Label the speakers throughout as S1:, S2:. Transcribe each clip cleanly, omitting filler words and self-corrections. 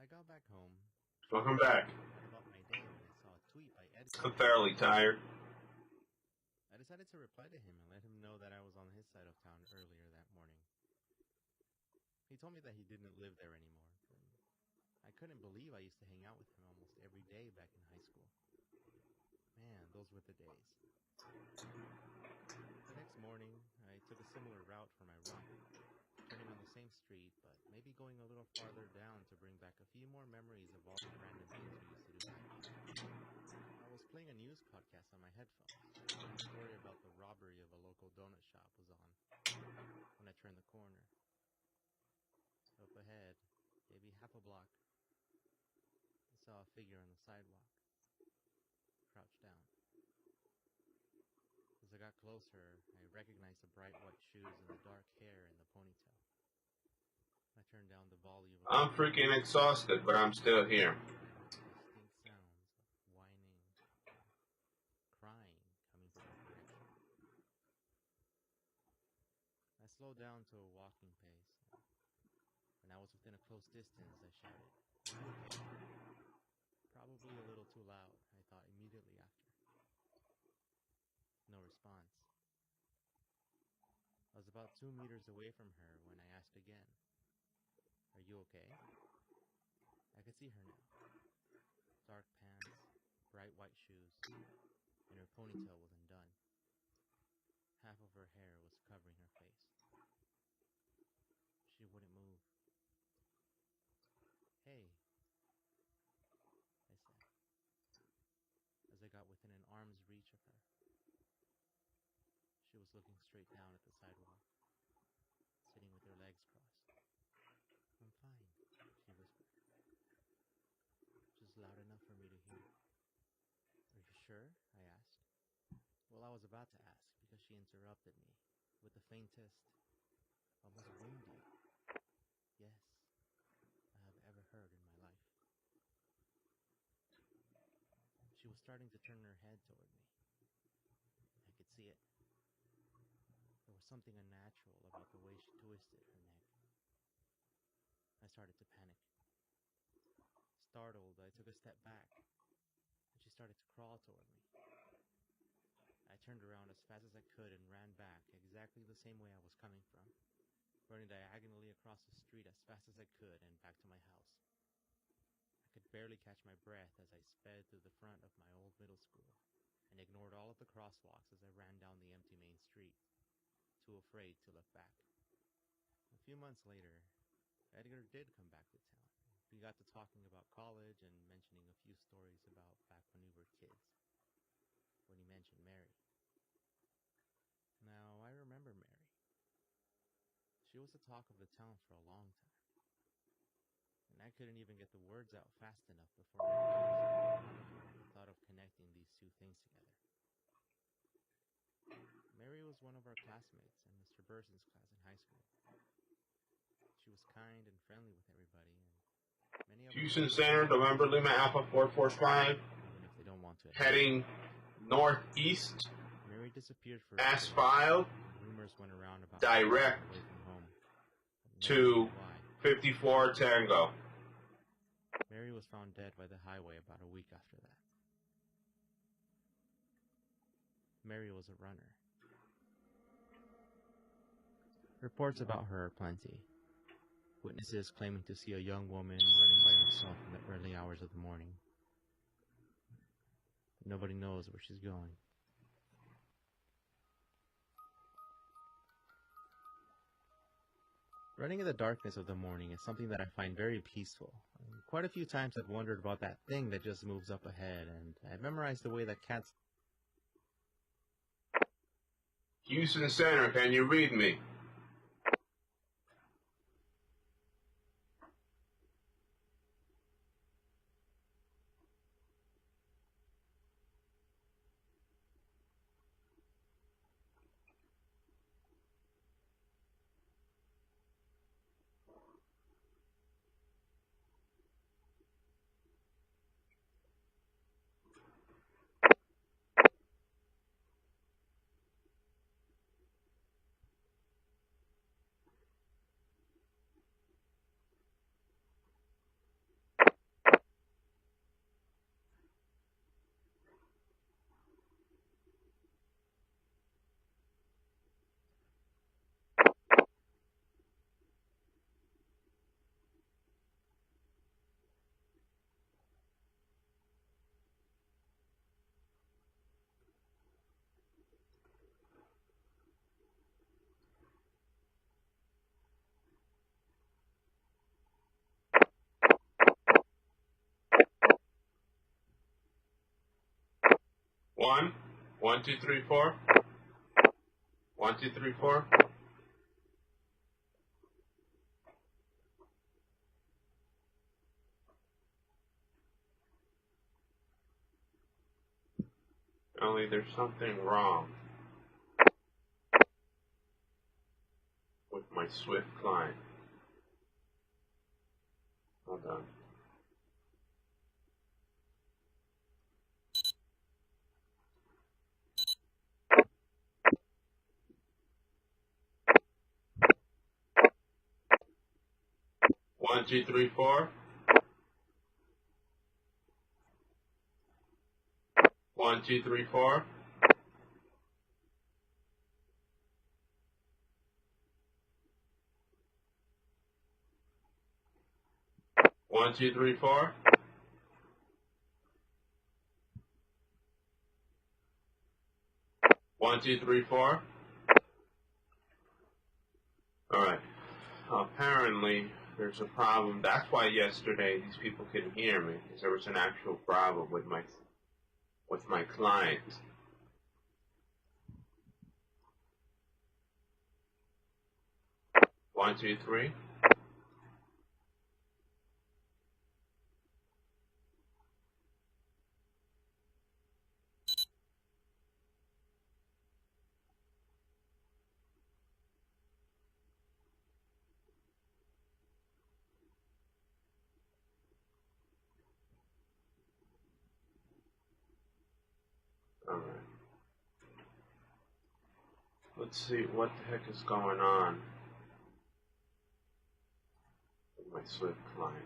S1: got back home,
S2: Welcome back.
S1: thought about my day when I saw a tweet by Ed.
S2: I'm fairly tired.
S1: I decided to reply to him and let him know that I was on his side of town earlier that morning. He told me that he didn't live there anymore, and I couldn't believe I used to hang out with him almost every day back in high school. Man, those were the days. The next morning, I took a similar route for my run, turning on the same street, but maybe going a little farther down to bring back a few more memories of all the random things we used to do back then. I was playing a news podcast on my headphones, and a story about the robbery of a local donut shop was on when I turned the corner. Up ahead, maybe half a block, I saw a figure on the sidewalk, crouched down. As I got closer, I recognized the bright white shoes and the dark hair in the ponytail. I turned down the volume.
S2: I'm freaking exhausted, but I'm still here.
S1: Distinct sounds of whining, crying coming from my direction. I slowed down to a walking pace. When I was within a close distance, I shouted, "Are you okay?" Probably a little too loud, I thought immediately after. No response. I was about 2 meters away from her when I asked again, "Are you okay?" I could see her now. Dark pants, bright white shoes, and her ponytail was undone. Half of her hair was covering her face. She wouldn't move. "Hey," I said, as I got within an arm's reach of her. She was looking straight down at the sidewalk, sitting with her legs crossed. "I'm fine," she whispered. Just loud enough for me to hear. "Are you sure?" I asked. Well, I was about to ask because she interrupted me with the faintest, almost windy, "Yes," I have ever heard in my life. She was starting to turn her head toward me. I could see it. There was something unnatural about the way she twisted her neck. I started to panic. Startled, I took a step back, and she started to crawl toward me. I turned around as fast as I could and ran back exactly the same way I was coming from, running diagonally across the street as fast as I could and back to my house. I could barely catch my breath as I sped through the front of my old middle school and ignored all of the crosswalks as I ran down the empty main street, too afraid to look back. A few months later, Edgar did come back to town. We got to talking about college and mentioning a few stories about back when we were kids. When he mentioned Mary. Now, I remember Mary. She was the talk of the town for a long time. And I couldn't even get the words out fast enough before I realized the thought of connecting these two things together. Mary was one of our classmates in Mr. Burson's class in high school. She was kind and friendly with everybody, and many of
S2: Houston Center, November Lima Alpha 445,
S1: even if they don't want to.
S2: heading northeast,
S1: Mary disappeared for
S2: as filed,
S1: rumors went around about
S2: direct
S1: away from home.
S2: to 54 Tango.
S1: Mary was found dead by the highway about a week after that. Mary was a runner. Reports about her are plenty. Witnesses claiming to see a young woman running by herself in the early hours of the morning. Nobody knows where she's going. Running in the darkness of the morning is something that I find very peaceful. Quite a few times I've wondered about that thing that just moves up ahead, and I've memorized the way that cats...
S2: Houston Center, can you read me? 1, 1, 2, 3, 4. 1, 2, 3, 4. Only there's something wrong with my Swift client. Hold on. One, two, three, four. 1, 2, 3, 4. 1, 2, 3, 4. 1, 2, 3, 4. Alright. Apparently, there's a problem. That's why yesterday these people couldn't hear me, because there was an actual problem with my client. One, two, three. Alright. Let's see what the heck is going on with my Swift client.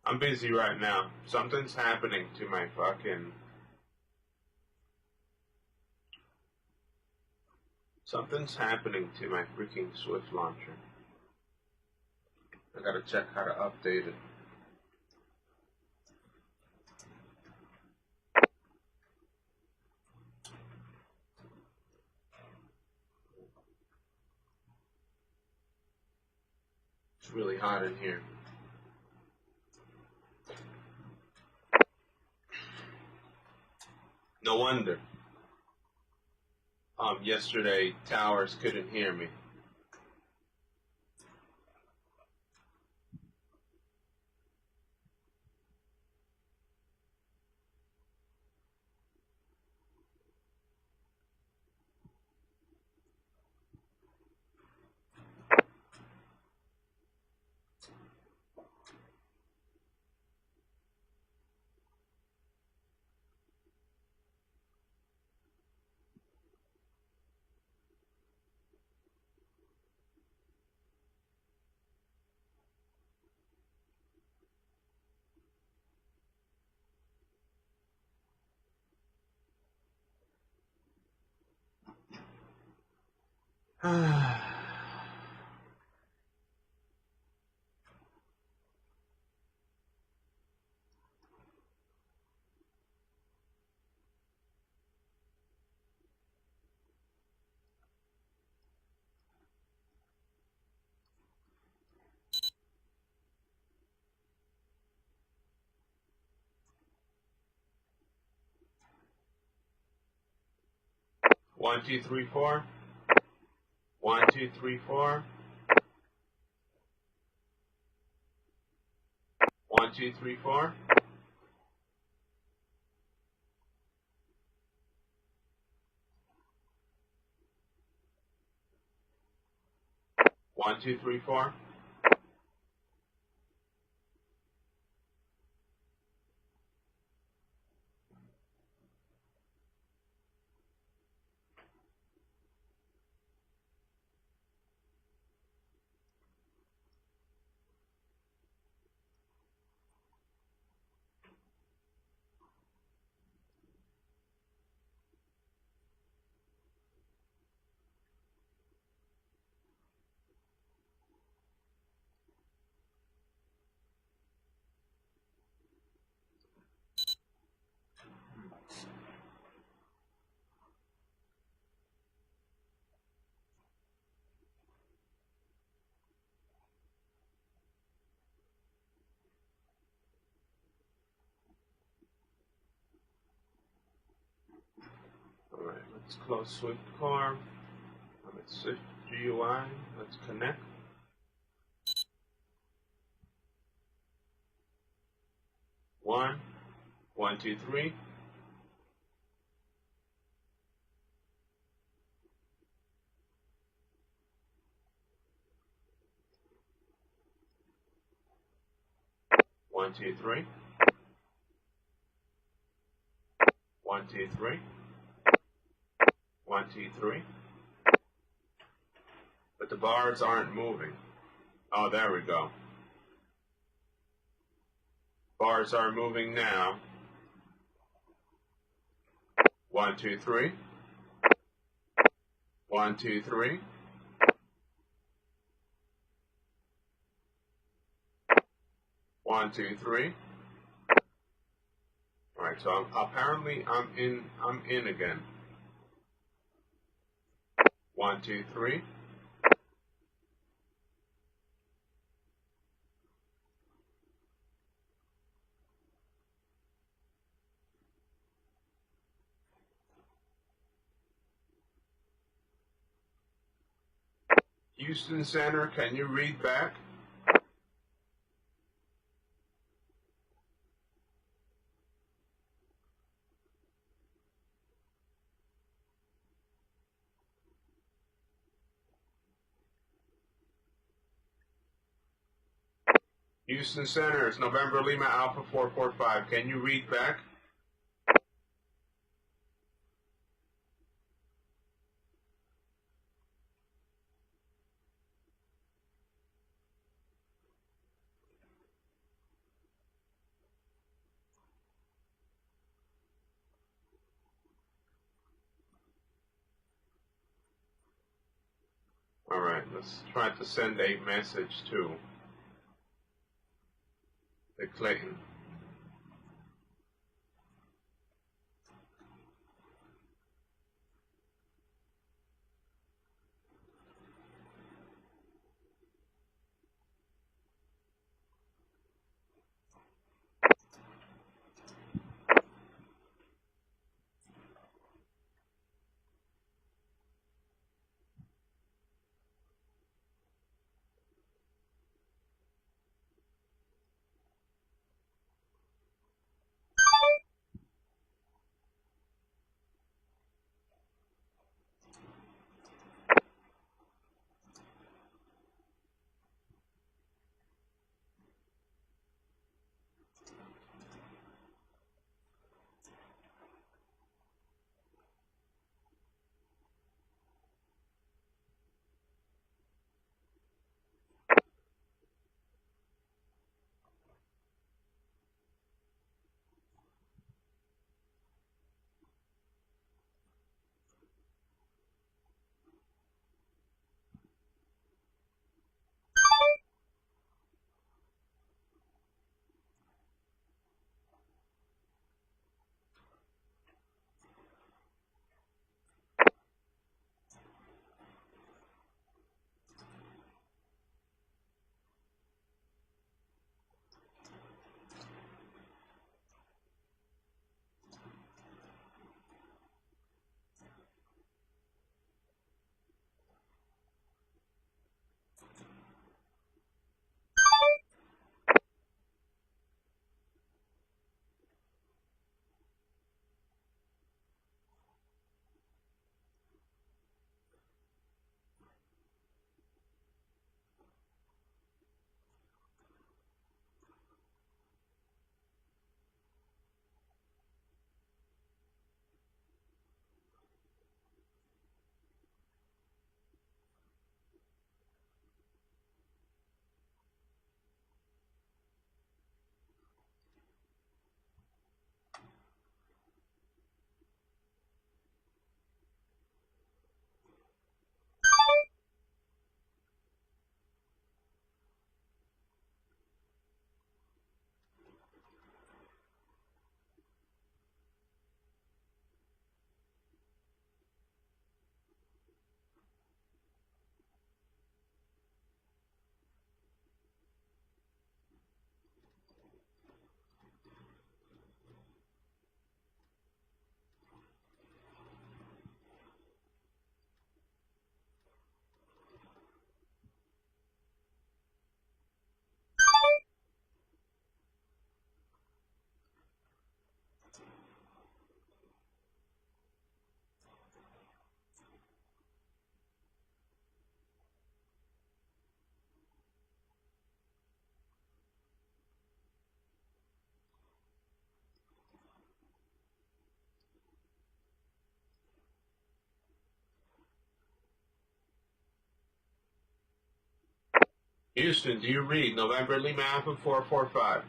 S2: I'm busy right now. Something's happening to my Something's happening to my freaking Swift launcher. I gotta check how to update it. It's really hot in here. No wonder. Yesterday, towers couldn't hear me. 1, 2, 3, 4. 1, 2, 3, 4. 1, 2, 3, 4. 1, 2, 3, 4. Alright, let's close Swift Car. I'm at Swift GUI. Let's connect. 1, 1, 2, 3. 1, 2, 3. 1, 2, 3. 1, 2, 3. But the bars aren't moving. Oh, there we go. Bars are moving now. 1, 2, 3. 1, 2, 3. 1, 2, 3. All right, so apparently I'm in again. 1, 2, 3. Houston Center, can you read back? Houston Center, it's November Lima Alpha 445. Can you read back? All right, let's try to send a message to Clayton. Houston, do you read November Lima Alpha 445?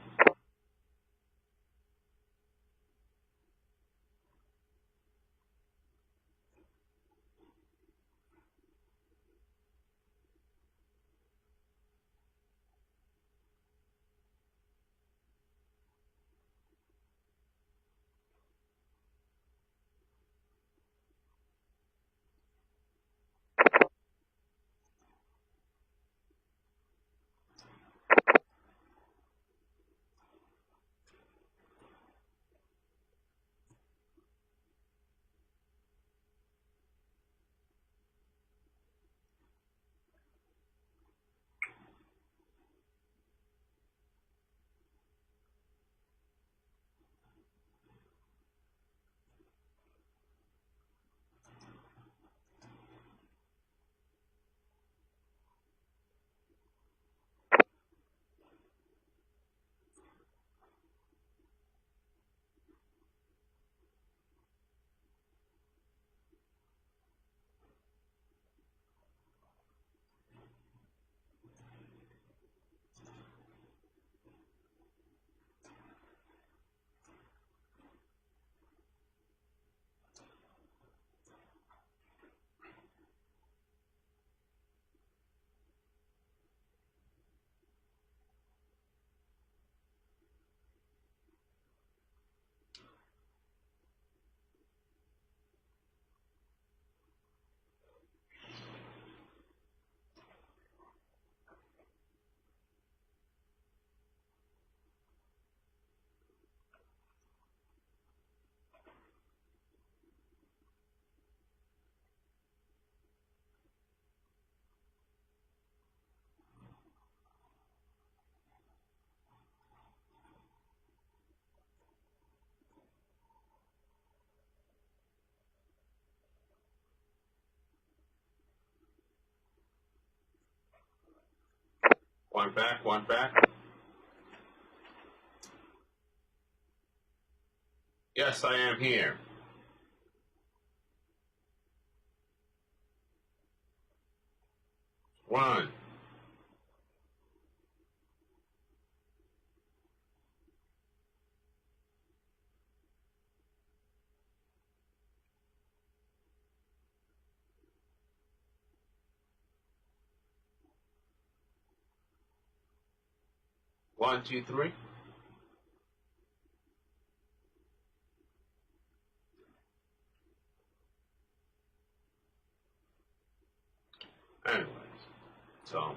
S2: One back, one back. Yes, I am here. One. One, two, three. Anyways, so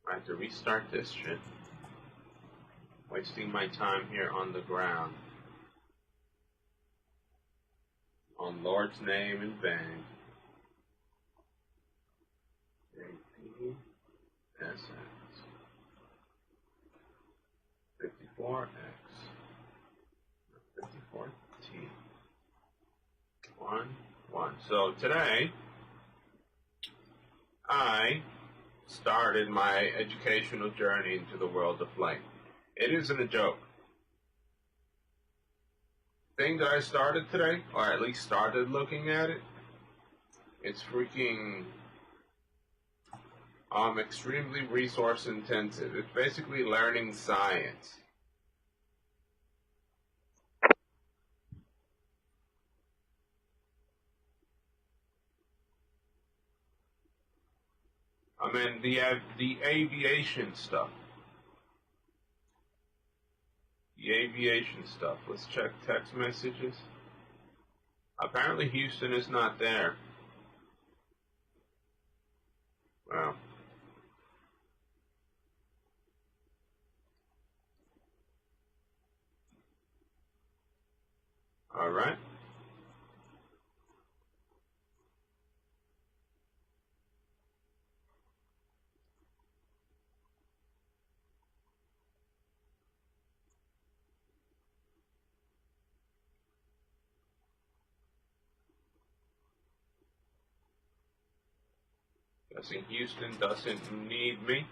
S2: I have to restart this shit. Wasting my time here on the ground. On Lord's name in vain. APSX 54X 54T 1. So today I started my educational journey into the world of flight. It isn't a joke. Thing that I started today, or at least started looking at it, it's freaking extremely resource intensive. It's basically learning science. I mean, the aviation stuff. The aviation stuff. Let's check text messages. Apparently Houston is not there. Wow. All right. Guessing Houston doesn't need me.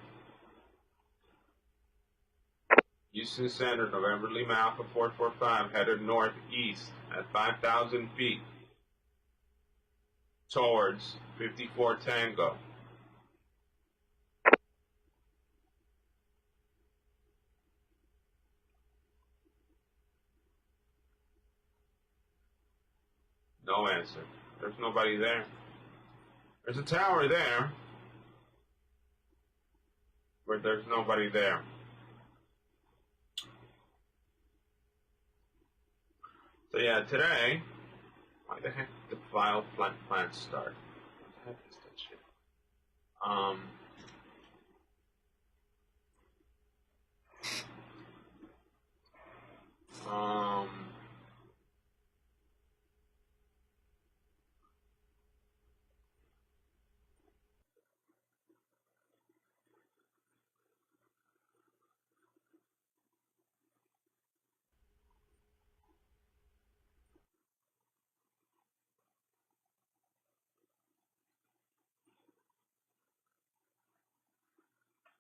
S2: Houston Center, November Lima Alpha 445, headed northeast at 5,000 feet towards 54 Tango. No answer. There's nobody there. There's a tower there, but there's nobody there. So yeah, today, why the heck did the file flat plan start? What the heck is that shit?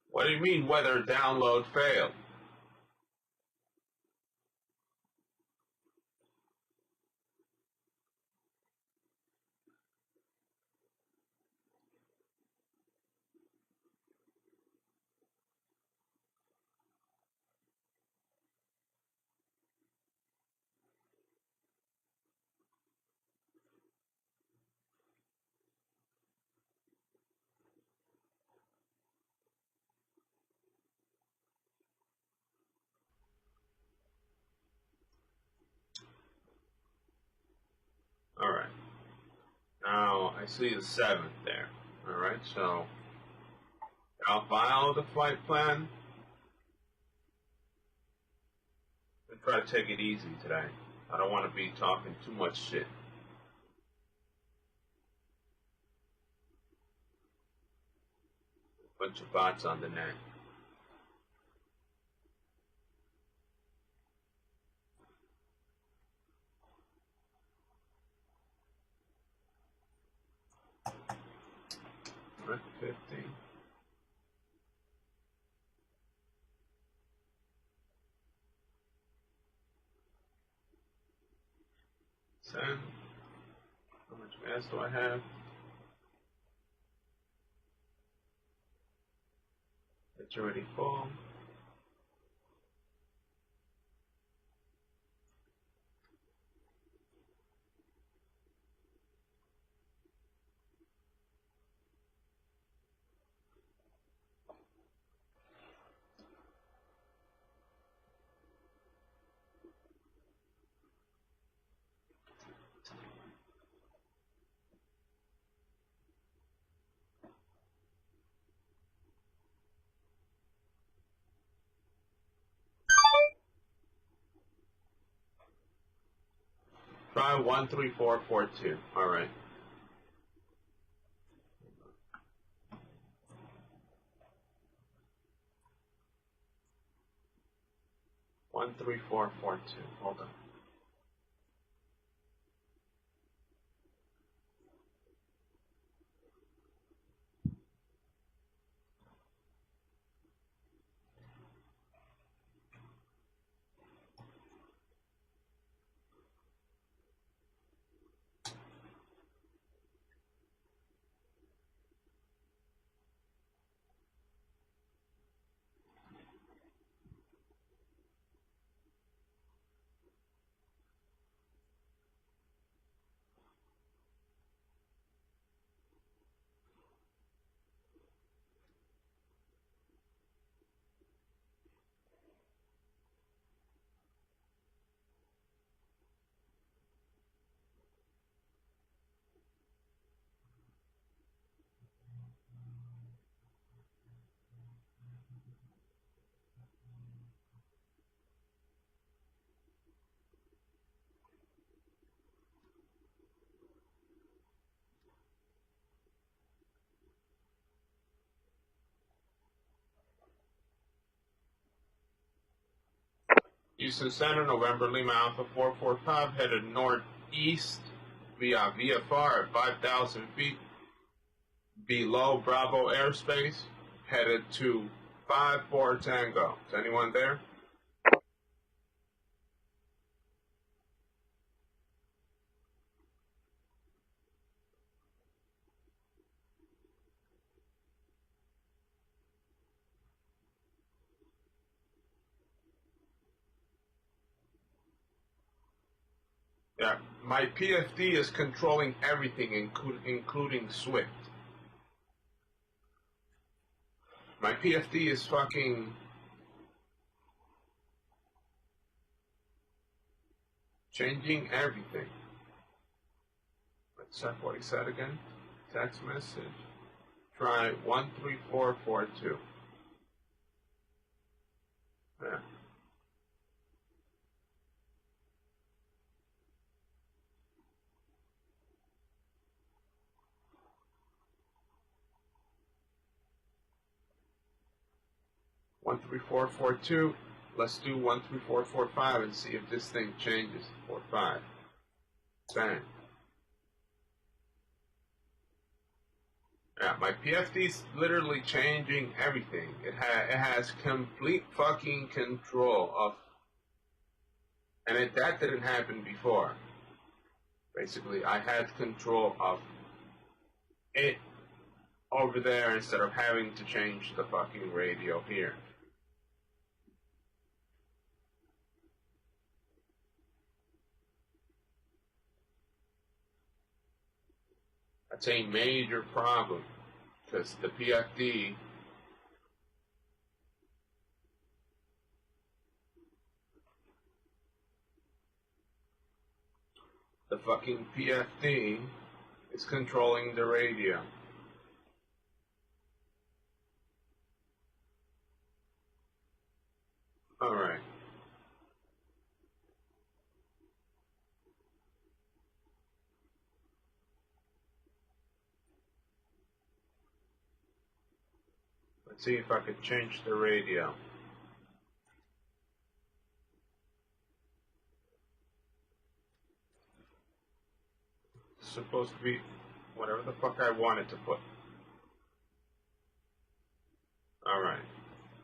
S2: What do you mean whether download failed? Alright. Now, I see the 7th there. Alright, so I'll file the flight plan. And try to take it easy today. I don't want to be talking too much shit. Bunch of bots on the net. Right, 15. Send. How much gas do I have? It's already full. Try 13442. Alright. One, 3, 4, 4, 2. Hold on. Houston Center, November Lima Alpha 445, headed northeast via VFR at 5,000 feet below Bravo airspace, headed to 5-4 Tango. Is anyone there? Yeah, My PFD is controlling everything, including Swift. My PFD is fucking changing everything. Let's check what he said again. Text message. Try 13442. Yeah. One three four four two. Let's do 13445 and see if this thing changes. 45. Bang. Yeah, my PFD's literally changing everything. It has complete fucking control of, and that didn't happen before. Basically, I had control of it over there instead of having to change the fucking radio here. That's a major problem because the PFD the fucking PFD is controlling the radio. Alright. Let's see if I could change the radio. It's supposed to be whatever the fuck I wanted to put. Alright.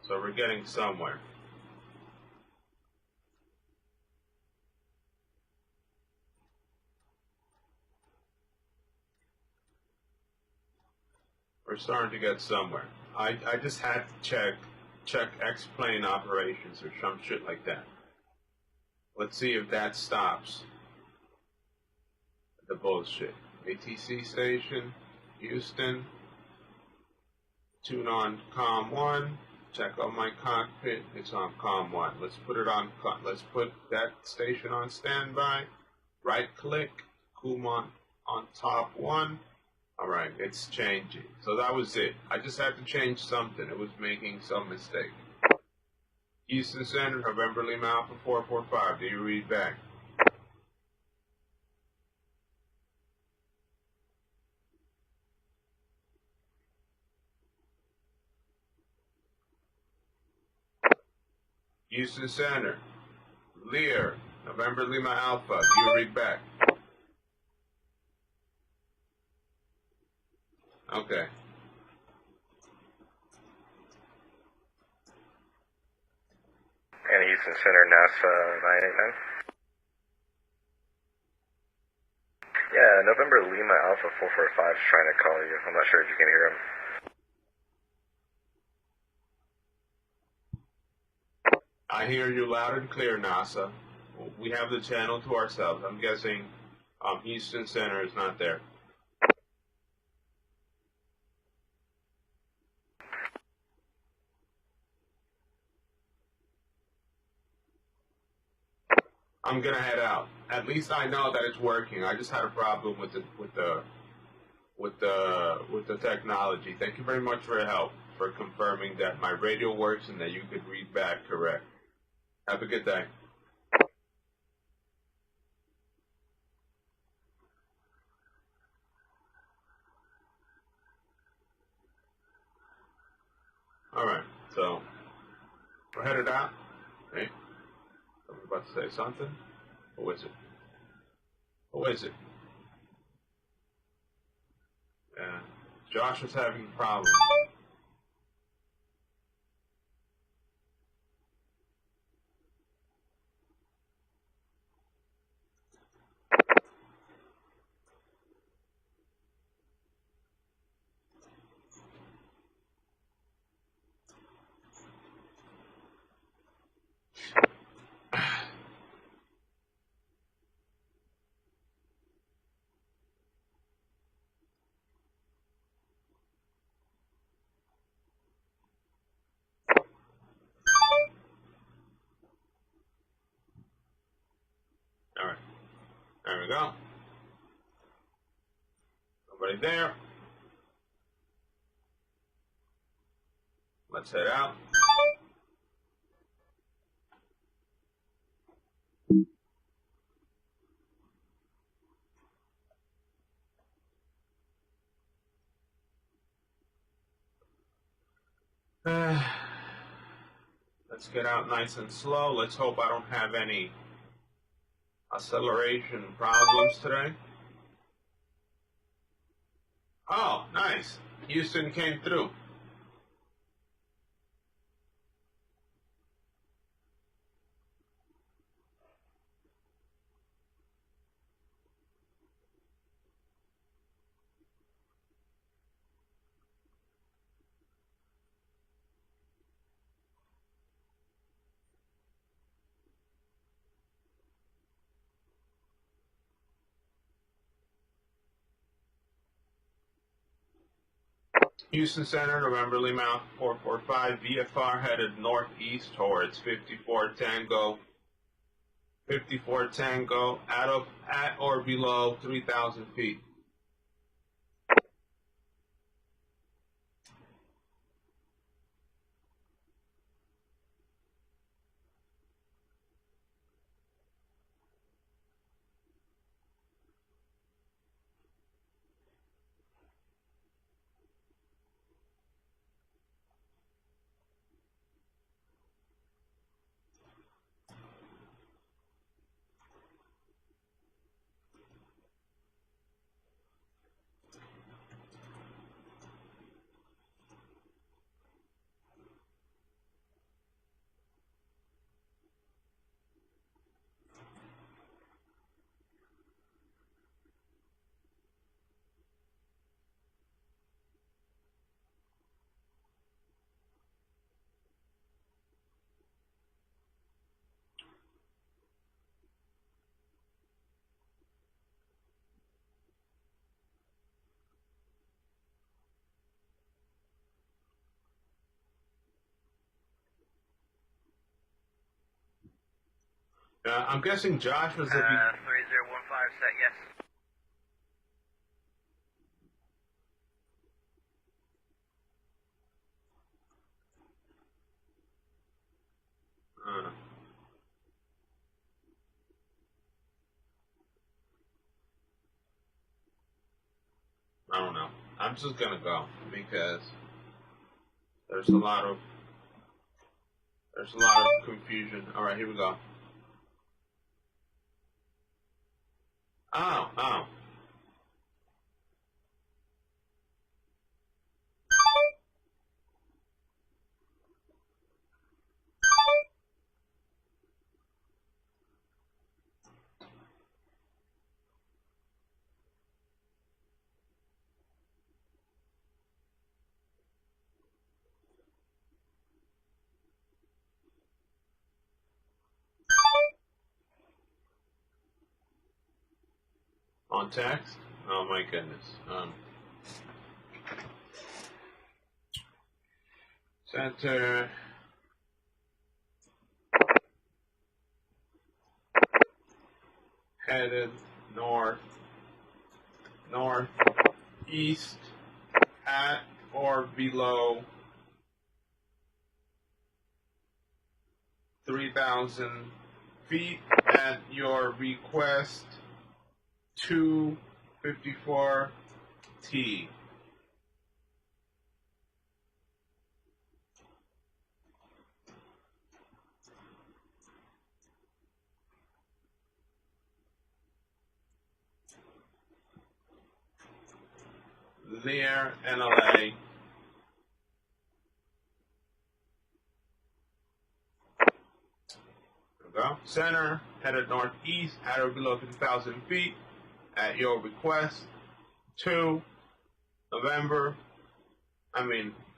S2: So we're getting somewhere. We're starting to get somewhere. I just had to check X-plane operations or some shit like that. Let's see if that stops the bullshit. ATC station, Houston, tune on COM 1, check on my cockpit, it's on COM 1. Let's put that station on standby, right click, Kumon on top 1. Alright, it's changing. So that was it. I just had to change something. It was making some mistake. Houston Center, November Lima Alpha 445. Do you read back? Houston Center, Lear, November Lima Alpha. Do you read back? Okay.
S3: And Houston Center, NASA 989. Yeah, November Lima Alpha 445 is trying to call you. I'm not sure if you can hear him.
S2: I hear you loud and clear, NASA. We have the channel to ourselves. I'm guessing Houston Center is not there. I'm gonna head out. At least I know that it's working. I just had a problem with the technology. Thank you very much for your help, for confirming that my radio works and that you could read back correct. Have a good day. Alright, so we're headed out. Hey, I'm about to say something. Who is it? Who is it? Yeah, Josh is having problems. There we go. Nobody there. Let's head out. Let's get out nice and slow. Let's hope I don't have any acceleration problems today. Oh, nice. Houston came through. Houston Center, November Lima Alpha 445, VFR headed northeast towards 54 Tango. 54 Tango, at or below 3,000 feet. I'm guessing Josh was
S3: 3015 set, yes.
S2: I don't know. I'm just gonna go because there's a lot of confusion. All right, here we go. Oh. On text? Oh my goodness. Center. Headed northeast at or below 3,000 feet at your request 254T. Lear, NLA. Go. Center, headed northeast at or below 50,000 feet at your request.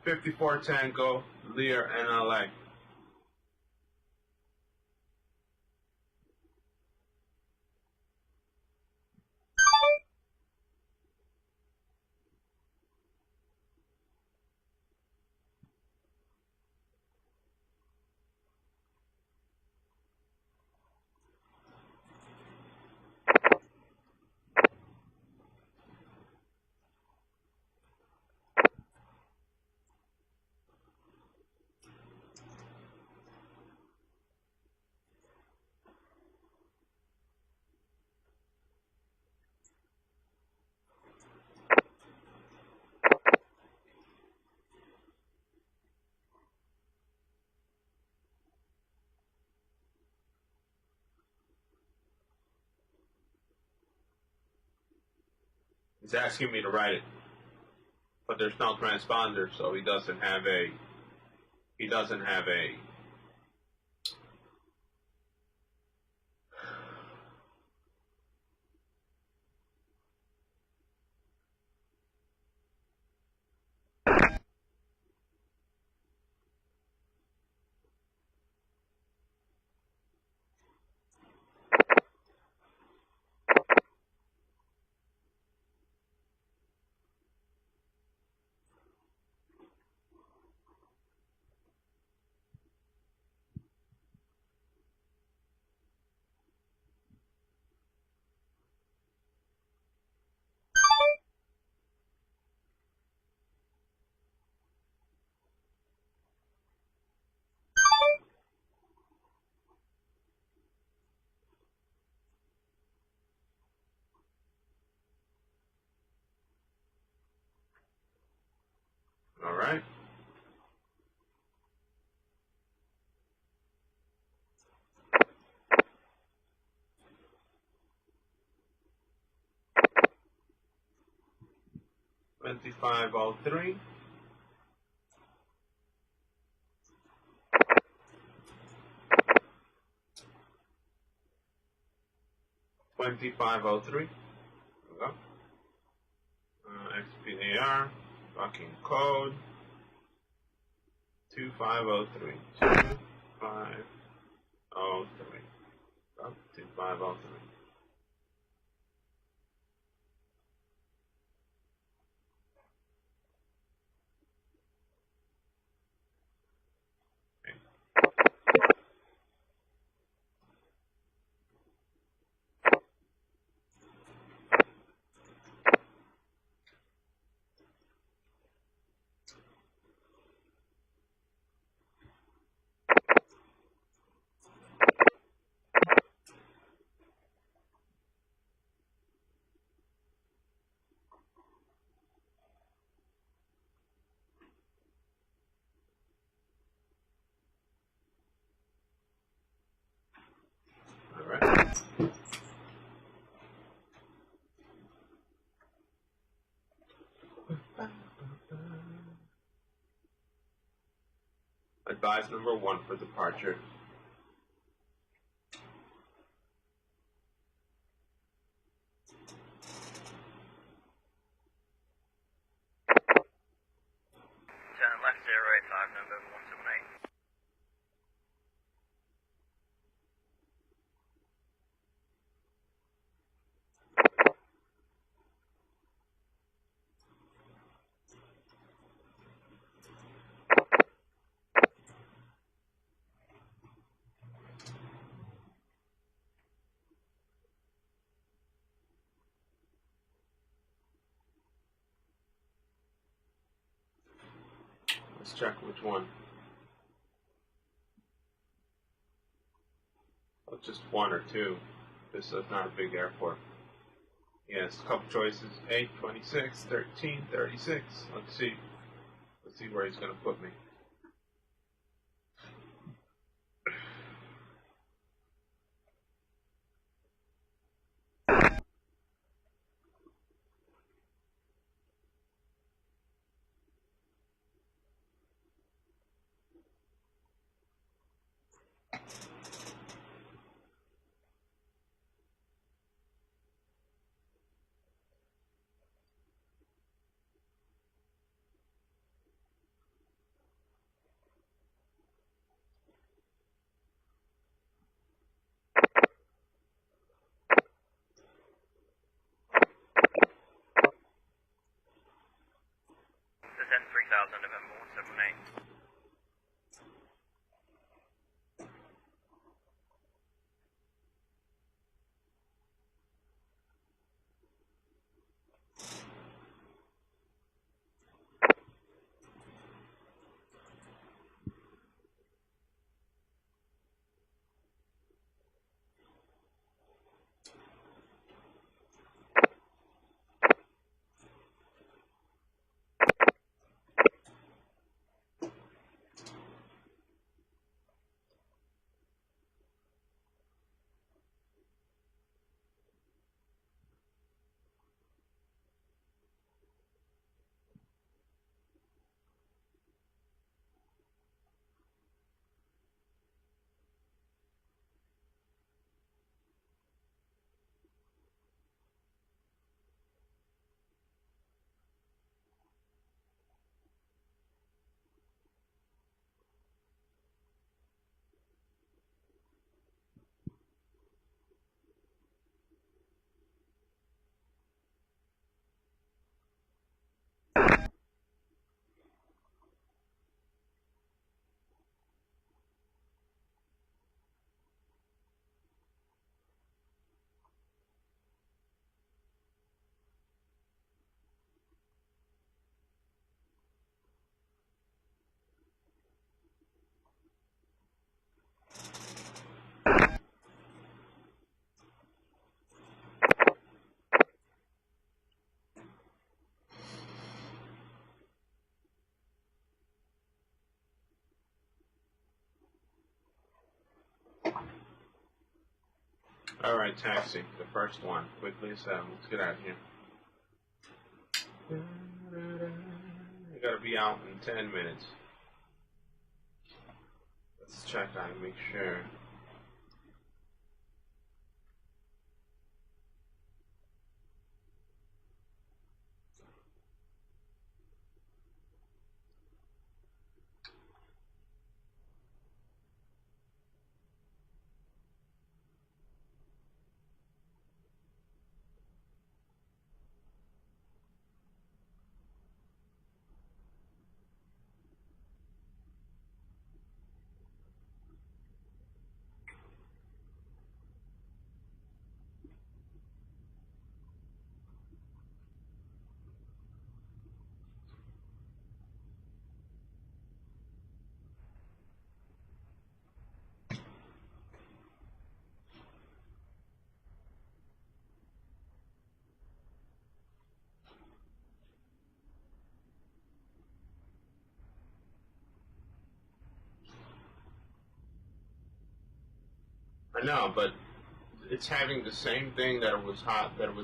S2: 54 Tango, Lear, NLA. He's asking me to write it, but there's no transponder, so he doesn't have a. All right. $25.03. $25.03. There we go. XPAR. Fucking code. 2503. 2503. Oh, 2503. All right. Advise number 1 for departure.
S3: Turn left 085 November 178.
S2: Let's check which one. Oh, just 1 or 2. This is not a big airport. Yes, a couple choices. 8, 26, 13, 36. Let's see. Let's see where he's going to put me. Alright, taxi. The first one. Quickly, so let's get out of here. I gotta be out in 10 minutes. Let's check on it, make sure. I know, but it's having the same thing that it was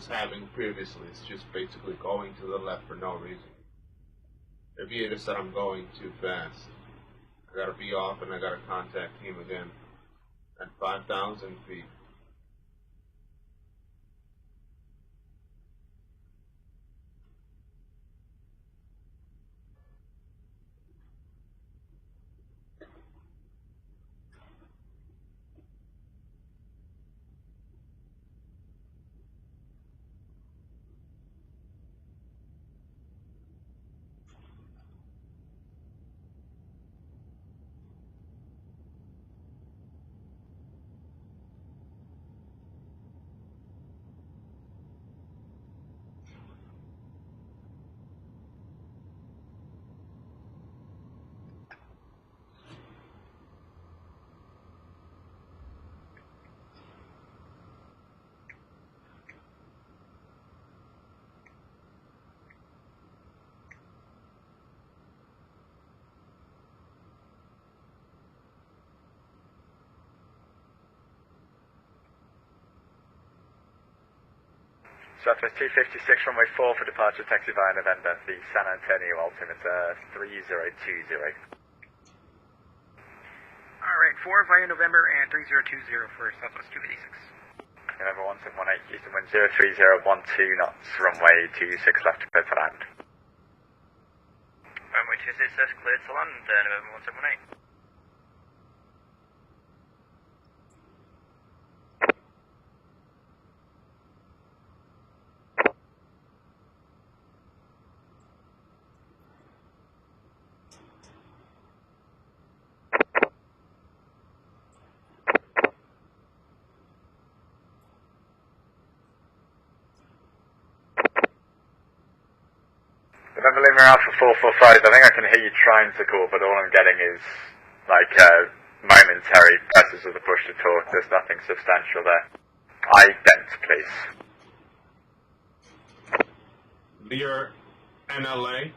S2: having previously. It's just basically going to the left for no reason. Maybe it is that I'm going too fast. I gotta be off and I gotta contact him again at 5,000 feet.
S3: Southwest 256 runway 4 for departure, taxi via November, the San Antonio altimeter 3020.
S4: Alright, 4 via November and 3020 for Southwest 256.
S3: November 1718, Houston wind 03012 knots, runway 26 left, clear to land.
S4: Runway 26 left, cleared to land, November 1718.
S3: November Lima Alpha 445, I think I can hear you trying to call, but all I'm getting is, like, momentary presses of the push to talk. There's nothing substantial there. Ident, please.
S2: Lear, NLA,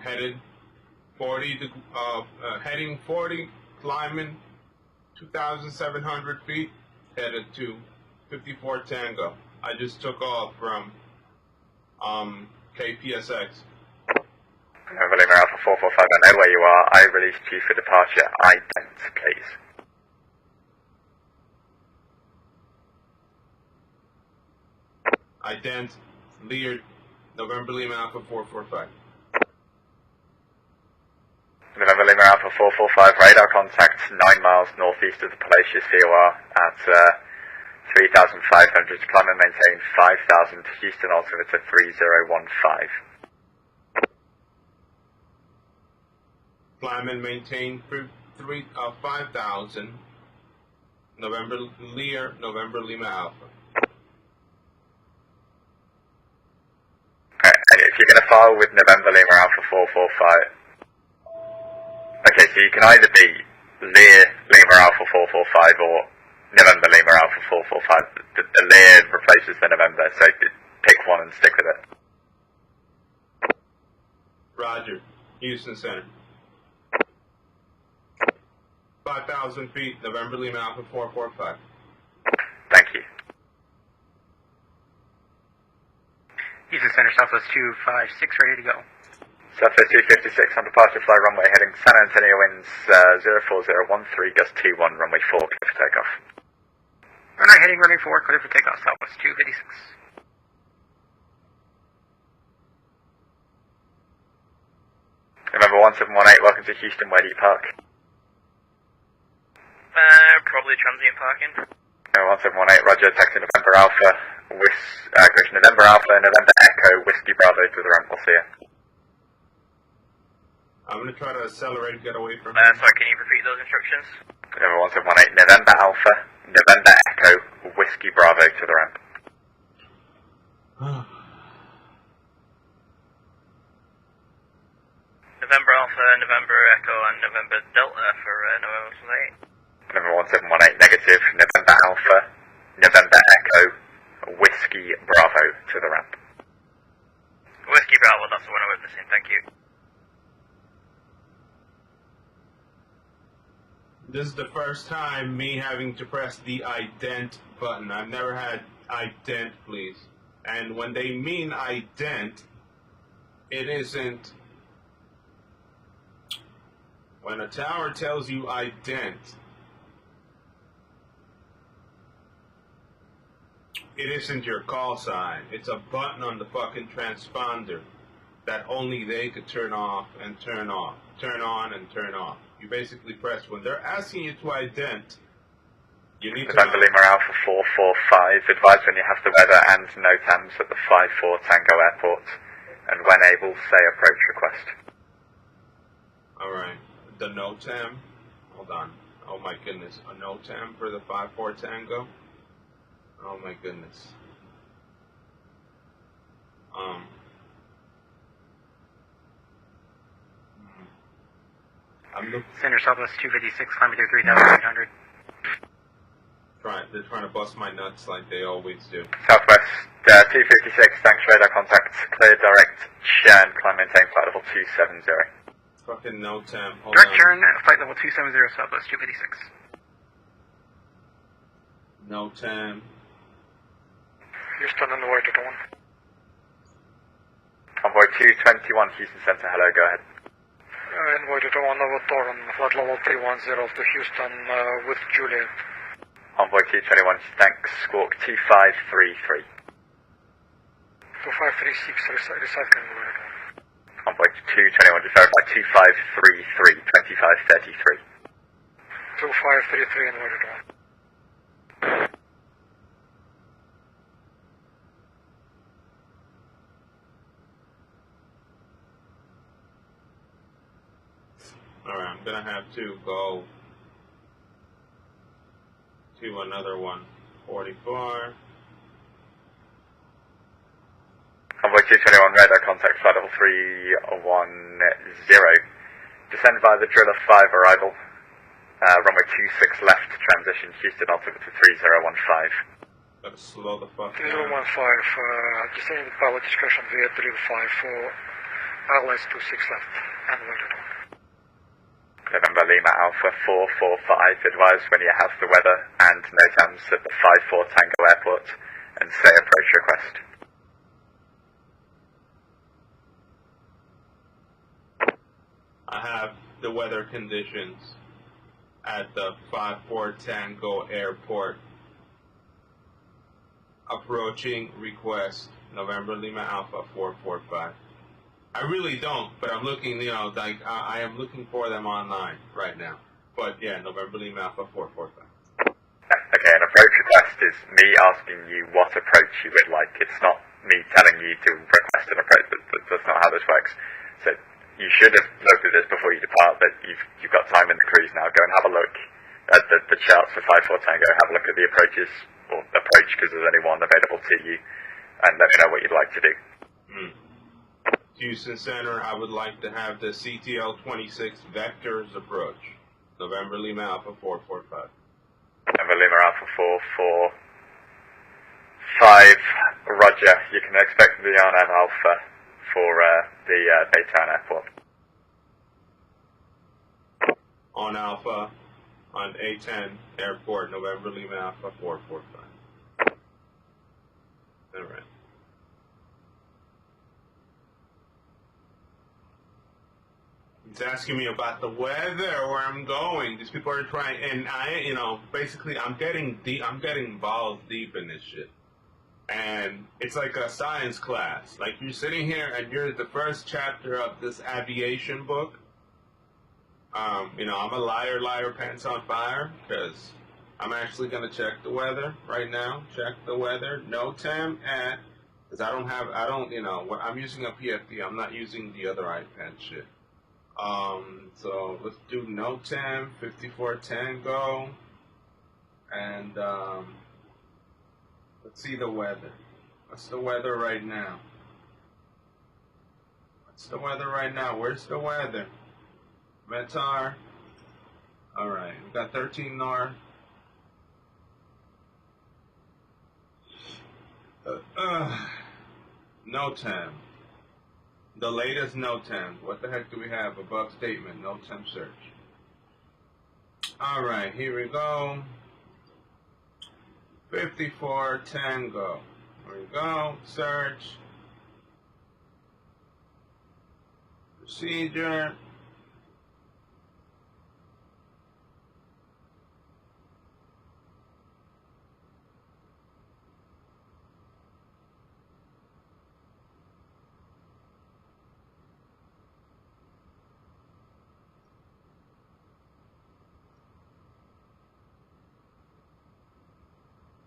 S2: heading 40, climbing 2,700 feet, headed to 54 Tango. I just took off from KPSX.
S3: November Lima Alpha 445, I know where you are. I released you for departure. Ident, please.
S2: Ident, Lear, November Lima Alpha 445.
S3: November Lima Alpha 445, radar contact 9 miles northeast of the Palacios VOR at 3,500. Climb and maintain 5,000. Houston altimeter 3015.
S2: Climb and maintain 5,000. November Lear, November Lima Alpha.
S3: If you're going to file with November Lima Alpha 445, okay, so you can either be Lear Lima Alpha 445 or November Lima Alpha 445. The Lear replaces the November, so pick one and stick with it.
S2: Roger. Houston Center. 5,000 feet, November Lima Alpha 445.
S4: Center Southwest 256, ready to go.
S3: Southwest 256 on departure fly runway heading San Antonio winds 04013, gust T1, runway 4, clear for takeoff.
S4: Runway heading runway 4, clear for takeoff, Southwest 256.
S3: November 1718, welcome to Houston, where do you park?
S4: Probably transient parking.
S3: November 1718, roger, taxi November Alpha, November Alpha, November Echo, Whiskey Bravo to the ramp, we'll see you.
S2: I'm gonna try to accelerate, get away from
S4: Sorry, can you repeat those instructions?
S3: November 1718, November Alpha, November Echo, Whiskey Bravo to the ramp.
S4: November Alpha, November Echo, and November Delta for November 1718.
S3: November 1718, negative, November Alpha, November Echo, Whiskey Bravo to the ramp.
S4: Whiskey Bravo, that's the one I was missing, thank you.
S2: This is the first time me having to press the ident button. I've never had ident, please. And when they mean ident, it isn't... When a tower tells you ident, it isn't your call sign. It's a button on the fucking transponder that only they could turn off and turn off, turn on and turn off. You basically press when they're asking you to ident. You need to.
S3: November Lima Alpha 445. Advise when you have the weather and NOTAMs at the 54 Tango Airport, and when able, say approach request.
S2: All right. The NOTAM. Hold on. Oh my goodness. A NOTAM for the 54 Tango. Oh my goodness. I'm looking.
S4: Center Southwest 256, climbing to 3,800.
S2: They're trying to bust my nuts like they always do.
S3: Southwest 256, thanks radar contact, clear direct churn, climb maintain flight level 270.
S2: Fucking NOTAM. Hold
S4: Direct
S2: on.
S4: turn, flight level 270, Southwest 256.
S2: NOTAM.
S4: Houston, underway to dawn.
S3: Convoy 221, Houston Center, hello, go ahead.
S4: Envoy to dawn, Vatstar on flight level 310 to Houston with Juliet.
S3: Convoy 221, thanks, squawk 2533.
S4: 2536, recycling.
S3: Convoy 221, just verify 2533, 2533.
S4: 2533, envoy to dawn.
S2: Alright, I'm gonna have to go to another one. 44.
S3: Convoy 221, radar contact flight level 310. Descend via the Driller 5 arrival. Runway 26 left, transition Houston altimeter to 3015.
S2: Gotta slow the fuck
S4: 3015,
S2: down.
S4: descending with pilot discretion via Drill 5 for LS 26 left, envoy to dawn.
S3: November Lima Alpha 445, advise when you have the weather and NOTAMs at the 54 Tango Airport, and say approach request.
S2: I have the weather conditions at the 54 Tango Airport. Approaching request, November Lima Alpha 445. I really don't, but I'm looking, like, I am looking for them online right now. But yeah, November Lima Alpha 445.
S3: Okay, an approach request is me asking you what approach you would like. It's not me telling you to request an approach. That's not how this works. So you should have looked at this before you depart, but you've got time in the cruise now. Go and have a look at the charts for 54 Tango. Have a look at the approaches, or approach because there's only one available to you, and let me know what you'd like to do.
S2: Houston Center, I would like to have the CTL 26 Vectors approach. November Lima Alpha 445.
S3: November Lima Alpha 445, roger. You can expect to be on an Alpha for the Baytown Airport.
S2: On Alpha, on A10 Airport, November Lima Alpha 445. Alright. It's asking me about the weather, where I'm going. These people are trying, and basically I'm getting deep. I'm getting balls deep in this shit. And it's like a science class. Like you're sitting here and you're the first chapter of this aviation book. I'm a liar, pants on fire, because I'm actually gonna check the weather right now. Check the weather. NOTAM at, because I'm using a PFD. I'm not using the other iPad shit. So let's do NOTAM 5410 go, and let's see the weather. What's the weather right now? What's the weather right now? Where's the weather? Vatstar. Alright, we got 13 north. NOTAM. The latest NOTAM. What the heck do we have above statement? NOTAM search. Alright, here we go. 54 Tango. Here we go. Search. Procedure.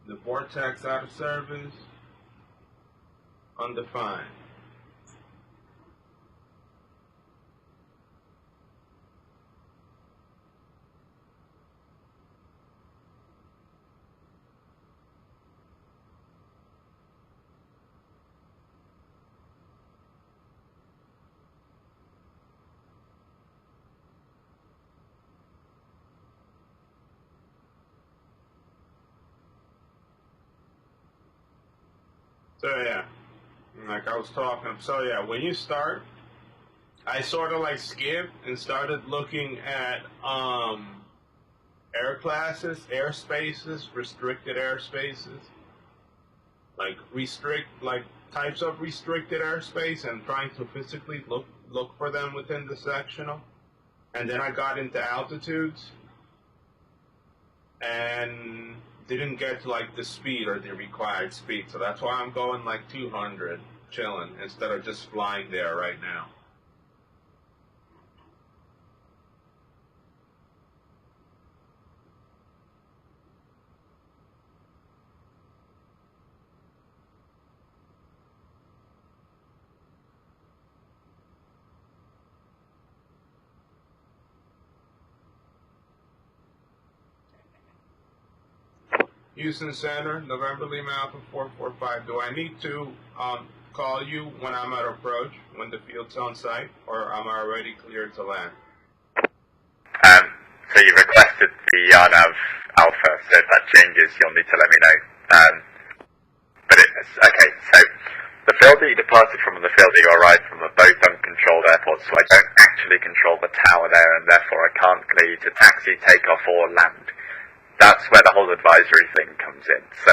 S2: The vortex out of service, undefined. So yeah, like I was talking, so yeah, when you start, I sort of like skipped and started looking at air classes, airspaces, restricted airspaces, like types of restricted airspace, and trying to physically look for them within the sectional. And then I got into altitudes and didn't get to like the speed or the required speed, so that's why I'm going like 200 chilling instead of just flying there right now. Houston Center, November Lima Alpha 445. Do I need to call you when I'm at approach, when the field's on site, or am I already cleared to land?
S3: So you requested the RNAV Alpha, so if that changes, you'll need to let me know. Okay, so the field that you departed from and the field that you arrived from are both uncontrolled airports, so I don't actually control the tower there, and therefore I can't clear you to taxi, take off, or land. That's where the whole advisory thing comes in. So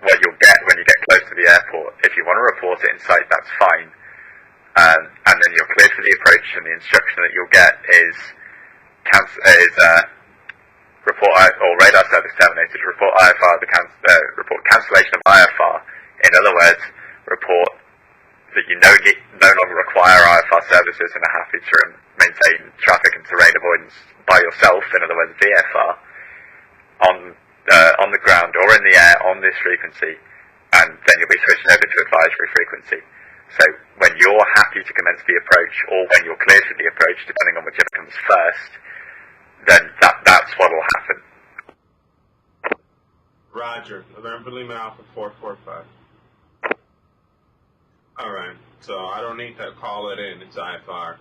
S3: what you'll get when you get close to the airport, if you want to report it in sight, that's fine. And then you're cleared for the approach, and the instruction that you'll get is report or radar service terminated. Report IFR, report cancellation of IFR. In other words, report that you no longer require IFR services and are happy to maintain traffic and terrain avoidance by yourself. In other words, VFR. On the ground or in the air on this frequency, and then you'll be switched over to advisory frequency. So when you're happy to commence the approach, or when you're cleared for the approach, depending on whichever comes first, then that's what will happen.
S2: Roger. November Lima Alpha 445. Alright, so I don't need to call it in, it's IFR.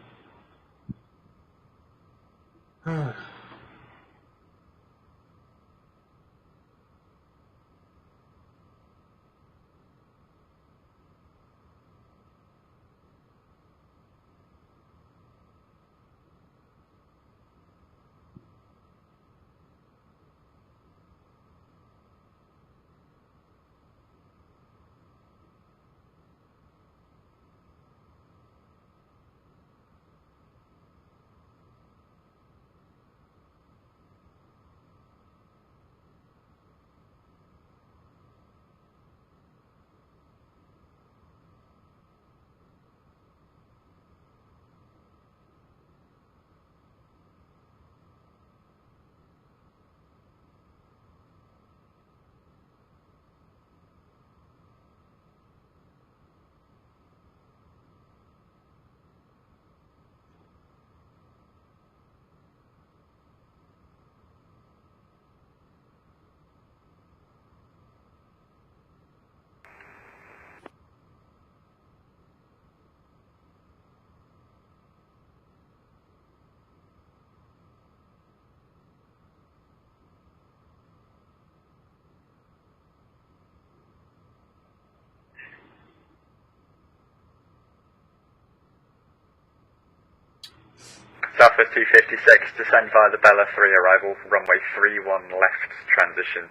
S3: Alpha 256, descend via the Bella 3 arrival, runway 31 left transition,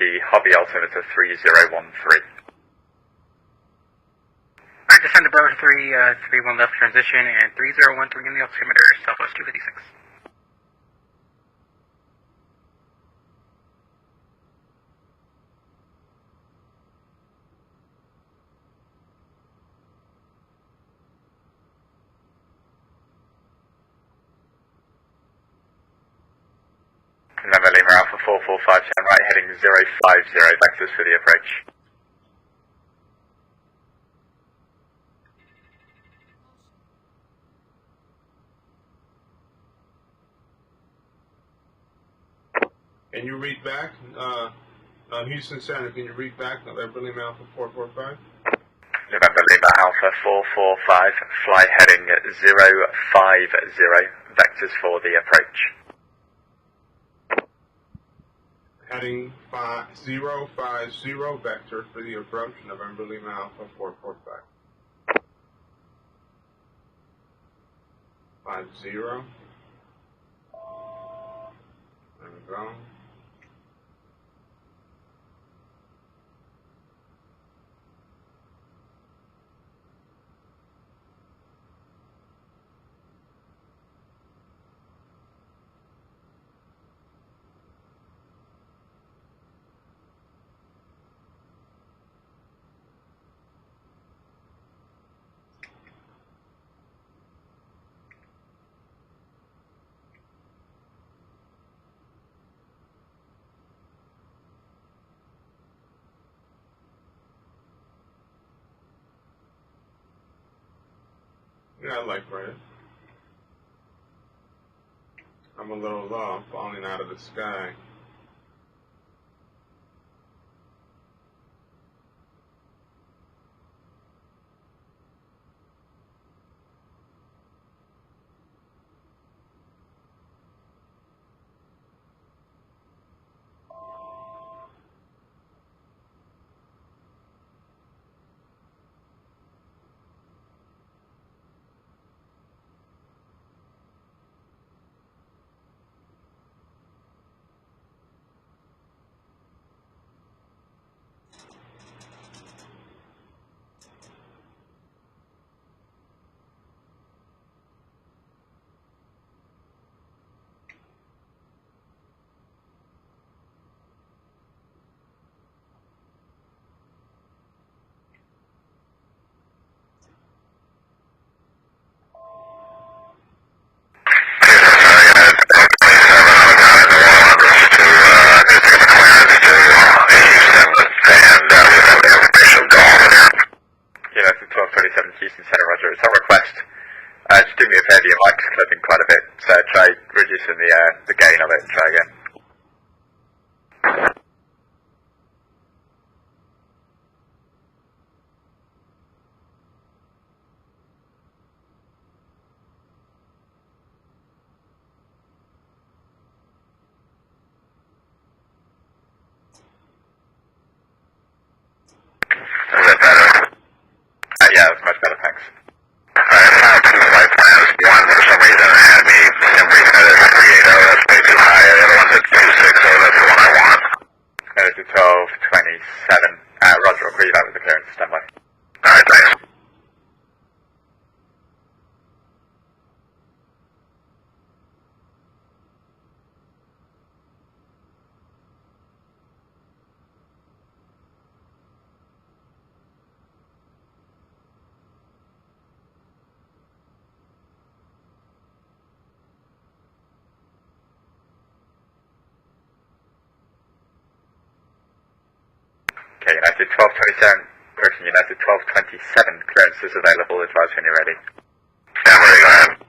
S3: the Hobby altimeter 3013.
S5: Alright, descend to Bravo 3, 31 left transition, and 3013 in the altimeter, Southwest 256.
S3: November Lima Alpha 445, turn right, heading 050, vectors for the approach.
S2: Can you read back? Houston Center, can you read back November Lima Alpha 445?
S3: November Lima Alpha 445, fly heading 050, vectors for the approach.
S2: Heading 050 vector for the approach, November Lima Alpha 445. 50. There we go. Yeah, I like red. I'm a little low, I'm falling out of the sky.
S3: Houston Center, roger. It's on request. Just do me a favour, your mic's clipping quite a bit, so try reducing the gain of it and try again. Yeah, that's much better, thanks.
S6: I found two flight plans. One, for some reason, had me simply set at 380, that's way too high. The other one's at 260, that's the one I want.
S3: To 1227. Roger, I'll call you back with the clearance, stand by.
S6: Alright, thanks.
S3: Okay, United 1227, correction, United 1227, clearance is available, advise when you're ready.
S6: Yeah, ready, go ahead.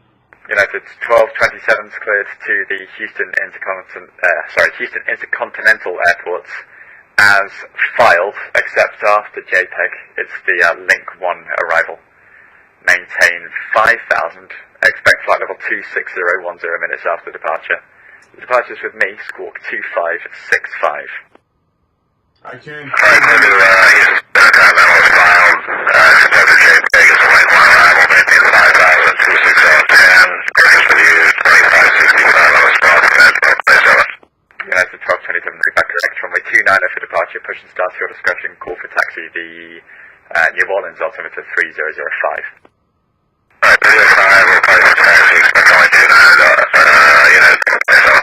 S3: United 1227 is cleared to the Houston Intercontinental Airports as filed, except after JPEG, it's the Link 1 arrival. Maintain 5,000, expect flight level 260, 10 minutes after departure. The departure's with me, squawk 2565.
S2: I can.
S6: Alright, go to Houston Continental is filed. Except for JPEG is a Link 1 arrival, maintain 5,000, 260, 10, purchase for the use.
S3: down to your discretion. Call for taxi, the New Orleans altimeter 3005.
S6: Alright, 3005, we'll probably have to expect only 2 units. So.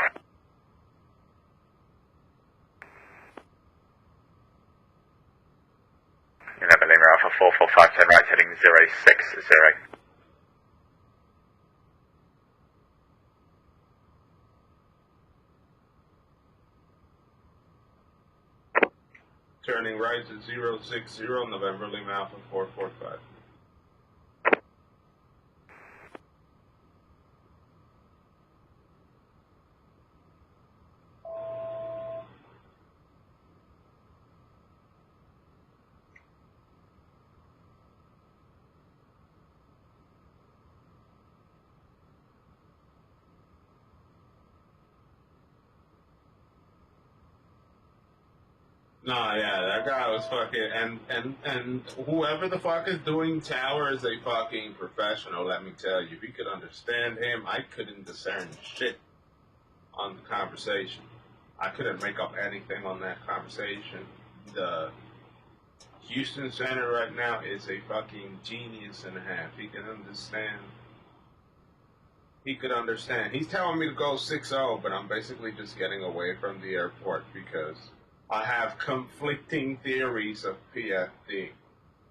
S3: 11 Lima Alpha 445, turn right heading 060.
S2: Turning right to 060, November Lima Alpha 445. Nah, yeah, that guy was fucking, and whoever the fuck is doing tower is a fucking professional, let me tell you. If you could understand him, I couldn't discern shit on the conversation. I couldn't make up anything on that conversation. The Houston Center right now is a fucking genius and a half. He can understand. He could understand. He's telling me to go 6-0, but I'm basically just getting away from the airport because I have conflicting theories of PFD,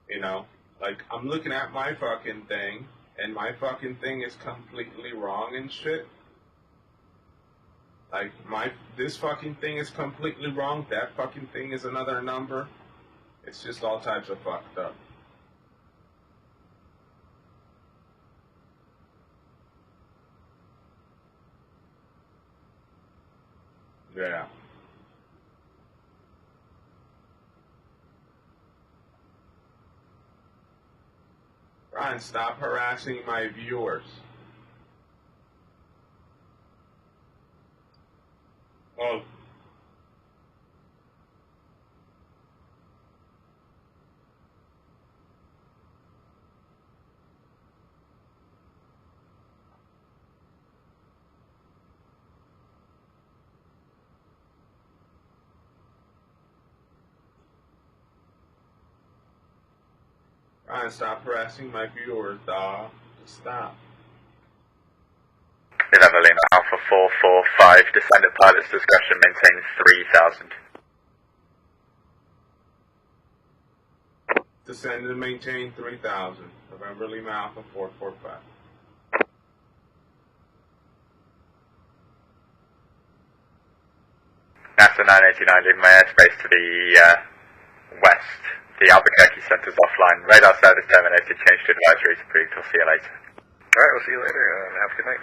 S2: you know? Like, I'm looking at my fucking thing, and my fucking thing is completely wrong and shit. Like, this fucking thing is completely wrong, that fucking thing is another number. It's just all types of fucked up. Yeah. Ryan, stop harassing my viewers. Oh. Ryan, stop harassing my viewers, dawg. Just stop.
S3: 11 Lima Alpha 445, descend at pilot's discretion, maintain 3000.
S2: Descend and maintain 3000. November Lima Alpha 445.
S3: NASA 989, leaving my airspace to the west. The Albuquerque center's offline. Radar service terminated, change to advisories approved. We'll see you later.
S6: Alright, we'll see you later. Have a good night.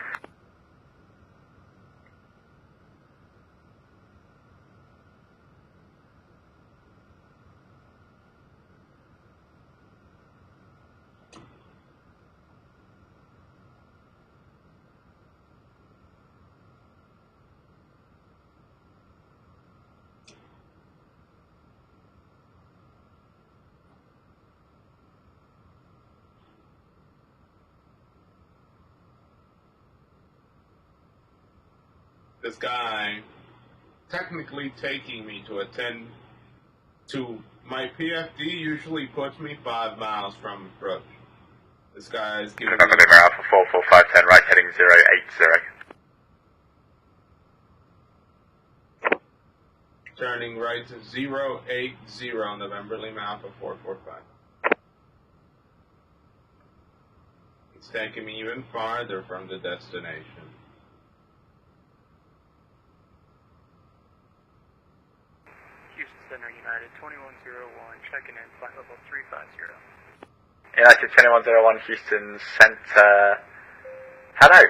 S2: This guy technically taking me to my PFD usually puts me 5 miles from approach. This guy is giving me...
S3: November Lima Alpha 445, turn right heading 080.
S2: Turning right to 080, November Lima Alpha 445. It's taking me even farther from the destination.
S5: Center United 2101, checking in, flight level 350.
S3: United 2101, Houston Center. Hello.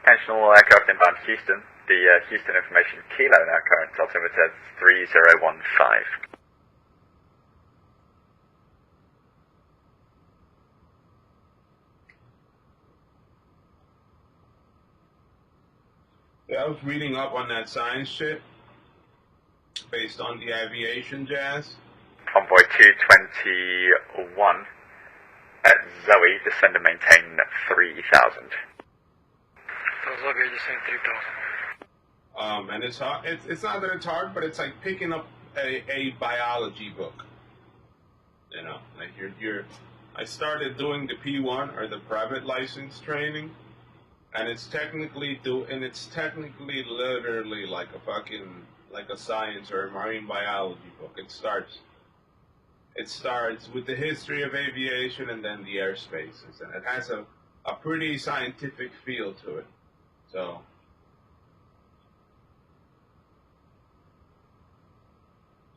S3: Attention all aircraft inbound Houston. The Houston information Kilo now current altimeter 3015.
S2: Yeah, I was reading up on that science shit based on the aviation jazz.
S3: Convoy 221, Zoe, descend and maintain 3000.
S4: So Zoe, just saying 3,000.
S2: And it's hard. It's not that it's hard, but it's like picking up a biology book. You know, like I started doing the P1 or the private license training, and it's technically literally like a science or a marine biology book. It starts with the history of aviation and then the airspaces, and it has a pretty scientific feel to it. So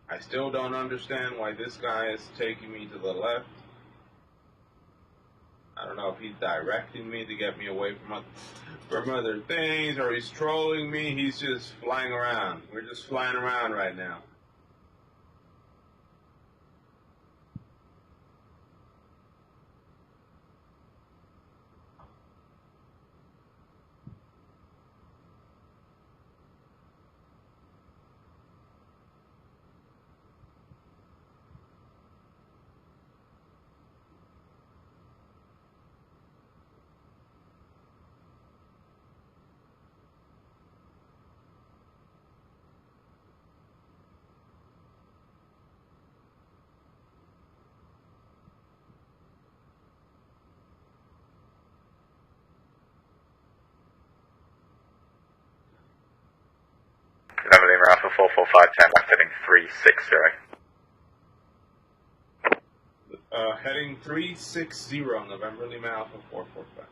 S2: I still don't understand why this guy is taking me to the left. I don't know if he's directing me to get me away from other things, or he's trolling me. He's just flying around. We're just flying around right now.
S3: November Lima Alpha 445, turn left heading 360.
S2: Heading 360, November Lima Alpha 445.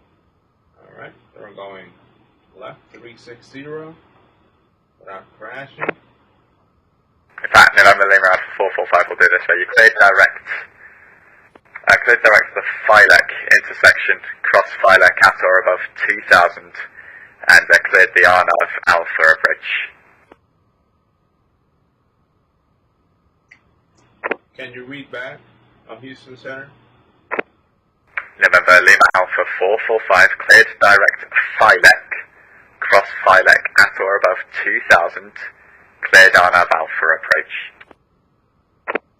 S2: Alright, so we're going left 360 without crashing.
S3: In fact, November Lima Alpha 445 will do this way. You clear direct to the Filec intersection, cross Filec at or above 2000, and cleared the Arnav Alpha approach.
S2: Can you read back on Houston Center?
S3: November Lima Alpha 445, cleared direct Filec, cross Filec at or above 2000, cleared Arnav Alpha approach.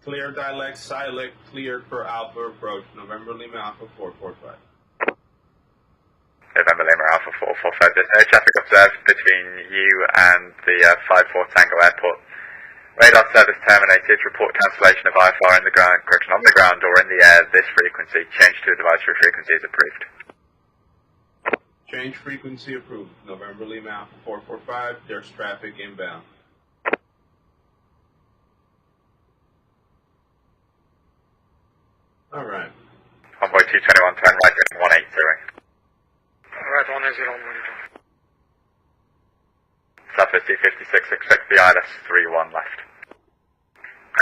S2: Clear direct Silec, cleared for Alpha approach, November Lima Alpha 445.
S3: November Lima Alpha 445, there's no traffic observed between you and the 54 Tango Airport. Radar service terminated. Report cancellation of IFR in the ground, correction, on the ground or in the air. This frequency. Change to advisory frequency is approved.
S2: Change frequency approved. November Lima Alpha 445. There's traffic inbound. Alright.
S3: Convoy 221, turn right at 180.
S4: Alright, 180, monitor.
S3: Southwest 256, expect the ILS 31 left.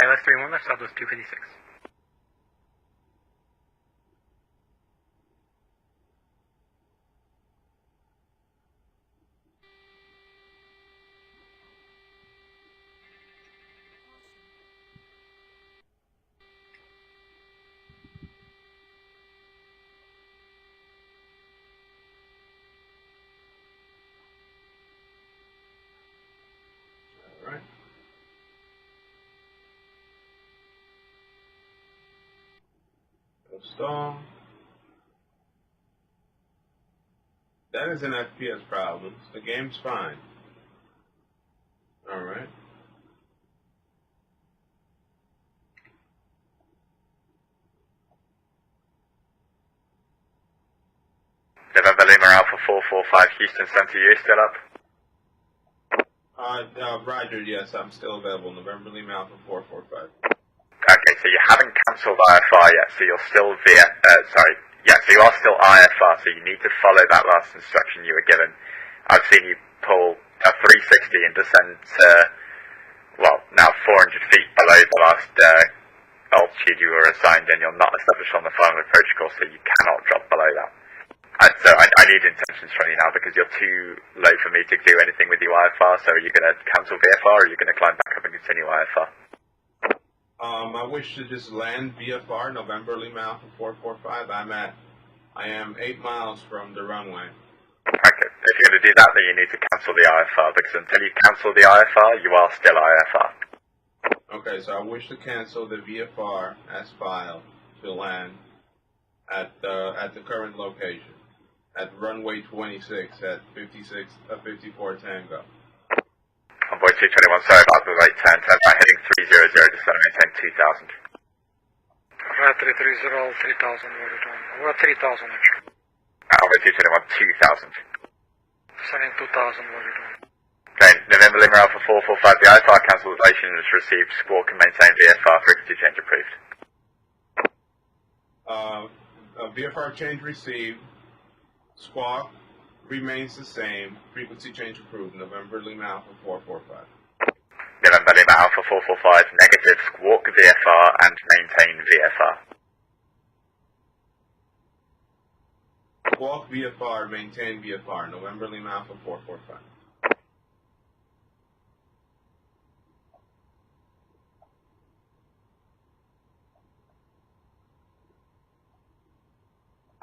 S5: ILS 31 left, Southwest 256.
S2: Alright. Go stall. That is an FPS problem. The game's fine. Alright.
S3: November Lima Alpha 445, Houston Center, you still up?
S2: Roger, yes, I'm still available. November Lima Alpha 445.
S3: Okay, so you haven't cancelled IFR yet, so you're still so you are still IFR, so you need to follow that last instruction you were given. I've seen you pull a 360 and descend to, now 400 feet below the last altitude you were assigned, and you're not established on the final approach course, so you cannot drop below that. So I need intentions from you now, because you're too low for me to do anything with your IFR, so are you going to cancel VFR, or are you going to climb back up and continue IFR?
S2: I wish to just land VFR, November Lima Alpha 445. I am 8 miles from the runway.
S3: Okay, if you're going to do that, then you need to cancel the IFR, because until you cancel the IFR, you are still IFR.
S2: Okay, so I wish to cancel the VFR as filed to land at the current location at runway 26 at 54 Tango.
S3: Envoy 221, sorry about the late turn right, heading 300, just going to maintain 2000.
S4: Right, 330, 3000, what are you doing? We're at 3000 actually.
S3: Envoy 221, 2000.
S4: Sending 2000, what are you doing?
S3: Okay, November Lima Alpha 445, the IFR cancellation is received, Squawk can maintain VFR, frequency change approved.
S2: VFR change received, squawk remains the same, frequency change approved, November Lima Alpha 445.
S3: November Lima Alpha 445, negative, squawk VFR and maintain VFR.
S2: Squawk VFR, maintain VFR, November Lima Alpha 445.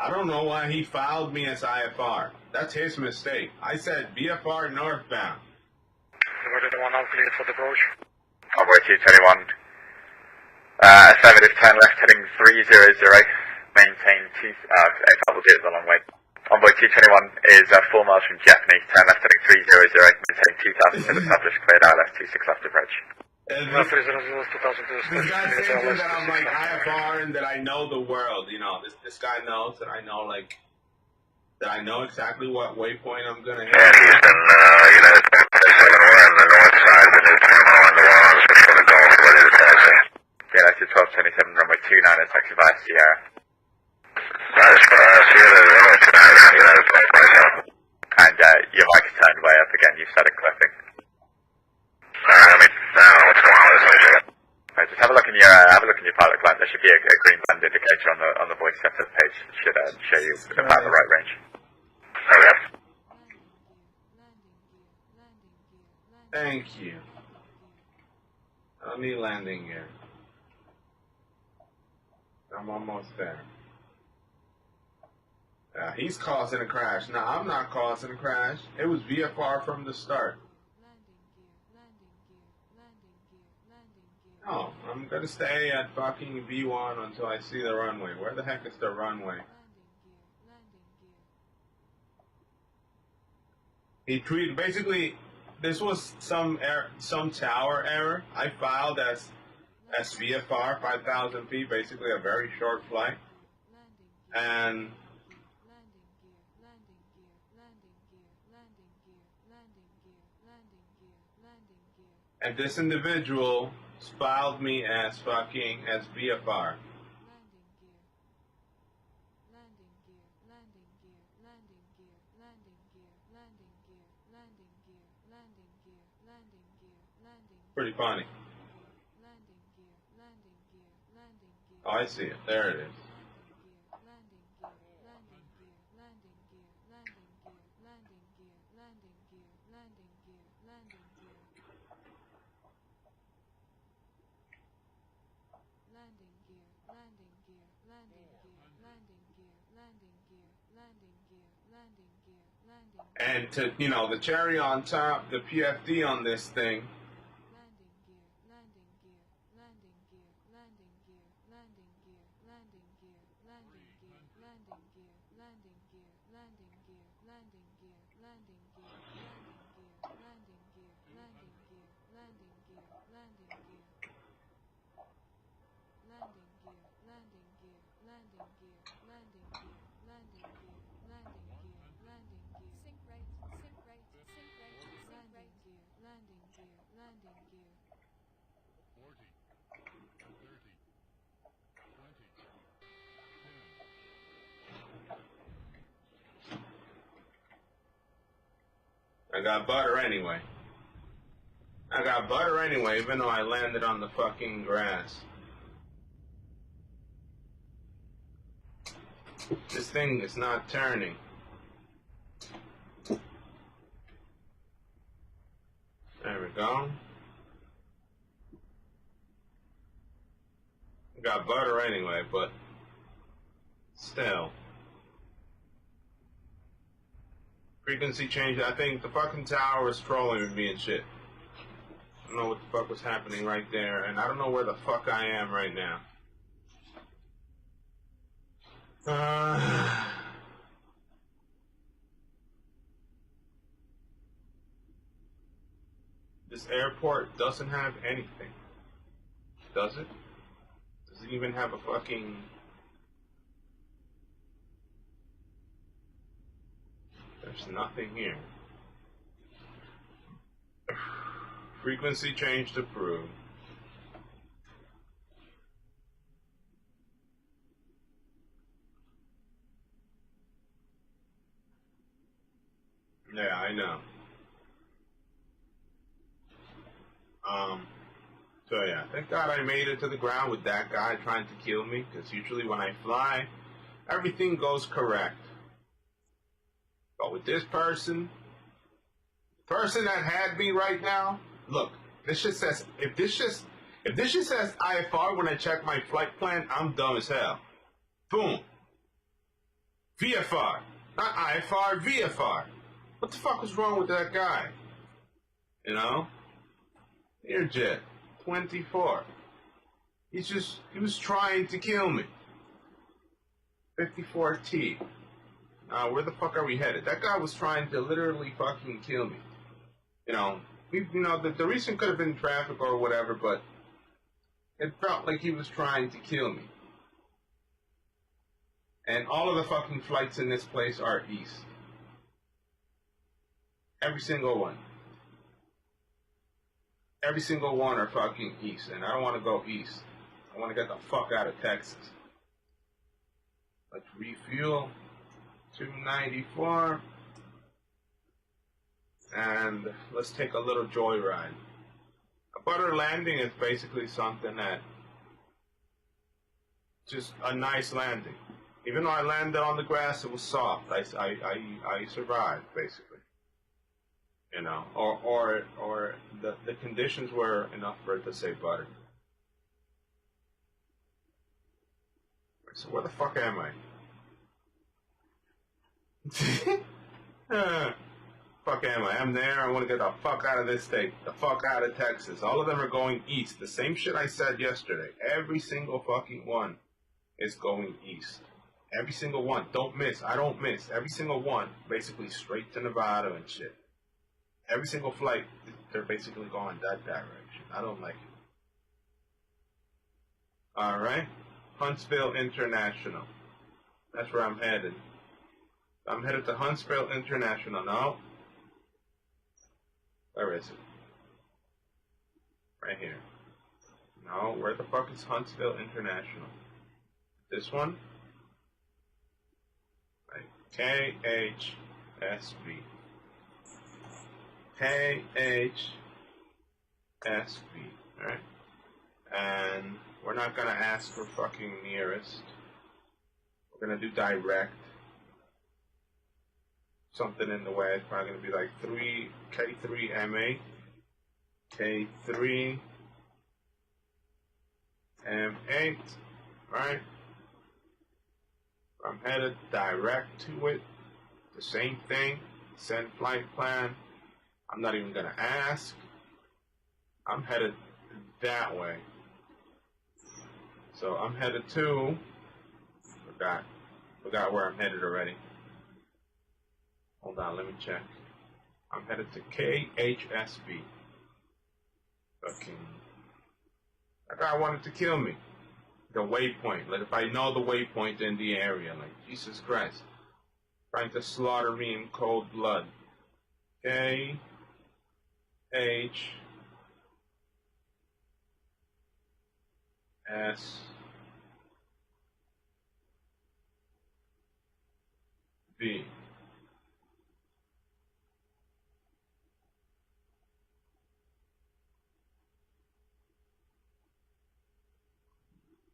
S2: I don't know why he filed me as IFR. That's his mistake. I said VFR northbound.
S4: What are the one out cleared for the approach?
S3: Envoy 221. Affirmative, turn left heading 300, maintain double D is a long way. Envoy 221 is 4 miles from Japanese, turn left heading 300, maintain 2000 to the published, cleared ILS 26 left approach.
S2: This guy thinks that I'm like IFR and that I know the world, you know. This guy knows that I know exactly what waypoint I'm gonna hit.
S6: And Houston, United 7, we're on the north side of the new terminal on the wall, switch for the Gulf, ready to taxi.
S3: United 1227, runway 29 and taxi via Sierra.
S6: Nice for Sierra, runway 29, United 1227.
S3: And your mic's turned way up again, you started clipping.
S6: Let me know what's going on with this thing.
S3: Right, just have a look in your pilot clamp. There should be a green band indicator on the voice setup page. It should show you about the right range.
S6: Okay.
S2: Thank you. I need landing gear. I'm almost there. He's causing a crash. No, I'm not causing a crash. It was VFR from the start. No, I'm gonna stay at fucking V1 until I see the runway. Where the heck is the runway? He tweeted, basically, this was some tower error. I filed as VFR 5,000 feet, basically a very short flight. And this individual filed me as VFR. Pretty funny. Oh, I see it. There it is. And to, you know, the cherry on top, the PFD on this thing. I got butter anyway, even though I landed on the fucking grass. This thing is not turning. There we go. I got butter anyway, but still. Frequency change. I think the fucking tower was trolling with me and shit. I don't know what the fuck was happening right there, and I don't know where the fuck I am right now. This airport doesn't have anything. Does it? Does it even have a fucking... There's nothing here. Frequency change to prove. Yeah, I know. So yeah, thank God I made it to the ground with that guy trying to kill me, because usually when I fly, everything goes correct. But with this person, the person that had me right now, look, this shit says, if this shit says IFR when I check my flight plan, I'm dumb as hell. Boom. VFR. Not IFR, VFR. What the fuck was wrong with that guy? You know? Airjet 24. He was trying to kill me. 54T. Where the fuck are we headed? That guy was trying to literally fucking kill me. You know, the reason could have been traffic or whatever, but it felt like he was trying to kill me. And all of the fucking flights in this place are east. Every single one. Every single one are fucking east, and I don't want to go east. I want to get the fuck out of Texas. Let's refuel. 294. And let's take a little joyride. A butter landing is basically something that... just a nice landing. Even though I landed on the grass, it was soft. I survived, basically. You know, or the conditions were enough for it to say butter. So where the fuck am I? Fuck am I? I'm there. I want to get the fuck out of this state. The fuck out of Texas. All of them are going east. The same shit I said yesterday. Every single fucking one is going east. Every single one. Don't miss. I don't miss. Every single one. Basically straight to Nevada and shit. Every single flight, they're basically going that direction. I don't like it. Alright. Huntsville International. That's where I'm headed. I'm headed to Huntsville International. No. Where is it? Right here. No, where the fuck is Huntsville International? This one? Right. KHSV. KHSV. Alright? And we're not gonna ask for fucking nearest. We're gonna do direct. Something in the way. It's probably gonna be like K3MA. K3M8. Right? I'm headed direct to it. The same thing. Send flight plan. I'm not even gonna ask. I'm headed that way. So I'm headed to... Forgot where I'm headed already. Hold on, let me check. I'm headed to KHSB. Fucking... That guy wanted to kill me. The waypoint. Like, if I know the waypoint in the area. Like, Jesus Christ. Trying to slaughter me in cold blood. KHSB.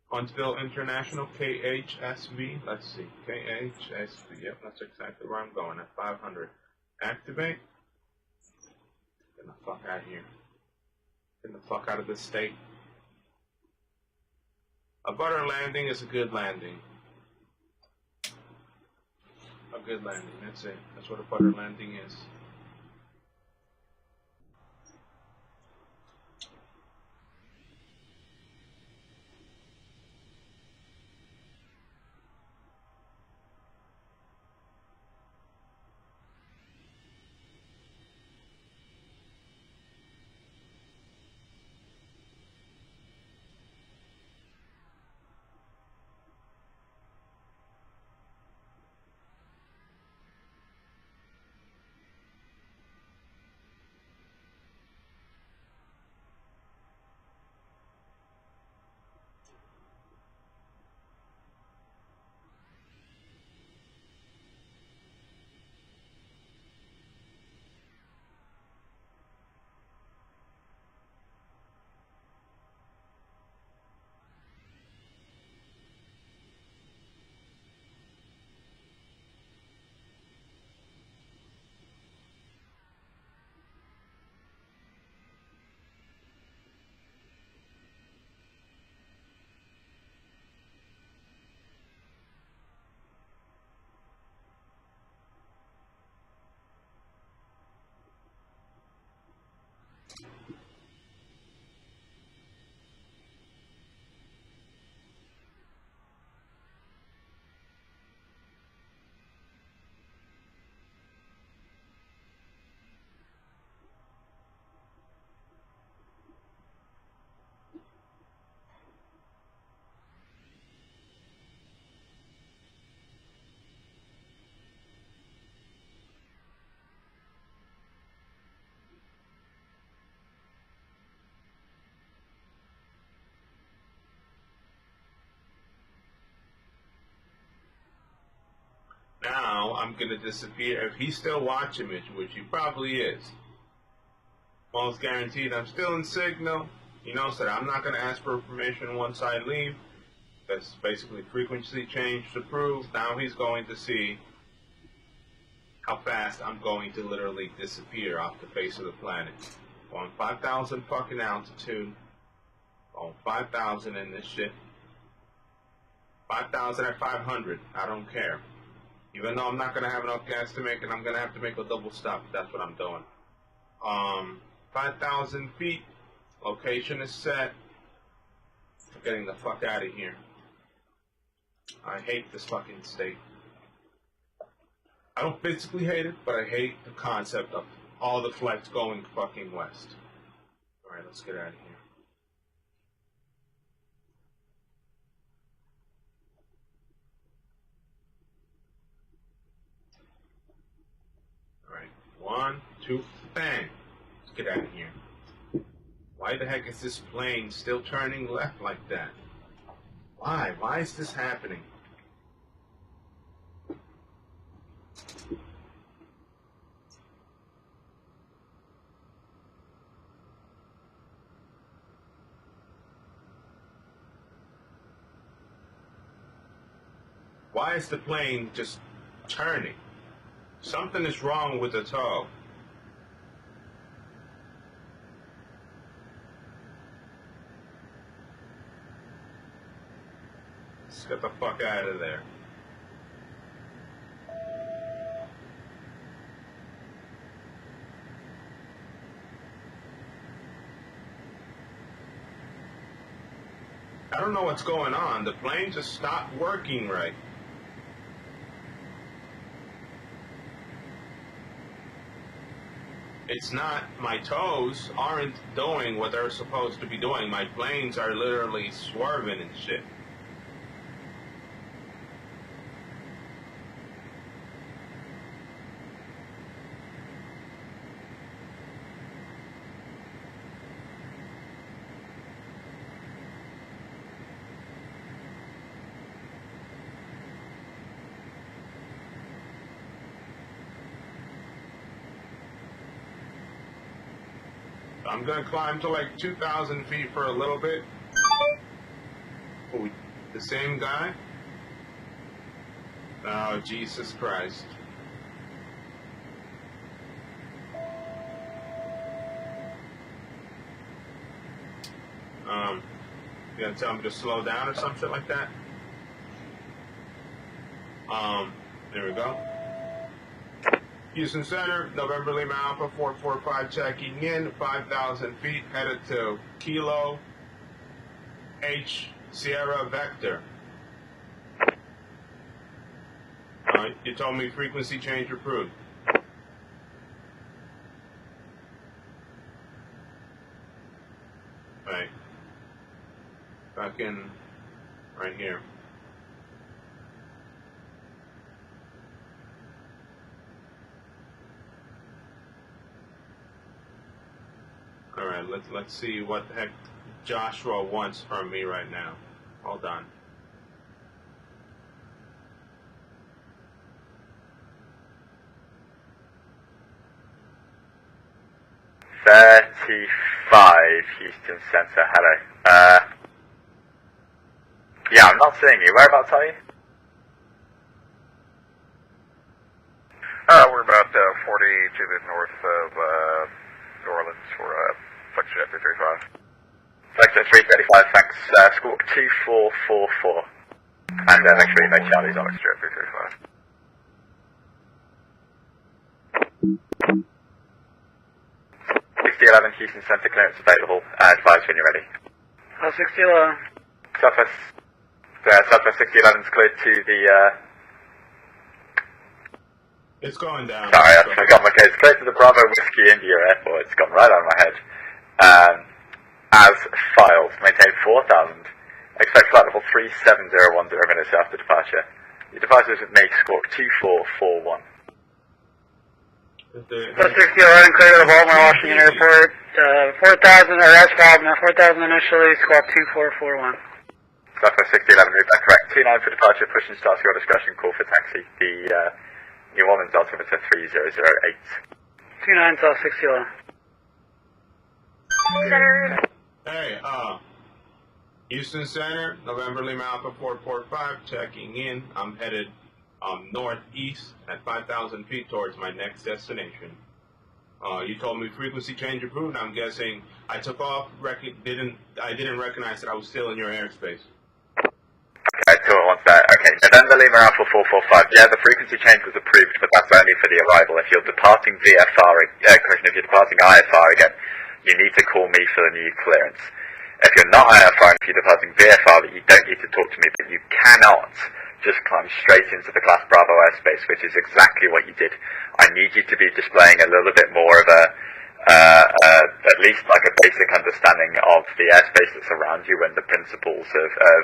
S2: Huntsville International, KHSV. Let's see. KHSV. Yep, that's exactly where I'm going at 500. Activate. Get the fuck out of here. Get the fuck out of this state. A butter landing is a good landing. A good landing. That's it. That's what a butter landing is. I'm going to disappear. If he's still watching me, which he probably is, almost guaranteed I'm still in signal. He knows that I'm not going to ask for permission once I leave. That's basically frequency change approved. Now he's going to see how fast I'm going to literally disappear off the face of the planet. Going 5,000 fucking altitude. Going 5,000 in this shit. 5,000 at 500. I don't care. Even though I'm not going to have enough gas to make it, I'm going to have to make a double stop. That's what I'm doing. 5,000 feet. Location is set. I'm getting the fuck out of here. I hate this fucking state. I don't physically hate it, but I hate the concept of all the flights going fucking west. Alright, let's get out of here. Alright, 1, 2, bang! Let's get out of here. Why the heck is this plane still turning left like that? Why? Why is this happening? Why is the plane just turning? Something is wrong with the tow. Let's get the fuck out of there. I don't know what's going on. The plane just stopped working right. It's not, my toes aren't doing what they're supposed to be doing. My planes are literally swerving and shit. I'm gonna climb to like 2,000 feet for a little bit. Oh, the same guy? Oh, Jesus Christ. You gonna tell him to slow down or some shit like that? There we go. Houston Center, November Lima Alpha 445 checking in, 5,000 feet, headed to Kilo H Sierra Vector. You told me frequency change approved. Right. Back in, right here. Alright, let's see what the heck Joshua wants from me right now. Hold on.
S3: Houston Center, hello. Yeah, I'm not seeing you. Whereabouts are you?
S6: We're about 40 to the north of New Orleans for Flexjet 335.
S3: Flexjet 335, thanks. Squawk 2444. And make sure you make Charlie's on
S6: Flexjet 335.
S3: 6011 Houston Center, clearance available. Advise when you're ready.
S5: 6011.
S3: Southwest 6011's cleared to the,
S2: It's going down.
S3: Sorry, I forgot my case. Cleared to the Bravo Whiskey India Airport. It's gone right out of my head. As filed, maintain 4,000. Expect flight level 3710 minutes after departure. Your departure is with me, squawk 2441.
S5: 6011, clear to the Baltimore Washington Airport. 4,000, or as filed, 4,000 initially, squawk 2441.
S3: Southwest 6011, route back correct. 29 for departure, push and start to your discretion, call for taxi. The New Orleans altimeter 3008.
S5: 29 South 60.
S7: Center.
S2: Hey, Houston Center, November Lima Alpha 445, checking in. I'm headed northeast at 5,000 feet towards my next destination. You told me frequency change approved. I'm guessing I took off. I didn't recognize that I was still in your airspace.
S3: Okay, 201 there. Okay, November Lima Alpha 445. Yeah, the frequency change was approved, but that's only for the arrival. If you're departing VFR, if you're departing IFR again, you need to call me for the new clearance. If you're not IFR, if you're departing VFR, you don't need to talk to me, but you cannot just climb straight into the Class Bravo airspace, which is exactly what you did. I need you to be displaying a little bit more of at least like a basic understanding of the airspace that's around you and the principles of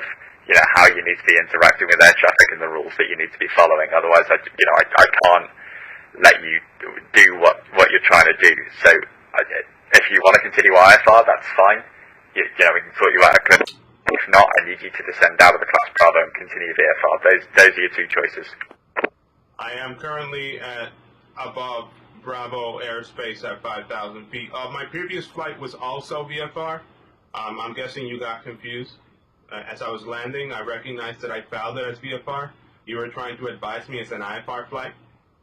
S3: how you need to be interacting with air traffic and the rules that you need to be following. Otherwise, I can't let you do what you're trying to do. So, if you want to continue IFR, that's fine. We can sort you out a clip. If not, I need you to descend out of the Class Bravo and continue VFR. Those are your two choices.
S2: I am currently at above Bravo airspace at 5,000 feet. My previous flight was also VFR. I'm guessing you got confused. As I was landing, I recognized that I filed it as VFR. You were trying to advise me it's an IFR flight.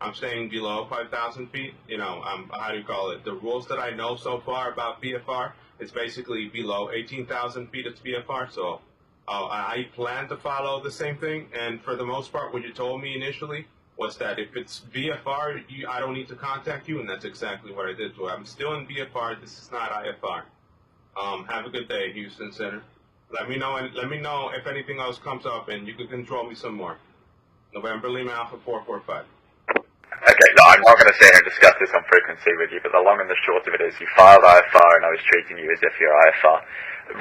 S2: I'm staying below 5,000 feet. How do you call it? The rules that I know so far about VFR, it's basically below 18,000 feet it's VFR. So I plan to follow the same thing. And for the most part, what you told me initially was that if it's VFR, I don't need to contact you, and that's exactly what I did. So I'm still in VFR. This is not IFR. Have a good day, Houston Center. Let me know if anything else comes up, and you can control me some more. November Lima Alpha 445.
S3: Okay, no, I'm not going to sit here and discuss this on frequency with you, but the long and the short of it is you filed IFR and I was treating you as if you're IFR.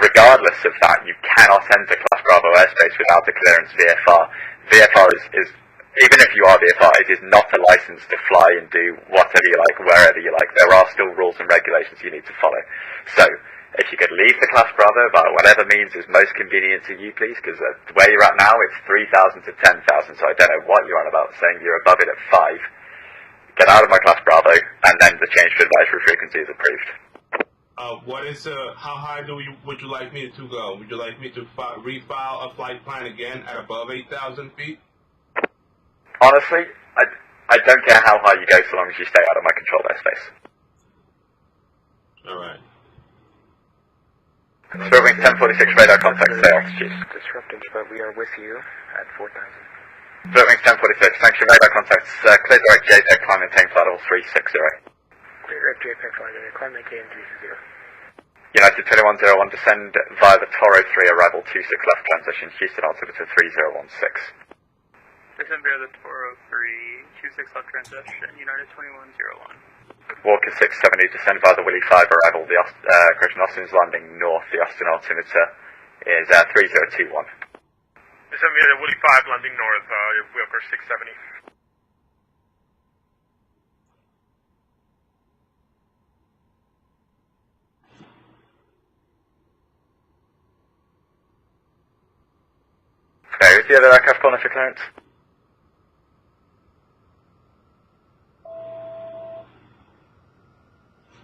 S3: Regardless of that, you cannot enter Class Bravo airspace without the clearance VFR. VFR is even if you are VFR, it is not a license to fly and do whatever you like, wherever you like. There are still rules and regulations you need to follow. So, if you could leave the Class Bravo by whatever means is most convenient to you, please, because where you're at now, it's 3,000 to 10,000, so I don't know what you're on about saying you're above it at 5. Get out of my Class Bravo, and then the change to advisory frequency is approved.
S2: How high would you like me to go? Would you like me to refile a flight plan again at above 8,000 feet?
S3: Honestly, I don't care how high you go so long as you stay out of my controlled airspace.
S2: Alright.
S3: Serving 1046 radar contact, say altitude.
S4: Disrupted, but we are with you at 4,000.
S3: Serving 1046, sanction radar contacts, clear direct JPEG, climb maintain flight level 360.
S4: Clear direct JPEG flight, climb maintain 360.
S3: United 2101, descend via the Toro 3, arrival 26 left transition, Houston altimeter 3016.
S8: Descend via the Toro 3, 26 left transition, United 2101.
S3: Walker 670, descend via the Willie 5, arrival, Austin's landing north, the Austin altimeter is 3021.
S8: Descend via the Willie 5, landing north, Walker 670.
S3: Okay, who's the other aircraft calling for clearance?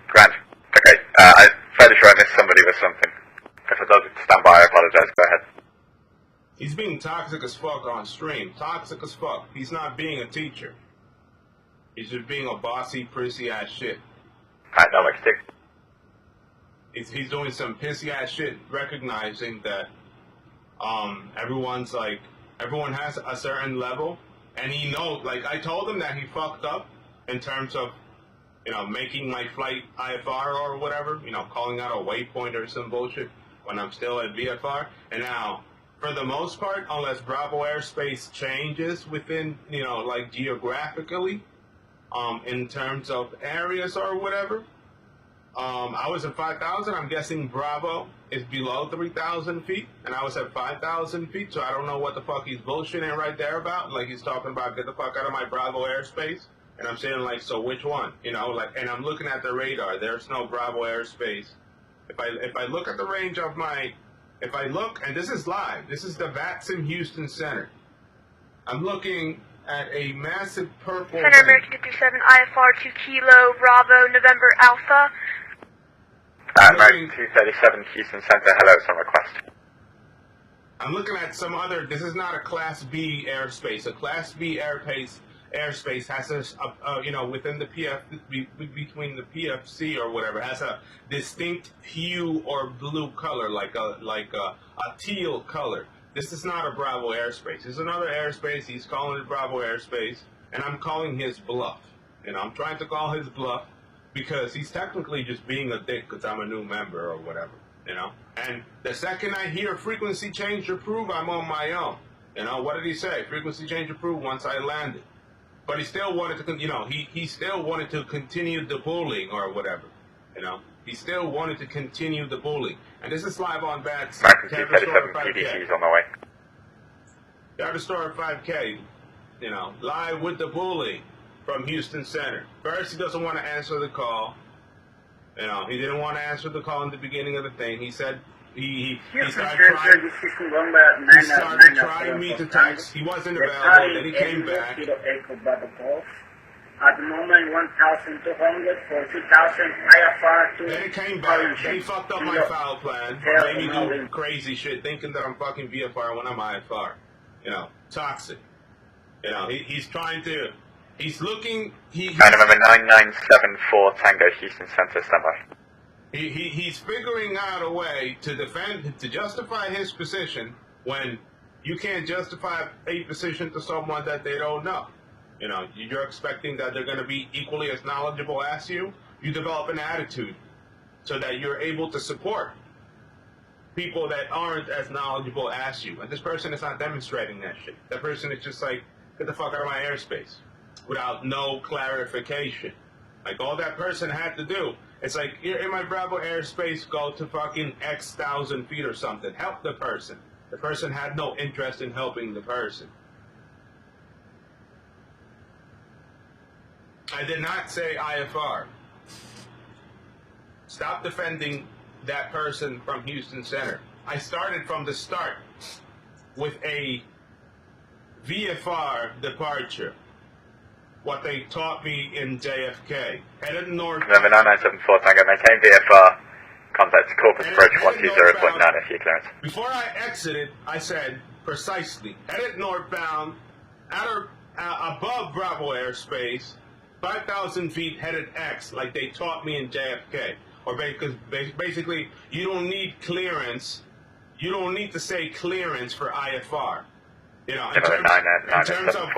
S3: Grand. Okay, I'm fairly sure I missed somebody with something. If I don't stand by, I apologize. Go ahead.
S2: He's being toxic as fuck on stream. Toxic as fuck. He's not being a teacher. He's just being a bossy, prissy ass shit.
S3: Alright, no, like stick.
S2: He's doing some pissy ass shit, recognizing that everyone has a certain level, and he knows. Like, I told him that he fucked up in terms of, making my flight IFR or whatever, calling out a waypoint or some bullshit when I'm still at VFR. And now, for the most part, unless Bravo airspace changes within, geographically, in terms of areas or whatever, I was at 5,000. I'm guessing Bravo is below 3,000 feet, and I was at 5,000 feet, so I don't know what the fuck he's bullshitting right there about. Like, he's talking about, get the fuck out of my Bravo airspace. And I'm saying, like, so which one? And I'm looking at the radar. There's no Bravo airspace. If I look at the range of and this is live. This is the Vatstar Houston Center. I'm looking at a massive purple
S7: Center American 237 IFR 2 Kilo Bravo November Alpha.
S3: American 237 Houston Center, hello, it's on request.
S2: I'm looking at some other, this is not a Class B airspace. A Class B airspace has a you know, within the between the PFC or whatever, has a distinct hue or blue color, like a teal color. This is not a Bravo airspace. This is another airspace. He's calling it Bravo airspace, and I'm calling his bluff. You know, I'm trying to call his bluff because he's technically just being a dick because I'm a new member or whatever, you know. And the second I hear frequency change approved, I'm on my own. You know, what did he say? Frequency change approved once I landed. But he still wanted to, you know, he still wanted to continue the bullying or whatever, you know. He still wanted to continue the bullying. And this is live on Vatstar.
S3: American 237 PDC is on the way.
S2: Data Store 5K, you know, live with the bully from Houston Center. First, he doesn't want to answer the call. You know, he didn't want to answer the call in the beginning of the thing. He said he started trying me to text. He wasn't available. Then he came back.
S5: At the moment, 1,200 for 2,000 IFR.
S2: Then it came back. Then he fucked up my foul plan. Made me do crazy shit, thinking that I'm fucking VFR when I'm IFR. You know, toxic. You know, he's trying to. He's looking.
S3: November 9974 Tango Houston Center, standby.
S2: He's figuring out a way to justify his position when you can't justify a position to someone that they don't know. You know, you're expecting that they're going to be equally as knowledgeable as you. You develop an attitude so that you're able to support people that aren't as knowledgeable as you. And this person is not demonstrating that shit. That person is just like, get the fuck out of my airspace, without no clarification. Like, all that person had to do, it's like, you're in my Bravo airspace, go to fucking X thousand feet or something. Help the person. The person had no interest in helping the person. I did not say IFR. Stop defending that person from Houston Center. I started from the start with a VFR departure. What they taught me in JFK. Headed north.
S3: November 9974 Tango, maintain VFR. Contact Corpus Approach 120.9 FE clearance.
S2: Before I exited, I said precisely, headed northbound, above Bravo airspace, 5,000 feet headed X, like they taught me in JFK. Or because basically, you don't need clearance. You don't need to say clearance for IFR. You know, in terms of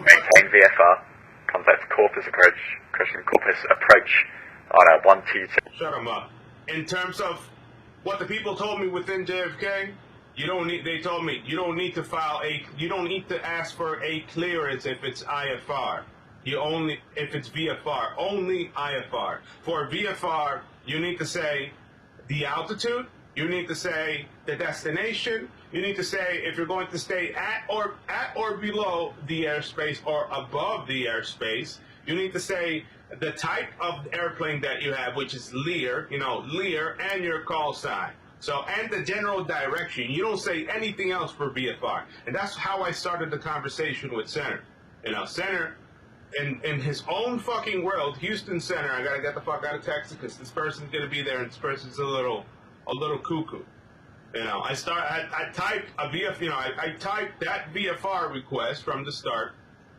S3: maintain VFR. Contact Corpus Approach on a 122.
S2: Shut them up. In terms of what the people told me within JFK, you don't need. They told me you don't need to file a. You don't need to ask for a clearance if it's IFR. You only if it's VFR. Only IFR. For VFR, you need to say the altitude. You need to say the destination. You need to say if you're going to stay at or below the airspace or above the airspace. You need to say the type of airplane that you have, which is Lear, you know, Lear, and your call sign. So, and the general direction. You don't say anything else for VFR. And that's how I started the conversation with Center. You know, Center, in his own fucking world, Houston Center, I gotta get the fuck out of Texas because this person's gonna be there and this person's a little cuckoo. You know, I typed a VFR, you know, I typed that VFR request from the start.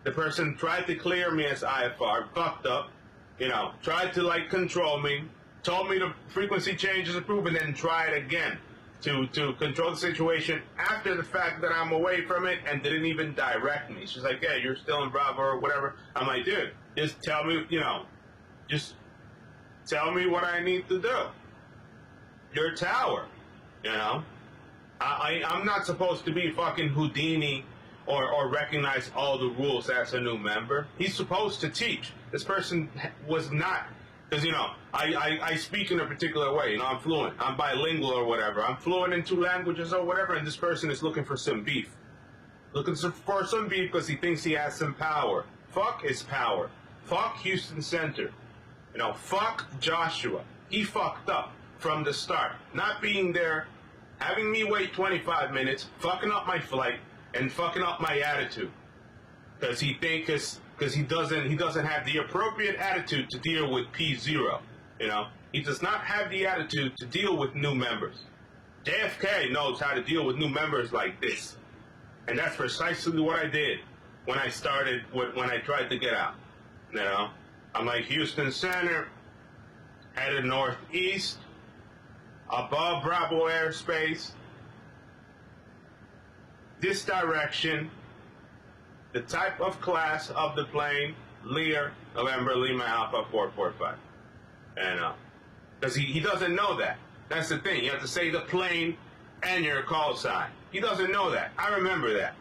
S2: The person tried to clear me as IFR, fucked up, you know, tried to like control me, told me the frequency change is approved, and then tried again to control the situation after the fact that I'm away from it and didn't even direct me. She's like, yeah, you're still in Bravo or whatever. I'm like, dude, just tell me, you know, just tell me what I need to do. Your tower, you know. I'm not supposed to be fucking Houdini or recognize all the rules as a new member. He's supposed to teach. This person was not, because, you know, I speak in a particular way. You know, I'm fluent. I'm bilingual or whatever. I'm fluent in 2 languages or whatever, and this person is looking for some beef. Looking for some beef because he thinks he has some power. Fuck his power. Fuck Houston Center. You know, fuck Joshua. He fucked up from the start. Not being there, having me wait 25 minutes, fucking up my flight, and fucking up my attitude. because he doesn't have the appropriate attitude to deal with P0. You know, he does not have the attitude to deal with new members. JFK knows how to deal with new members like this, and that's precisely what I did when I tried to get out. You know, I'm like Houston Center, headed northeast, above Bravo airspace, this direction, the type of class of the plane, Lear, November, Lima, Alpha, 445. And, because he doesn't know that. That's the thing. You have to say the plane and your call sign. He doesn't know that. I remember that.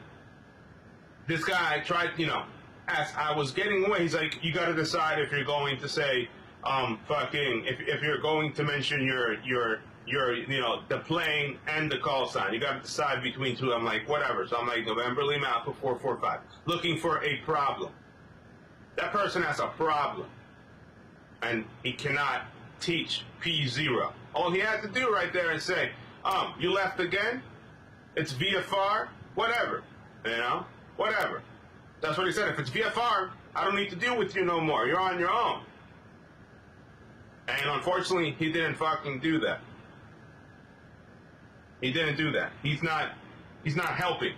S2: This guy tried, you know, as I was getting away, he's like, you got to decide if you're going to say, if you're going to mention your, you know, the plane and the call sign. You got to decide between two. I'm like, whatever. So I'm like, November, Lima, Alpha, 445. Looking for a problem. That person has a problem. And he cannot teach P0. All he had to do right there is say, you left again? It's VFR? Whatever. You know? Whatever. That's what he said. If it's VFR, I don't need to deal with you no more. You're on your own. And unfortunately, he didn't fucking do that. He didn't do that. He's not helping.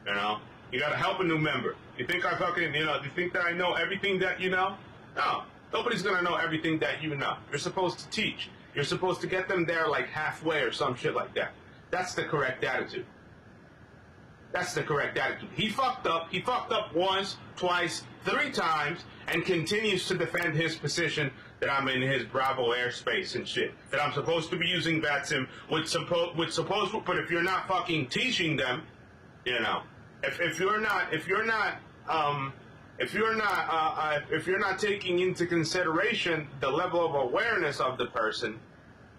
S2: You know? You gotta help a new member. You think I fucking, you know, you think that I know everything that you know? No. Nobody's gonna know everything that you know. You're supposed to teach. You're supposed to get them there like halfway or some shit like that. That's the correct attitude. That's the correct attitude. He fucked up. He fucked up once, twice, 3 times, and continues to defend his position that I'm in his Bravo airspace and shit. That I'm supposed to be using VATSIM, but if you're not fucking teaching them, you know, if you're not taking into consideration the level of awareness of the person,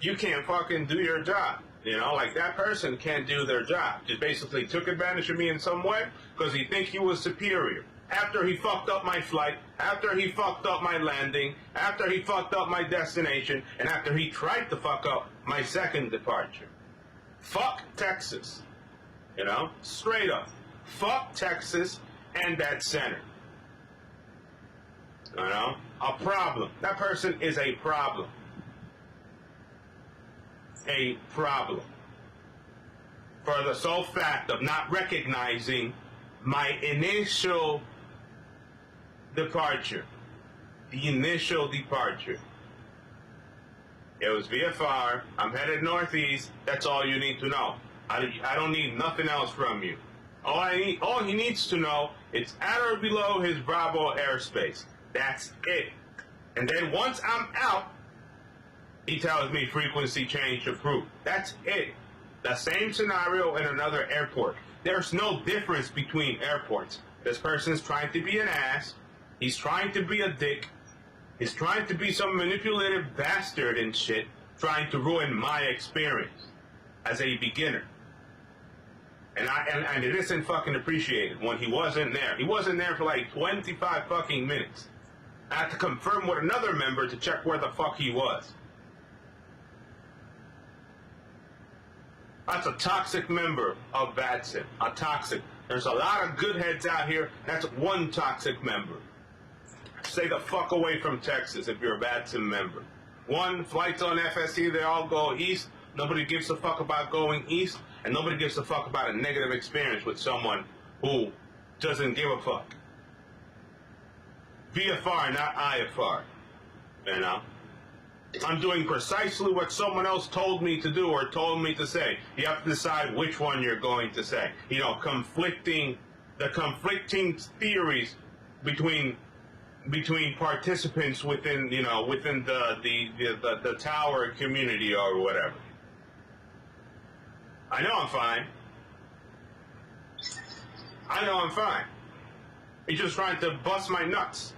S2: you can't fucking do your job. You know, like that person can't do their job. Just basically took advantage of me in some way because he think he was superior. After he fucked up my flight, after he fucked up my landing, after he fucked up my destination, and after he tried to fuck up my second departure. Fuck Texas. You know, straight up. Fuck Texas and that center. You know, a problem. That person is a problem. A problem. For the sole fact of not recognizing my initial departure. The initial departure. It was VFR. I'm headed northeast. That's all you need to know. I don't need nothing else from you. All he needs to know is at or below his Bravo airspace. That's it. And then once I'm out, he tells me frequency change approved. That's it. The same scenario in another airport. There's no difference between airports. This person's trying to be an ass. He's trying to be a dick. He's trying to be some manipulative bastard and shit, trying to ruin my experience as a beginner. And it isn't fucking appreciated when he wasn't there. He wasn't there for like 25 fucking minutes. I had to confirm with another member to check where the fuck he was. That's a toxic member of VATSIM. A toxic. There's a lot of good heads out here. That's one toxic member. Stay the fuck away from Texas if you're a VATSIM member. One, flights on FSE, they all go east. Nobody gives a fuck about going east. And nobody gives a fuck about a negative experience with someone who doesn't give a fuck. VFR, not IFR. You know? I'm doing precisely what someone else told me to do or told me to say. You have to decide which one you're going to say. You know, conflicting theories between participants within, you know, within the tower community or whatever. I know I'm fine. I know I'm fine. He's just trying to bust my nuts.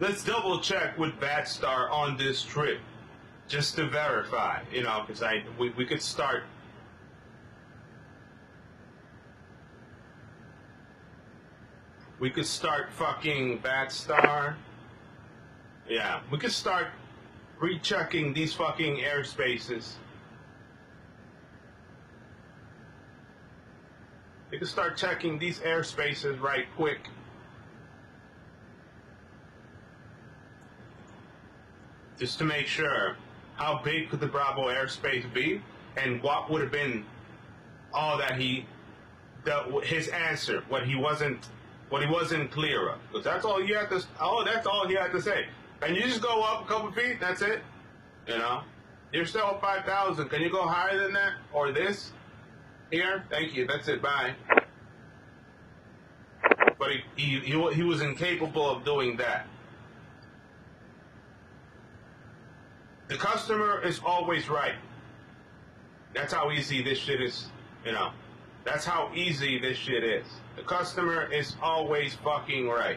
S2: let's double check with Vatstar on this trip, just to verify, you know, because we could start. We could start fucking Vatstar. Yeah, we could start rechecking these fucking airspaces. We could start checking these airspaces right quick. Just to make sure, how big could the Bravo airspace be, and what would have been all that his answer, what he wasn't clear of, because that's all you have to. Oh, that's all he had to say. And you just go up a couple feet. That's it. You know, you're still at 5,000. Can you go higher than that or this? Here, thank you. That's it. Bye. But he was incapable of doing that. The customer is always right. That's how easy this shit is, you know. That's how easy this shit is. The customer is always fucking right.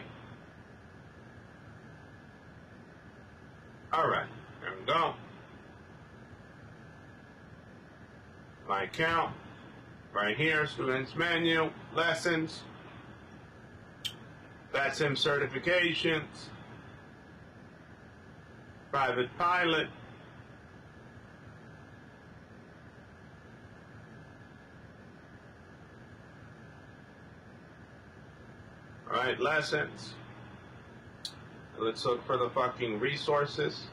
S2: Alright, there we go. My account. Right here, students menu, lessons. VATSIM certifications. Private pilot. Alright, lessons. Let's look for the fucking resources.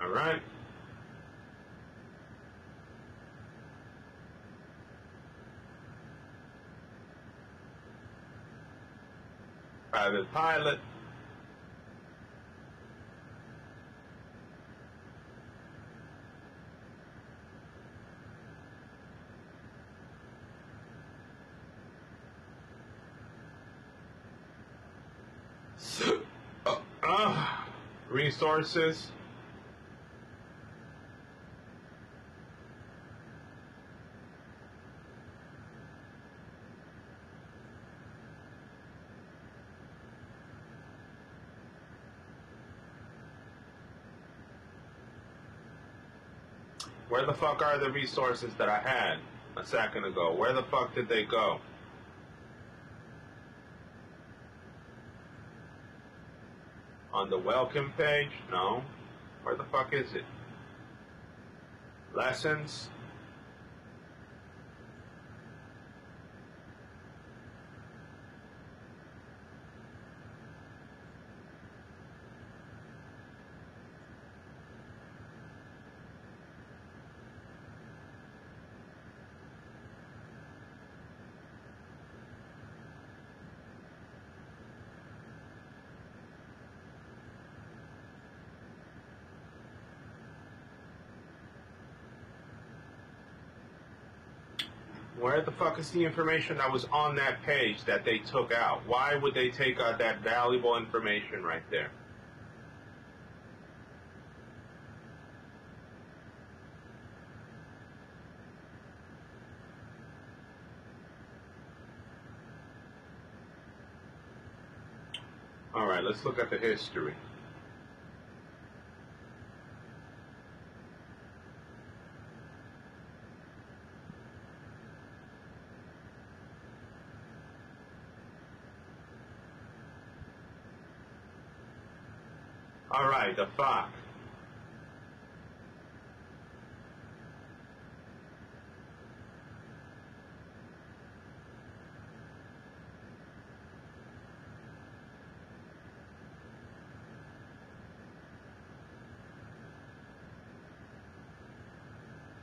S2: Alright. Private pilot. Resources. Where the fuck are the resources that I had a second ago? Where the fuck did they go? On the welcome page? No. Where the fuck is it? Lessons? Where the fuck is the information that was on that page that they took out? Why would they take out that valuable information right there? Alright, let's look at the history. Alright, the fuck.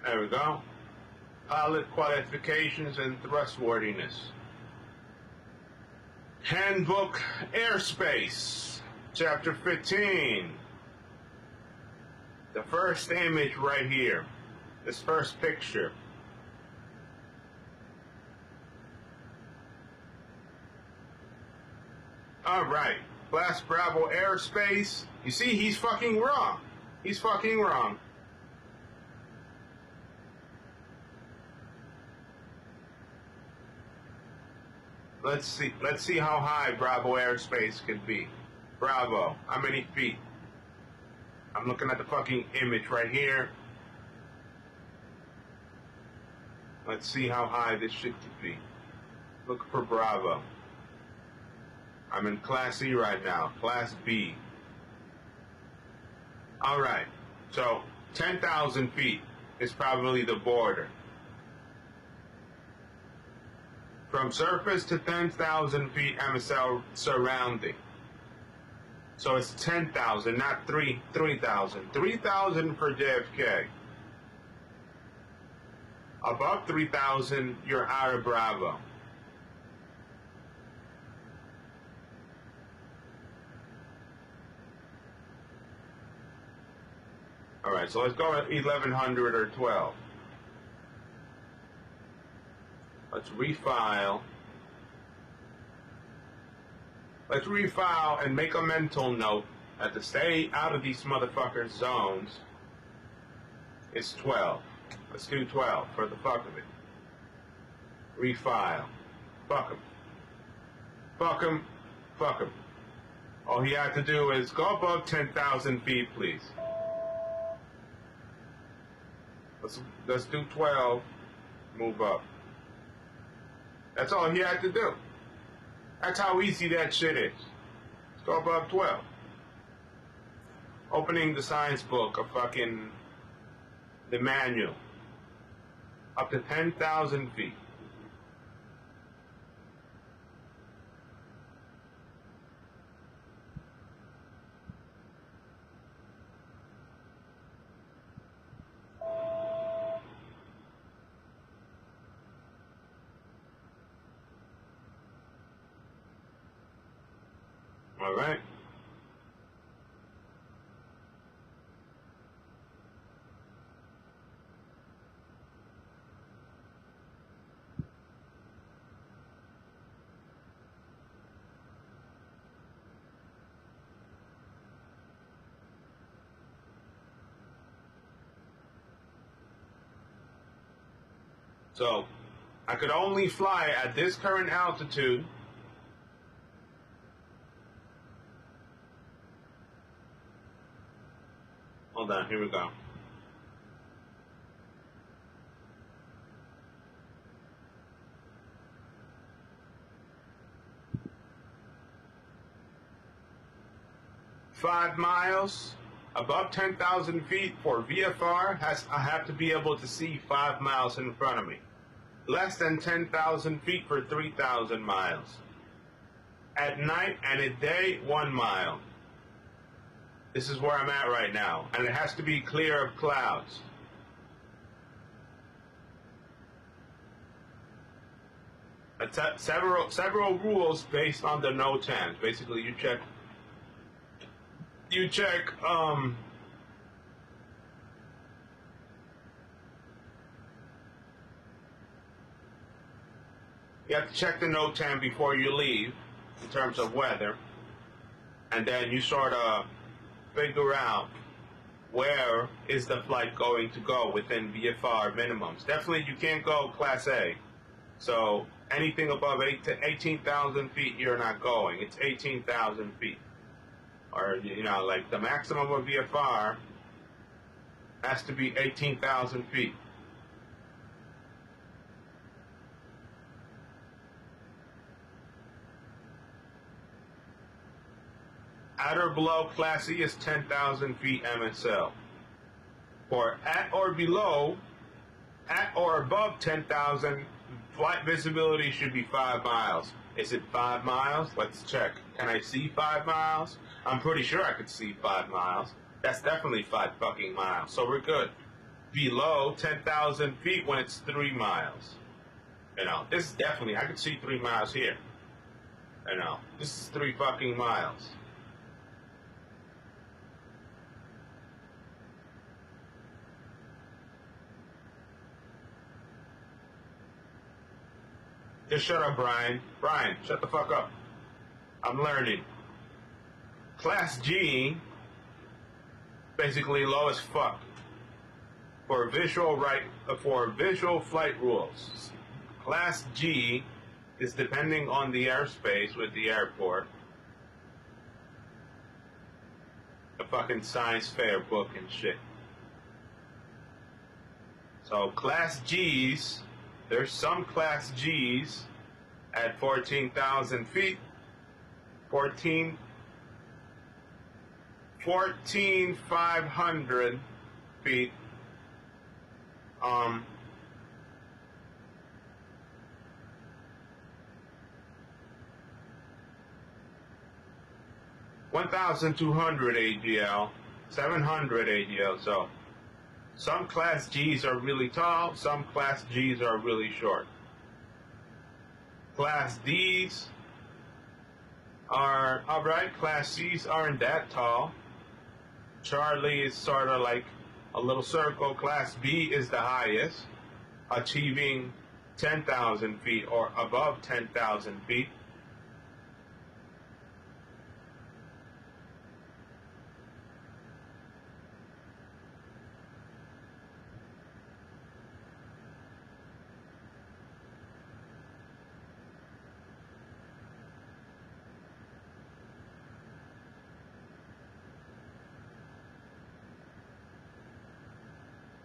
S2: There we go. Pilot qualifications and thrustworthiness. Handbook Airspace, Chapter 15. The first image right here. This first picture. Alright. Class Bravo Airspace. You see, he's fucking wrong. He's fucking wrong. Let's see how high Bravo airspace can be. Bravo, how many feet? I'm looking at the fucking image right here. Let's see how high this shit could be. Look for Bravo. I'm in Class E right now, Class B. Alright, so 10,000 feet is probably the border. From surface to 10,000 feet MSL surrounding. So it's 10,000, not 3,000. 3,000 for JFK. Above 3,000, you're out of Bravo. Alright, so let's go at 1100 or 12. Let's refile. Let's refile and make a mental note that to stay out of these motherfuckers' zones is 12. Let's do 12 for the fuck of it. Refile. Fuck him. Fuck him. Fuck him. All he had to do is go above 10,000 feet, please. Let's do 12. Move up. That's all he had to do. That's how easy that shit is. Let's go above 12. Opening the science book of fucking the manual. Up to 10,000 feet. All right. So, I could only fly at this current altitude . Hold on, here we go. Five miles above 10,000 feet for VFR I have to be able to see 5 miles in front of me. Less than 10,000 feet for 3,000 miles. At night and at day, 1 mile. This is where I'm at right now, and it has to be clear of clouds. It's several rules based on the NOTAMs. Basically, you check. You have to check the NOTAM before you leave, in terms of weather, and then you sort of figure out where is the flight going to go within VFR minimums. Definitely you can't go Class A. So anything above 18,000 feet, you're not going. It's 18,000 feet. Or, you know, like the maximum of VFR has to be 18,000 feet. At or below Class E is 10,000 feet MSL. For at or below, at or above 10,000, flight visibility should be 5 miles. Is it 5 miles? Let's check. Can I see 5 miles? I'm pretty sure I could see 5 miles. That's definitely 5 fucking miles. So we're good. Below 10,000 feet when it's 3 miles. You know, this is definitely, I could see 3 miles here. You know, this is 3 fucking miles. Just shut up, Brian. Brian, shut the fuck up. I'm learning. Class G, basically low as fuck. For visual flight rules. Class G is depending on the airspace with the airport. A fucking science fair book and shit. So Class G's, there's some Class G's at 14,000 feet, 14,500 feet. 1,200 AGL, 700 AGL. So some Class G's are really tall, some Class G's are really short. Class D's are alright, Class C's aren't that tall. Charlie is sort of like a little circle. Class B is the highest, achieving 10,000 feet or above 10,000 feet.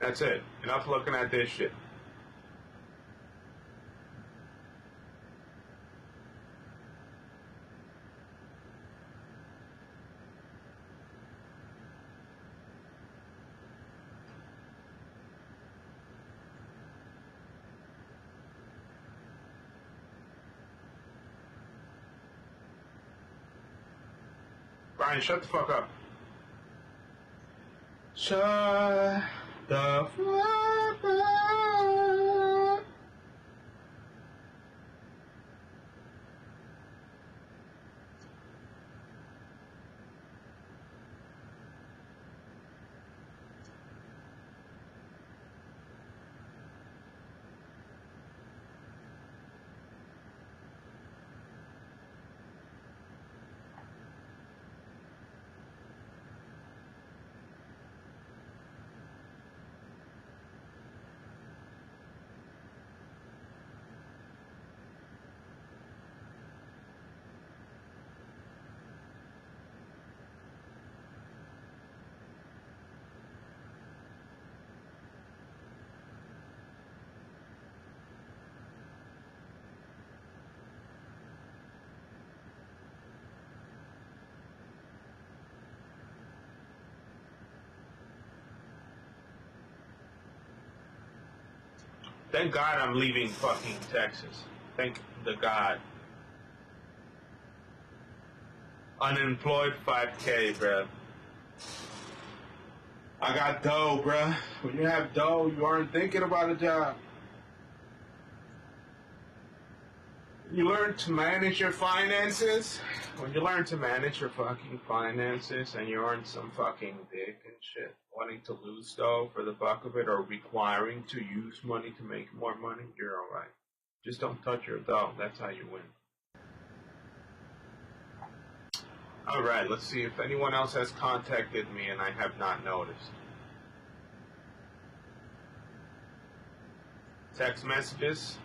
S2: That's it. Enough looking at this shit. Brian, shut the fuck up. Shut the fuck up. Thank God I'm leaving fucking Texas. Thank the God. Unemployed 5K, bruh. I got dough, bruh. When you have dough, you aren't thinking about a job. You learn to manage your finances. When you learn to manage your fucking finances and you earn some fucking dick and shit, wanting to lose dough for the fuck of it or requiring to use money to make more money, you're alright. Just don't touch your dough. That's how you win. Alright, let's see if anyone else has contacted me and I have not noticed. Text messages.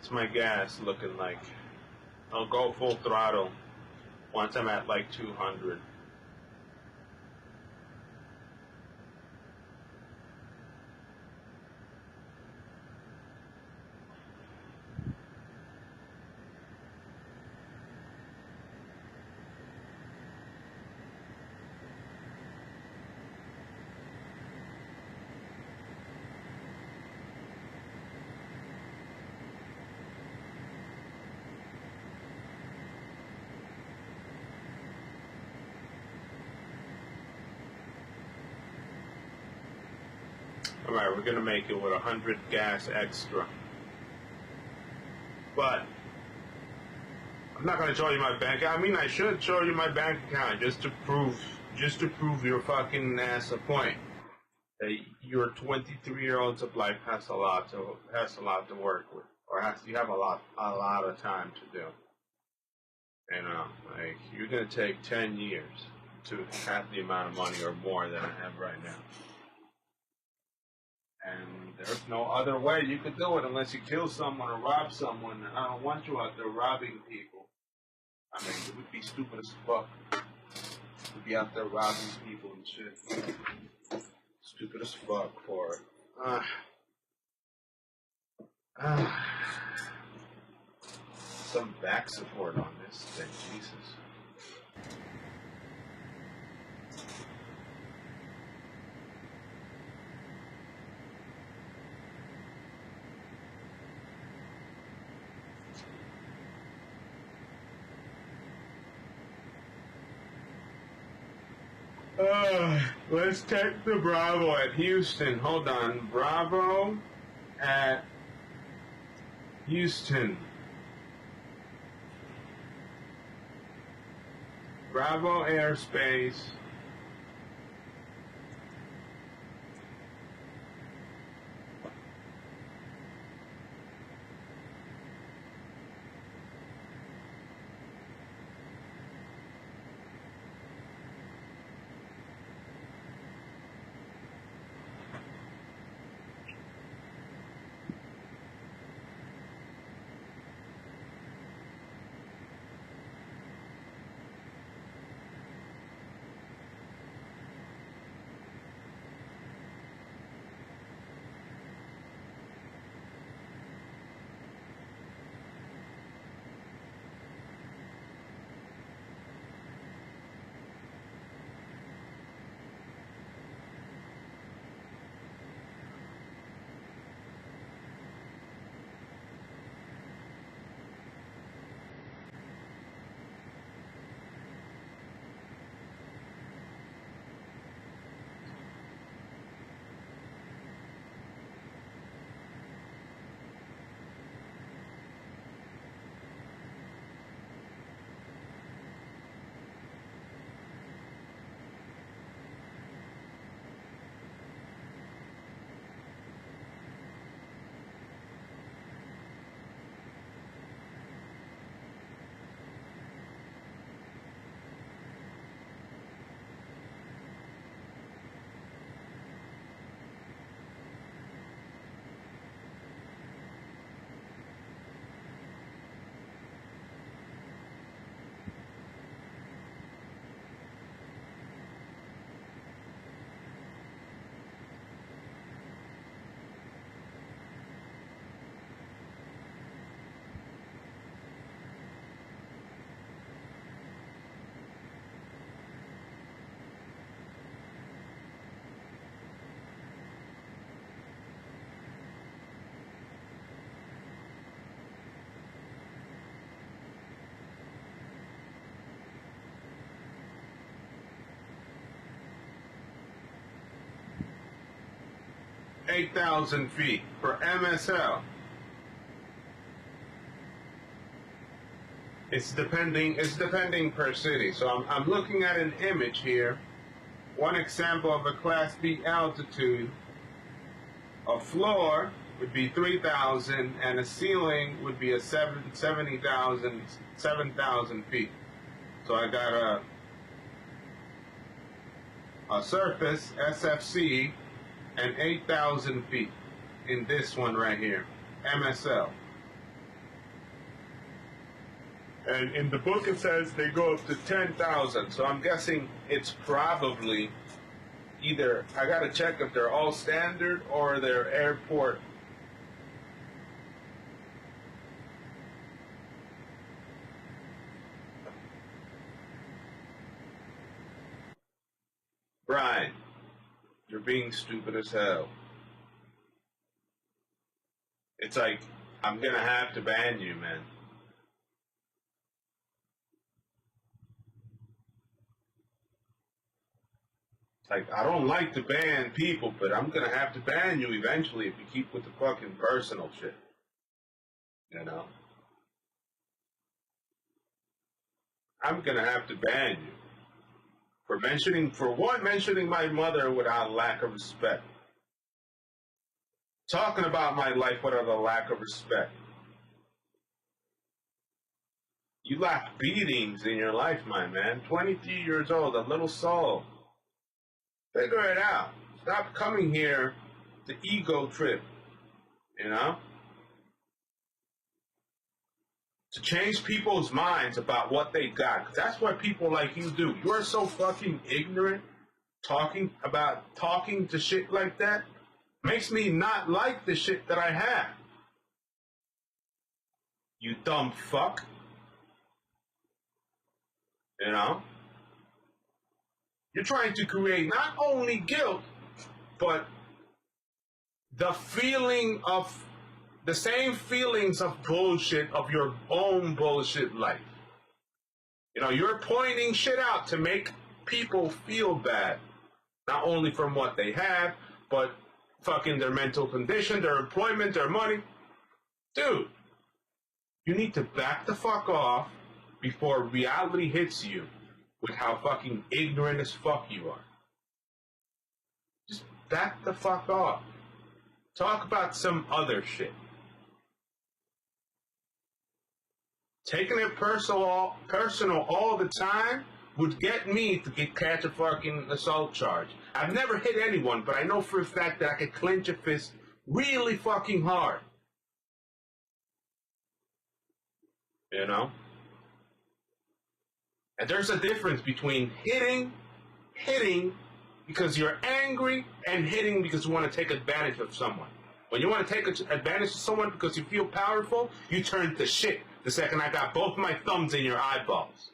S2: What's my gas looking like? I'll go full throttle. once I'm at like 200. Alright, we're gonna make it with 100 gas extra. But I'm not gonna show you my bank. I mean, I should show you my bank account just to prove your fucking ass a point. Your 23-year-old supply has a lot to work with, or you have a lot of time to do. You know, like you're gonna take 10 years to have the amount of money or more that I have right now. And there's no other way you could do it unless you kill someone or rob someone. And I don't want you out there robbing people. I mean, it would be stupid as fuck to be out there robbing people and shit. Stupid as fuck for it. Some back support on this thing, Jesus. Let's check the Bravo at Houston. Hold on. Bravo at Houston. Bravo airspace. $8,000 feet for MSL. It's depending per city. So I'm looking at an image here. One example of a Class B altitude. A floor would be 3,000 and a ceiling would be a 7,000 feet. So I got a surface, SFC, and 8,000 feet in this one right here, MSL. And in the book it says they go up to 10,000. So I'm guessing it's probably either, I gotta check if they're all standard or they're airport. Brian, you're being stupid as hell. It's like, I'm gonna have to ban you, man. It's like, I don't like to ban people, but I'm gonna have to ban you eventually if you keep with the fucking personal shit. You know? I'm gonna have to ban you. For mentioning my mother without lack of respect. Talking about my life without a lack of respect. You lack beatings in your life, my man. 23 years old, a little soul. Figure it out. Stop coming here to ego trip, you know? To change people's minds about what they got. 'Cause that's what people like you do. You are so fucking ignorant. Talking to shit like that makes me not like the shit that I have. You dumb fuck. You know? You're trying to create not only guilt, but the same feelings of bullshit of your own bullshit life. You know, you're pointing shit out to make people feel bad. Not only from what they have, but fucking their mental condition, their employment, their money. Dude, you need to back the fuck off before reality hits you with how fucking ignorant as fuck you are. Just back the fuck off. Talk about some other shit. Taking it personal all the time would get me to catch a fucking assault charge. I've never hit anyone, but I know for a fact that I could clench a fist really fucking hard. You know? And there's a difference between hitting because you're angry, and hitting because you want to take advantage of someone. When you want to take advantage of someone because you feel powerful, you turn to shit the second I got both my thumbs in your eyeballs.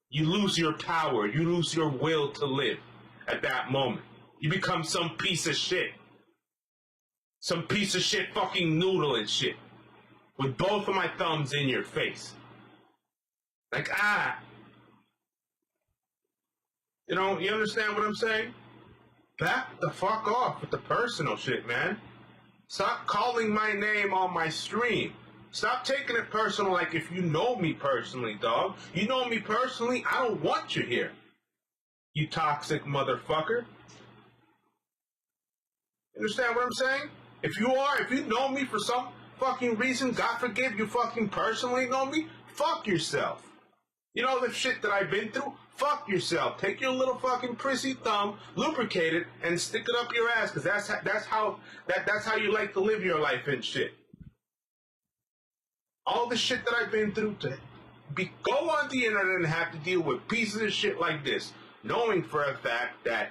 S2: You lose your power. You lose your will to live at that moment. You become some piece of shit. Some piece of shit fucking noodle and shit. With both of my thumbs in your face. Like, You know, you understand what I'm saying? Back the fuck off with the personal shit, man. Stop calling my name on my stream. Stop taking it personal like if you know me personally, dog. You know me personally, I don't want you here. You toxic motherfucker. Understand what I'm saying? If you know me for some fucking reason, God forgive you fucking personally know me, fuck yourself. You know the shit that I've been through? Fuck yourself. Take your little fucking prissy thumb, lubricate it, and stick it up your ass, because that's how you like to live your life and shit. All the shit that I've been through go on the internet and have to deal with pieces of shit like this, knowing for a fact that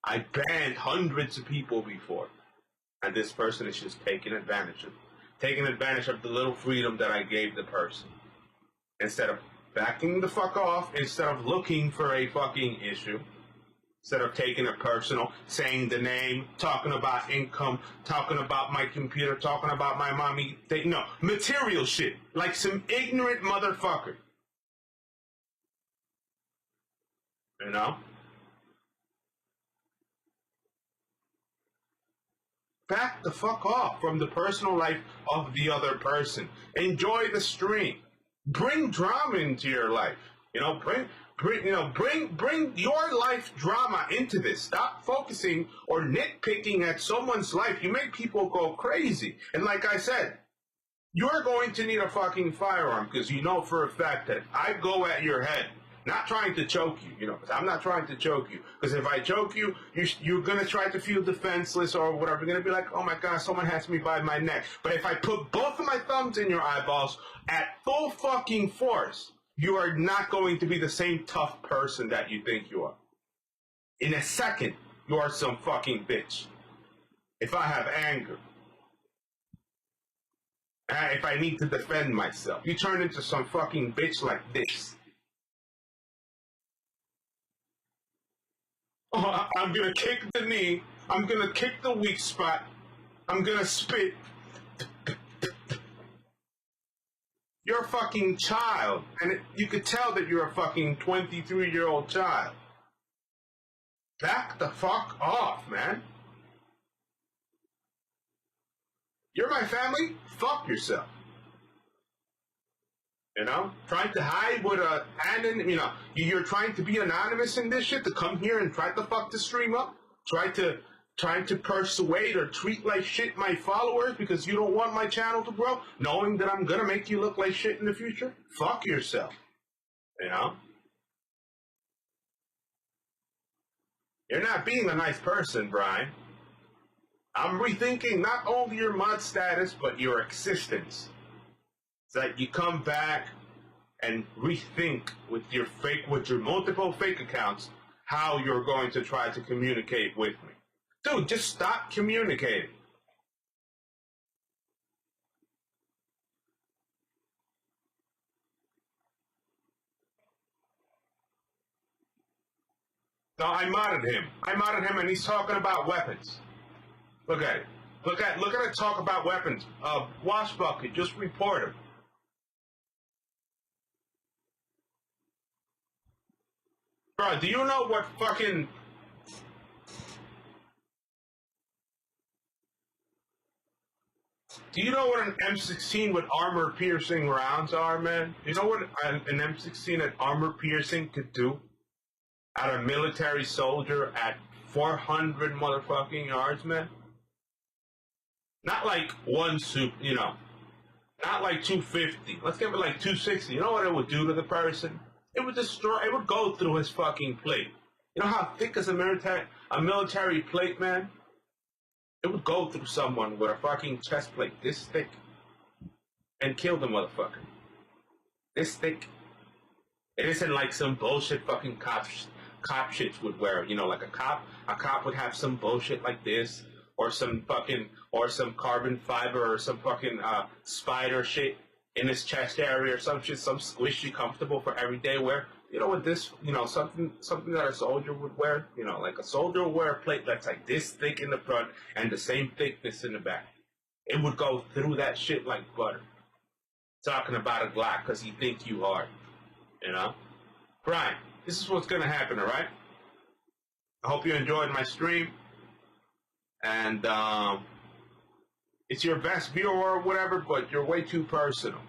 S2: I banned hundreds of people before, and this person is just taking advantage of the little freedom that I gave the person. Instead of backing the fuck off, instead of looking for a fucking issue, instead of taking it personal, saying the name, talking about income, talking about my computer, talking about my mommy, material shit, like some ignorant motherfucker. You know? Back the fuck off from the personal life of the other person. Enjoy the stream. Bring drama into your life. You know, bring your life drama into this. Stop focusing or nitpicking at someone's life. You make people go crazy. And like I said, you're going to need a fucking firearm, because you know for a fact that if I go at your head Not trying to choke you, you know, because I'm not trying to choke you. Because if I choke you, you're going to try to feel defenseless or whatever. You're going to be like, oh my God, someone has me by my neck. But if I put both of my thumbs in your eyeballs at full fucking force, you are not going to be the same tough person that you think you are. In a second, you are some fucking bitch. If I have anger, if I need to defend myself, you turn into some fucking bitch like this. Oh, I'm gonna kick the knee. I'm gonna kick the weak spot. I'm gonna spit. You're a fucking child, and you could tell that you're a fucking 23-year-old child. Back the fuck off, man. You're my family? Fuck yourself. You know? Trying to hide with a you know, you're trying to be anonymous in this shit, to come here and try to fuck the stream up, trying to persuade or treat like shit my followers because you don't want my channel to grow, knowing that I'm gonna make you look like shit in the future. Fuck yourself. You know? You're not being a nice person, Brian. I'm rethinking not only your mod status, but your existence. It's like you come back and rethink with your multiple fake accounts, how you're going to try to communicate with me. Dude, just stop communicating. No, I modded him. And he's talking about weapons. Look at it. Look at it talk about weapons. Wash Bucket, just report him. Bro, do you know what fucking... Do you know what an M16 with armor-piercing rounds are, man? You know what an M16 at armor-piercing could do? At a military soldier at 400 motherfucking yards, man? Not like one you know, not like 250. Let's give it like 260. You know what it would do to the person? It would go through his fucking plate. You know how thick is a military plate, man? It would go through someone with a fucking chest plate this thick and kill the motherfucker. This thick. It isn't like some bullshit fucking cop shits would wear. You know, like a cop would have some bullshit like this, or some carbon fiber, or some fucking spider shit in his chest area, or some shit, some squishy, comfortable for everyday wear. You know what this, you know, something that a soldier would wear? You know, like a soldier would wear a plate that's like this thick in the front and the same thickness in the back. It would go through that shit like butter. Talking about a Glock because he thinks you hard. You know? Brian, this is what's going to happen, all right? I hope you enjoyed my stream. And it's your best viewer or whatever, but you're way too personal.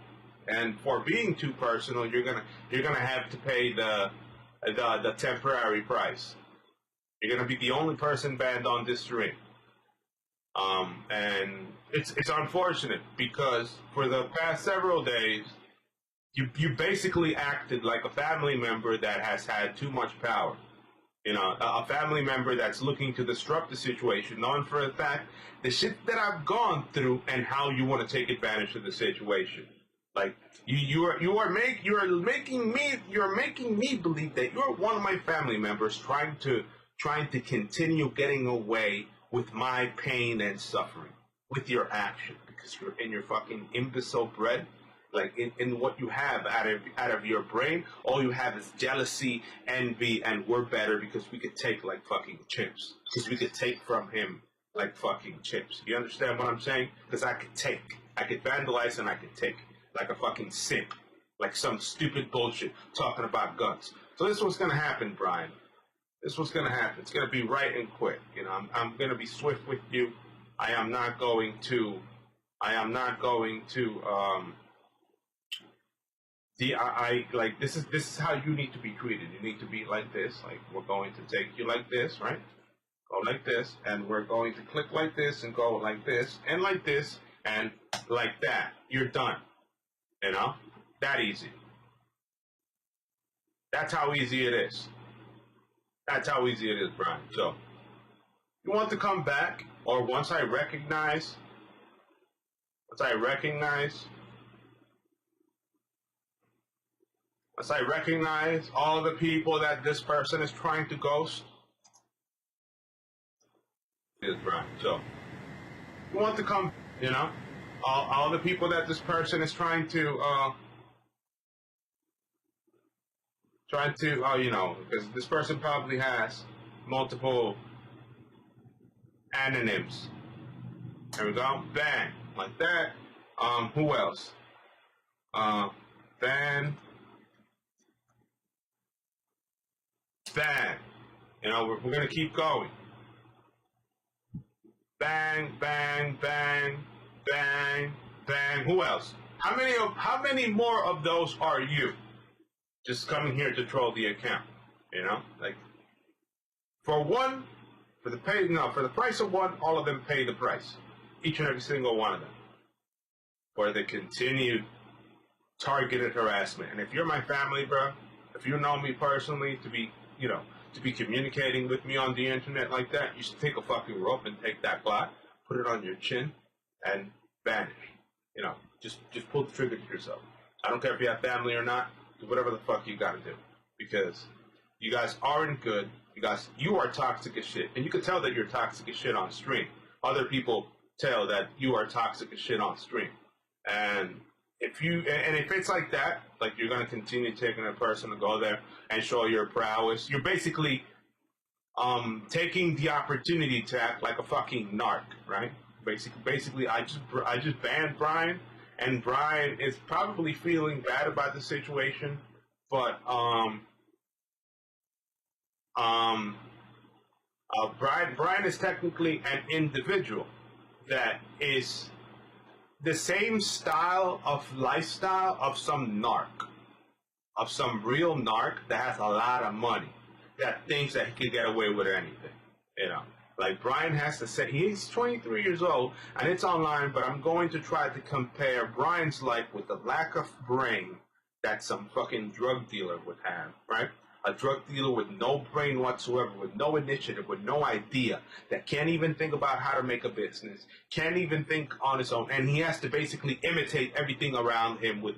S2: And for being too personal, you're gonna have to pay the temporary price. You're gonna be the only person banned on this stream. And it's unfortunate because for the past several days, you basically acted like a family member that has had too much power. You know, a family member that's looking to disrupt the situation, knowing for a fact the shit that I've gone through and how you want to take advantage of the situation. Like you're making me believe that you're one of my family members trying to continue getting away with my pain and suffering with your action because you're in your fucking imbecile bread. Like in what you have out of your brain, all you have is jealousy, envy, and we're better because we could take like fucking chips. Because we could take from him like fucking chips. You understand what I'm saying? Because I could vandalize and I could take like a fucking simp, like some stupid bullshit talking about guns. So this is what's gonna happen, Brian. This is what's gonna happen. It's gonna be right and quick. You know, I'm gonna be swift with you. I am not going to. Like this is how you need to be treated. You need to be like this. Like we're going to take you like this, right? Go like this, and we're going to click like this, and go like this, and like this, and like that. You're done. You know, that easy. That's how easy it is. That's how easy it is, Brian. So, you want to come back, or once I recognize all the people that this person is trying to ghost, is Brian. So, you want to come, you know, all the people that this person is trying to, you know, because this person probably has multiple anonyms. There we go. Bang. Like that. Who else? Bang. Bang. You know, we're going to keep going. Bang, bang, bang, bang, bang. Who else? How many more of those are you? Just coming here to troll the account. You know? Like, for the price of one, all of them pay the price. Each and every single one of them. For the continued targeted harassment. And if you're my family, bro, if you know me personally to be communicating with me on the internet like that, you should take a fucking rope and take that clock, put it on your chin, and vanish. You know, just pull the trigger to yourself. I don't care if you have family or not. Do whatever the fuck you gotta do. Because you guys aren't good. You are toxic as shit. And you can tell that you're toxic as shit on stream. Other people tell that you are toxic as shit on stream. And if it's like that, like you're gonna continue taking a person to go there and show your prowess, you're basically taking the opportunity to act like a fucking narc, right? Basically, I just banned Brian, and Brian is probably feeling bad about the situation, but Brian is technically an individual that is the same style of lifestyle of some narc, of some real narc that has a lot of money, that thinks that he can get away with anything, you know. Like Brian has to say, he's 23 years old, and it's online, but I'm going to try to compare Brian's life with the lack of brain that some fucking drug dealer would have, right? A drug dealer with no brain whatsoever, with no initiative, with no idea, that can't even think about how to make a business, can't even think on his own, and he has to basically imitate everything around him with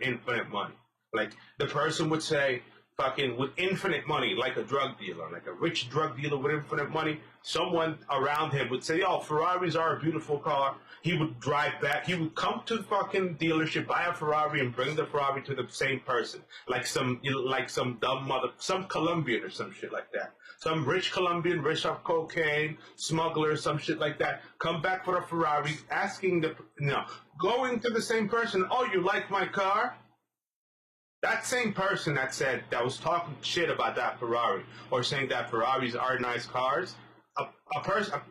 S2: infinite money. Like, the person would say, fucking, with infinite money, like a drug dealer, like a rich drug dealer with infinite money, someone around him would say, oh, Ferraris are a beautiful car. He would drive back. He would come to the fucking dealership, buy a Ferrari, and bring the Ferrari to the same person. Like some dumb some Colombian or some shit like that. Some rich Colombian, rich off cocaine, smuggler, some shit like that. Come back for a Ferrari, going to the same person, oh, you like my car? That same person that was talking shit about that Ferrari, or saying that Ferraris are nice cars, a person,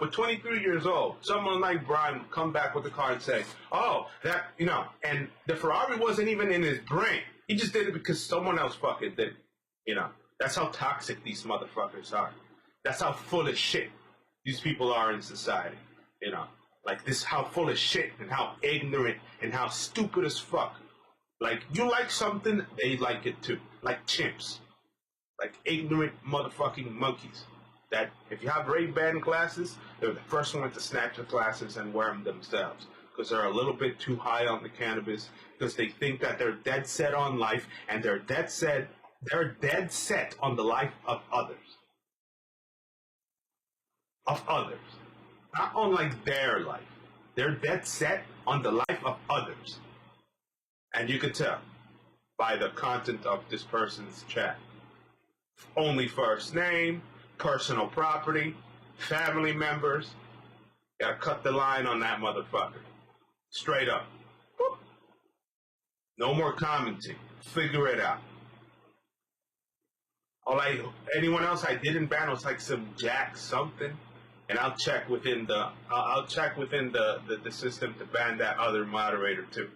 S2: with 23 years old, someone like Brian would come back with the car and say, oh, that, and the Ferrari wasn't even in his brain. He just did it because someone else fucking did it. That's how toxic these motherfuckers are. That's how full of shit these people are in society. Like this, how full of shit and how ignorant and how stupid as fuck. Like, you like something, they like it too. Like chimps. Like ignorant motherfucking monkeys. That if you have Ray-Ban glasses, they're the first one to snatch your glasses and wear them themselves. Because they're a little bit too high on the cannabis. Because they think that they're dead set on life. And they're dead set on the life of others. Of others. Not on like their life. They're dead set on the life of others. And you could tell by the content of this person's chat. Only first name, personal property, family members. Gotta cut the line on that motherfucker. Straight up. Boop. No more commenting. Figure it out. Anyone else I didn't ban was like some Jack something. And I'll check within the system to ban that other moderator too.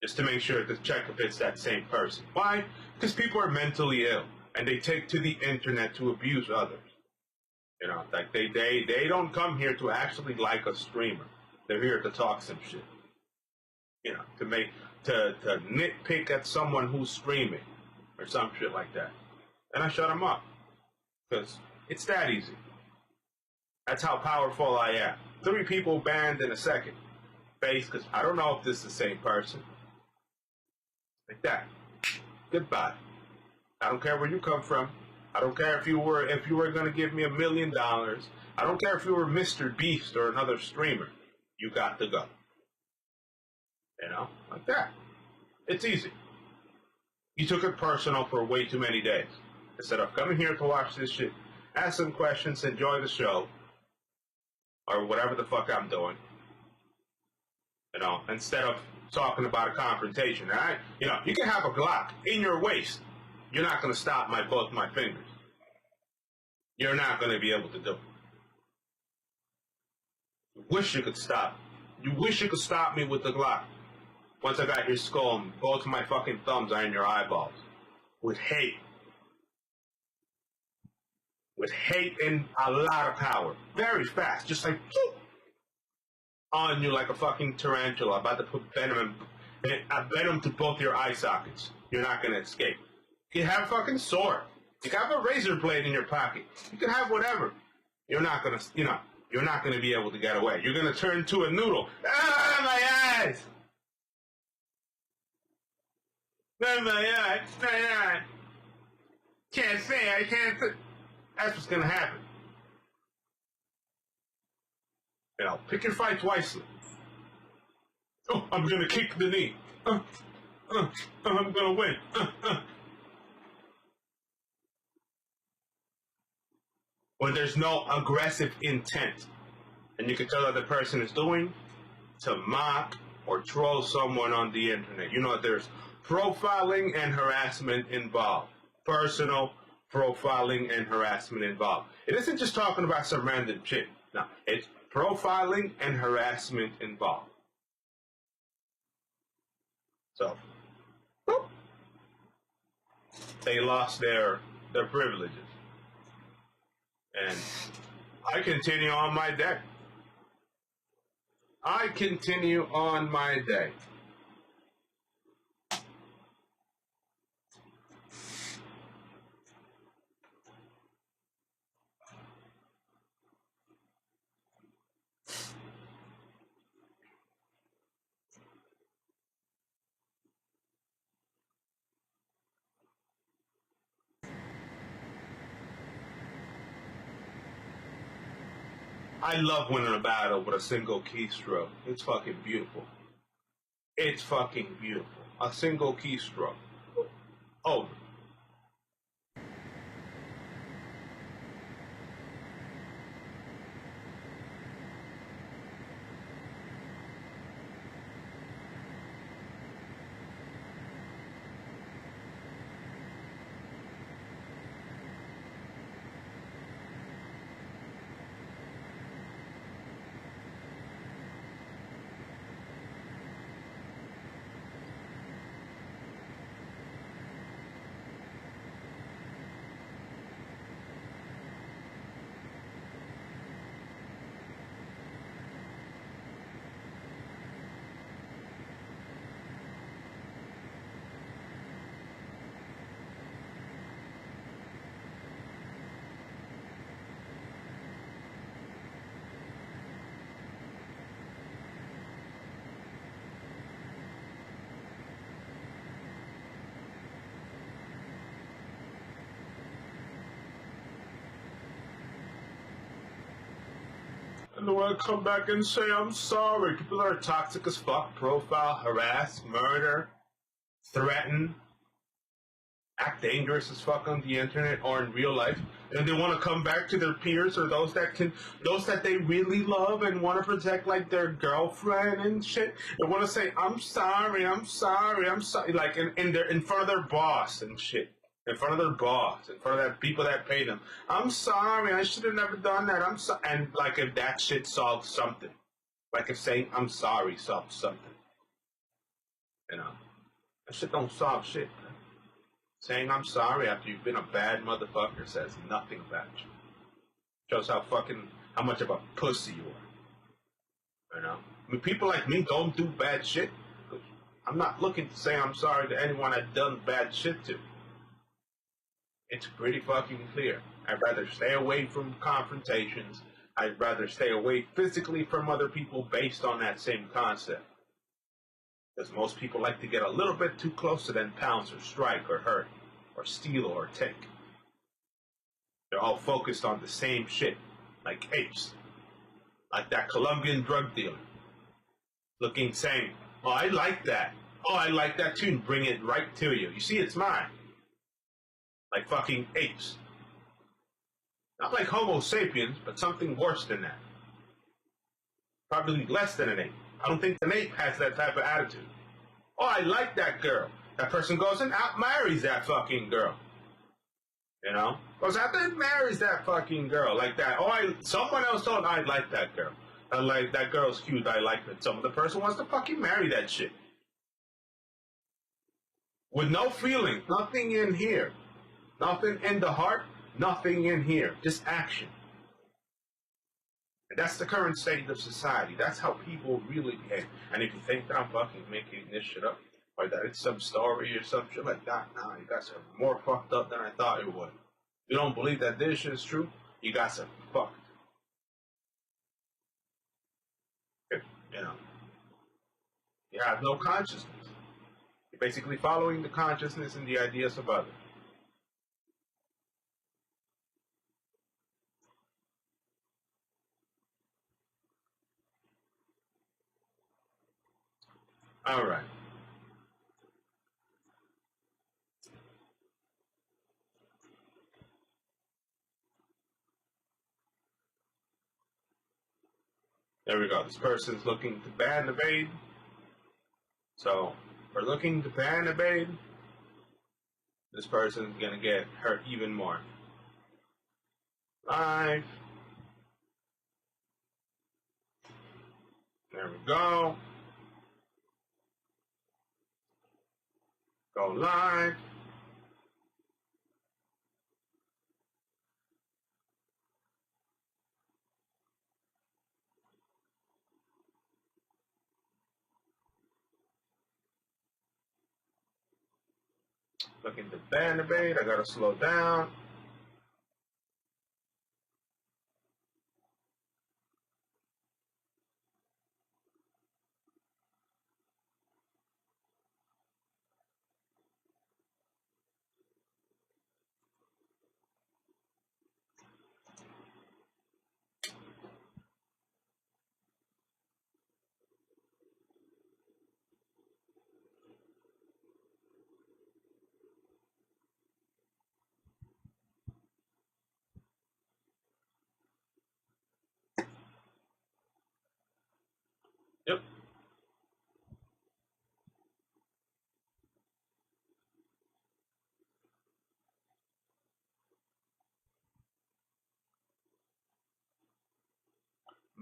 S2: Just to make sure to check if it's that same person. Why? Because people are mentally ill and they take to the internet to abuse others. Like they don't come here to actually like a streamer. They're here to talk some shit. To nitpick at someone who's streaming. or some shit like that. And I shut him up. Because it's that easy. That's how powerful I am. 3 people banned in a second. Face, because I don't know if this is the same person. Like that. Goodbye. I don't care where you come from. I don't care if you were going to give me $1 million. I don't care if you were Mr. Beast or another streamer. You got to go. You know, like that. It's easy. You took it personal for way too many days. Instead of coming here to watch this shit, ask some questions, enjoy the show, or whatever the fuck I'm doing. You know, instead of talking about a confrontation, alright? You know, you can have a Glock in your waist. You're not going to stop both my fingers. You're not going to be able to do it. You wish you could stop. You wish you could stop me with the Glock. Once I got your skull and both my fucking thumbs are in your eyeballs. With hate. With hate and a lot of power. Very fast. Just like, on you like a fucking tarantula. About to put venom to both your eye sockets. You're not going to escape. You can have a fucking sword. You can have a razor blade in your pocket. You can have whatever. You're not going to, you're not going to be able to get away. You're going to turn to a noodle. Ah, my eyes! My eyes! My eyes! Can't say, I can't say. That's what's going to happen. You know, pick your fights wisely. Oh, I'm going to kick the knee. I'm going to win. When there's no aggressive intent, and you can tell what the person is doing to mock or troll someone on the internet. You know, there's profiling and harassment involved. Personal profiling and harassment involved. It isn't just talking about some random shit. No, it's profiling and harassment involved. So, whoop, they lost their privileges. And I continue on my day. I continue on my day. I love winning a battle with a single keystroke. It's fucking beautiful. It's fucking beautiful. A single keystroke. Over. And they want to come back and say, I'm sorry. People are toxic as fuck, profile, harass, murder, threaten, act dangerous as fuck on the internet or in real life. And they want to come back to their peers or those that they really love and want to protect like their girlfriend and shit. They want to say, I'm sorry, like in front of their boss and shit. In front of their boss, in front of that people that pay them. I'm sorry, I should have never done that. I'm sorry. And like if that shit solves something. Like if saying I'm sorry solves something. You know. That shit don't solve shit, man. Saying I'm sorry after you've been a bad motherfucker says nothing about you. Shows how much of a pussy you are. You know? I mean, people like me don't do bad shit. I'm not looking to say I'm sorry to anyone I've done bad shit to. It's pretty fucking clear. I'd rather stay away from confrontations. I'd rather stay away physically from other people based on that same concept. Because most people like to get a little bit too close to them, pounce or strike or hurt or steal or take. They're all focused on the same shit, like apes. Like that Colombian drug dealer. Looking saying, oh, I like that. Oh, I like that too. Bring it right to you. You see, it's mine. Like fucking apes. Not like Homo sapiens, but something worse than that. Probably less than an ape. I don't think an ape has that type of attitude. Oh, I like that girl. That person goes and out marries that fucking girl. You know? Goes out there and marries that fucking girl like that. Oh, someone else told I like that girl. I like that girl's cute. I like that. Some other person wants to fucking marry that shit. With no feeling, nothing in here. Nothing in the heart, nothing in here. Just action. And that's the current state of society. That's how people really behave. And if you think that I'm fucking making this shit up, or that it's some story or some shit like that, nah, you guys are more fucked up than I thought it would. You don't believe that this shit is true? You guys are fucked. You know, you have no consciousness. You're basically following the consciousness and the ideas of others. All right. There we go. This person's looking to ban evade. So, for looking to ban evade, this person's gonna get hurt even more. Live. There we go. Go live. Looking to ban evade. I gotta slow down. Yep.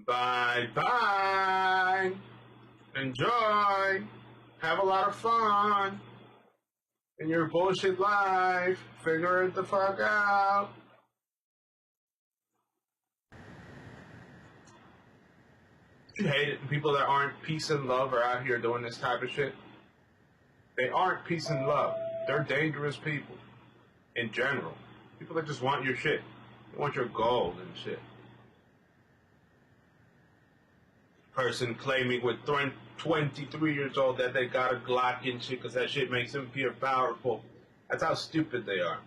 S2: Bye-bye. Enjoy. Have a lot of fun in your bullshit life. Figure it the fuck out. You hate it. People that aren't peace and love are out here doing this type of shit. They aren't peace and love. They're dangerous people. In general. People that just want your shit. They want your gold and shit. Person claiming with 23 years old that they got a Glock and shit because that shit makes them feel powerful. That's how stupid they are.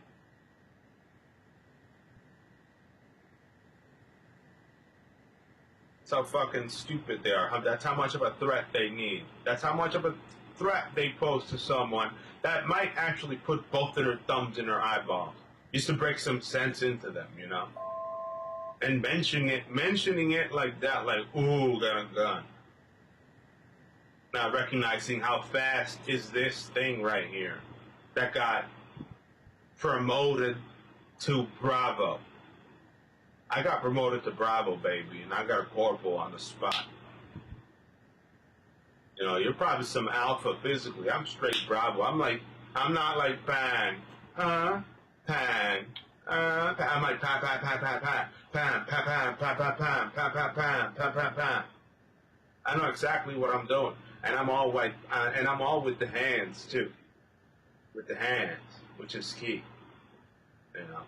S2: That's how fucking stupid they are. That's how much of a threat they need. That's how much of a threat they pose to someone that might actually put both of their thumbs in their eyeballs. Just to break some sense into them, you know? And mentioning it like that, like, ooh, got a gun. Not recognizing how fast is this thing right here that got promoted to Bravo. I got promoted to Bravo, baby, and I got a corporal on the spot. You know, you're probably some alpha physically. I'm straight Bravo. I'm not like bang, bang. I'm like pam, pam, pam, pam, pam, pam, pam, pam, pam, pam, pam, pam, pam, pam, pam, pam, pam. I know exactly what I'm doing, and I'm all like, and I'm all with the hands too, with the hands, which is key. You know,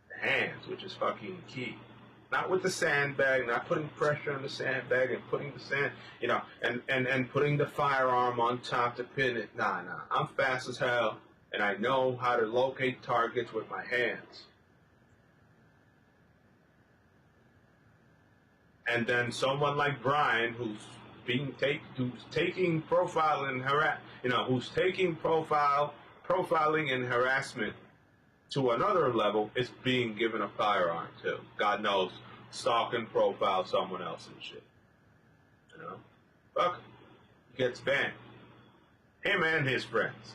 S2: the hands, which is fucking key. Not with the sandbag, not putting pressure on the sandbag and putting the sand, you know, and putting the firearm on top to pin it. Nah. I'm fast as hell, and I know how to locate targets with my hands. And then someone like Brian, who's taking profiling who's taking profiling and harassment to another level, is being given a firearm too. God knows, stalk and profile someone else and shit. You know, fuck, gets banned. Him and his friends.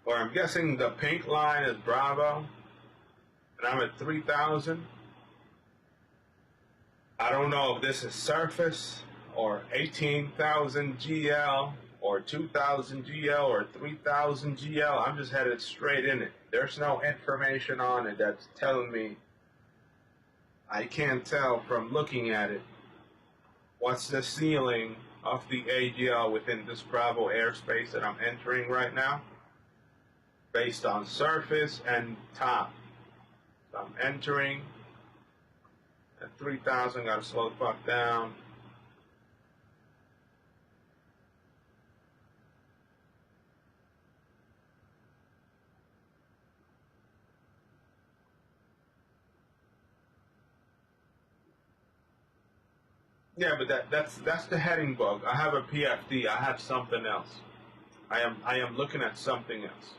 S2: Or I'm guessing the pink line is Bravo, and I'm at 3,000. I don't know if this is surface, or 18,000 GL, or 2,000 GL, or 3,000 GL. I'm just headed straight in it. There's no information on it that's telling me. I can't tell from looking at it what's the ceiling of the AGL within this Bravo airspace that I'm entering right now, based on surface and top. So I'm entering at 3,000, gotta slow the fuck down. Yeah, but that's the heading bug. I have a PFD, I have something else. I am looking at something else.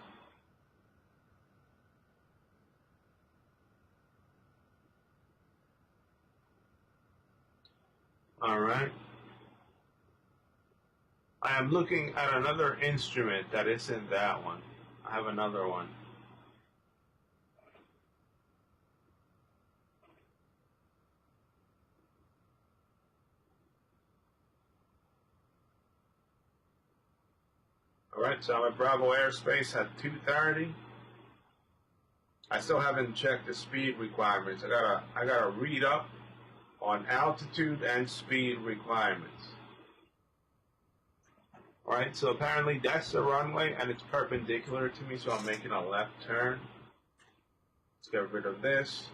S2: Alright. I am looking at another instrument that isn't that one. I have another one. Alright, so I'm at Bravo airspace at 230. I still haven't checked the speed requirements. I gotta read up on altitude and speed requirements. Alright, so apparently that's the runway and it's perpendicular to me, so I'm making a left turn. Let's get rid of this.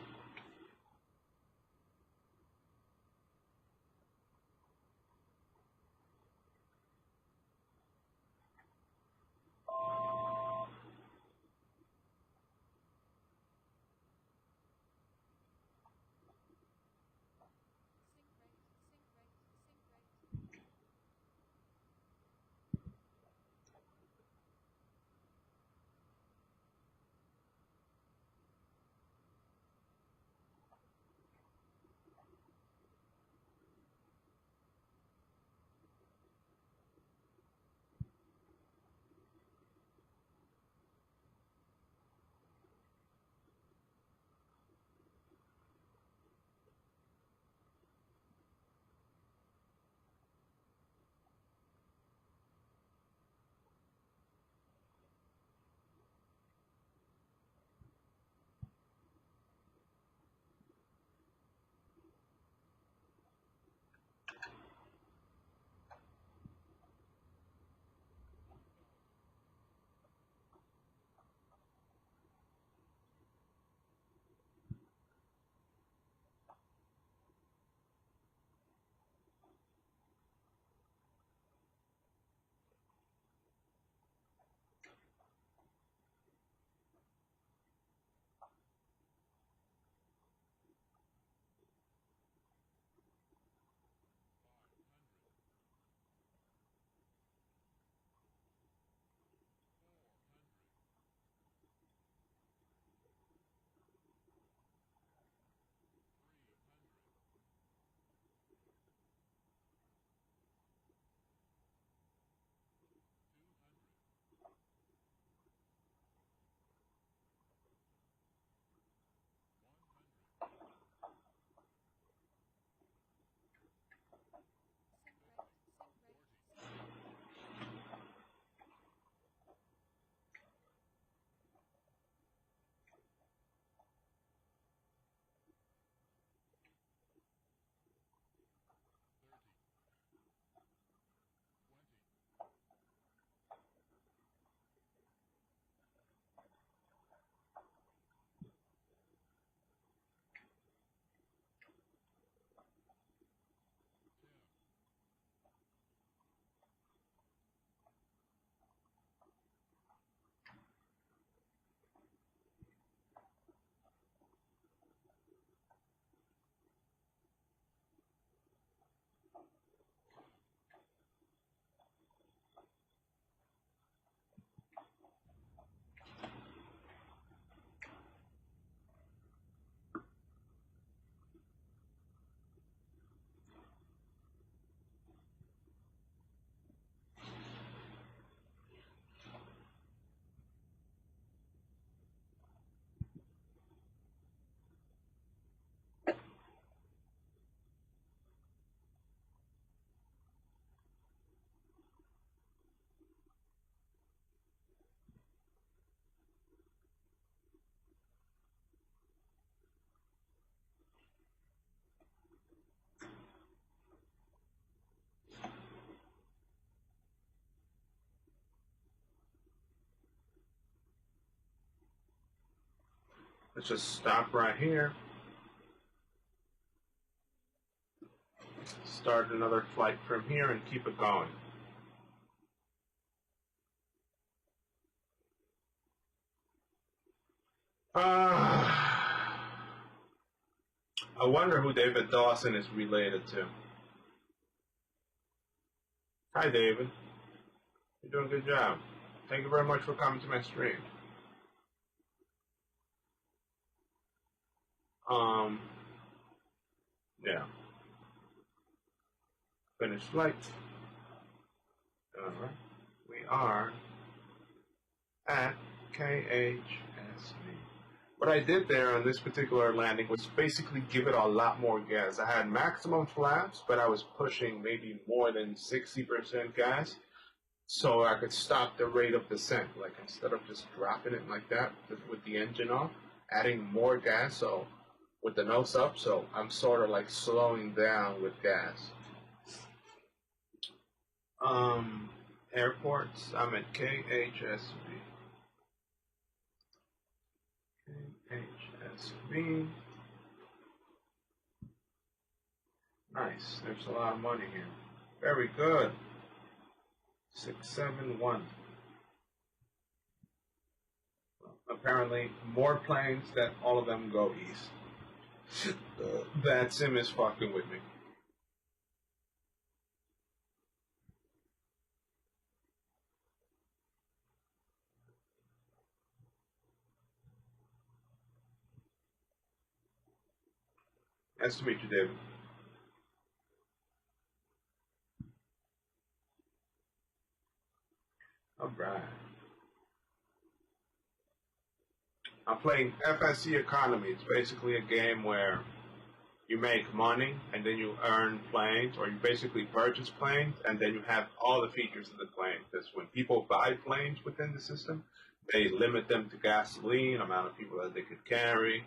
S2: Let's just stop right here. Start another flight from here and keep it going. I wonder who David Dawson is related to. Hi, David. You're doing a good job. Thank you very much for coming to my stream. Yeah. Finished flight. Alright. We are at KHSV. What I did there on this particular landing was basically give it a lot more gas. I had maximum flaps, but I was pushing maybe more than 60% gas, so I could stop the rate of descent. Like instead of just dropping it like that with the engine off, adding more gas, so with the nose up, so I'm sort of like slowing down with gas. Airports, I'm at KHSV. KHSV. Nice, there's a lot of money here. Very good. 671. Well, apparently, more planes that all of them go east. That sim is fucking with me. Nice to meet you, David. Alright. I'm playing FSE Economy. It's basically a game where you make money and then you earn planes, or you basically purchase planes and then you have all the features of the plane. Because when people buy planes within the system, they limit them to gasoline, amount of people that they could carry,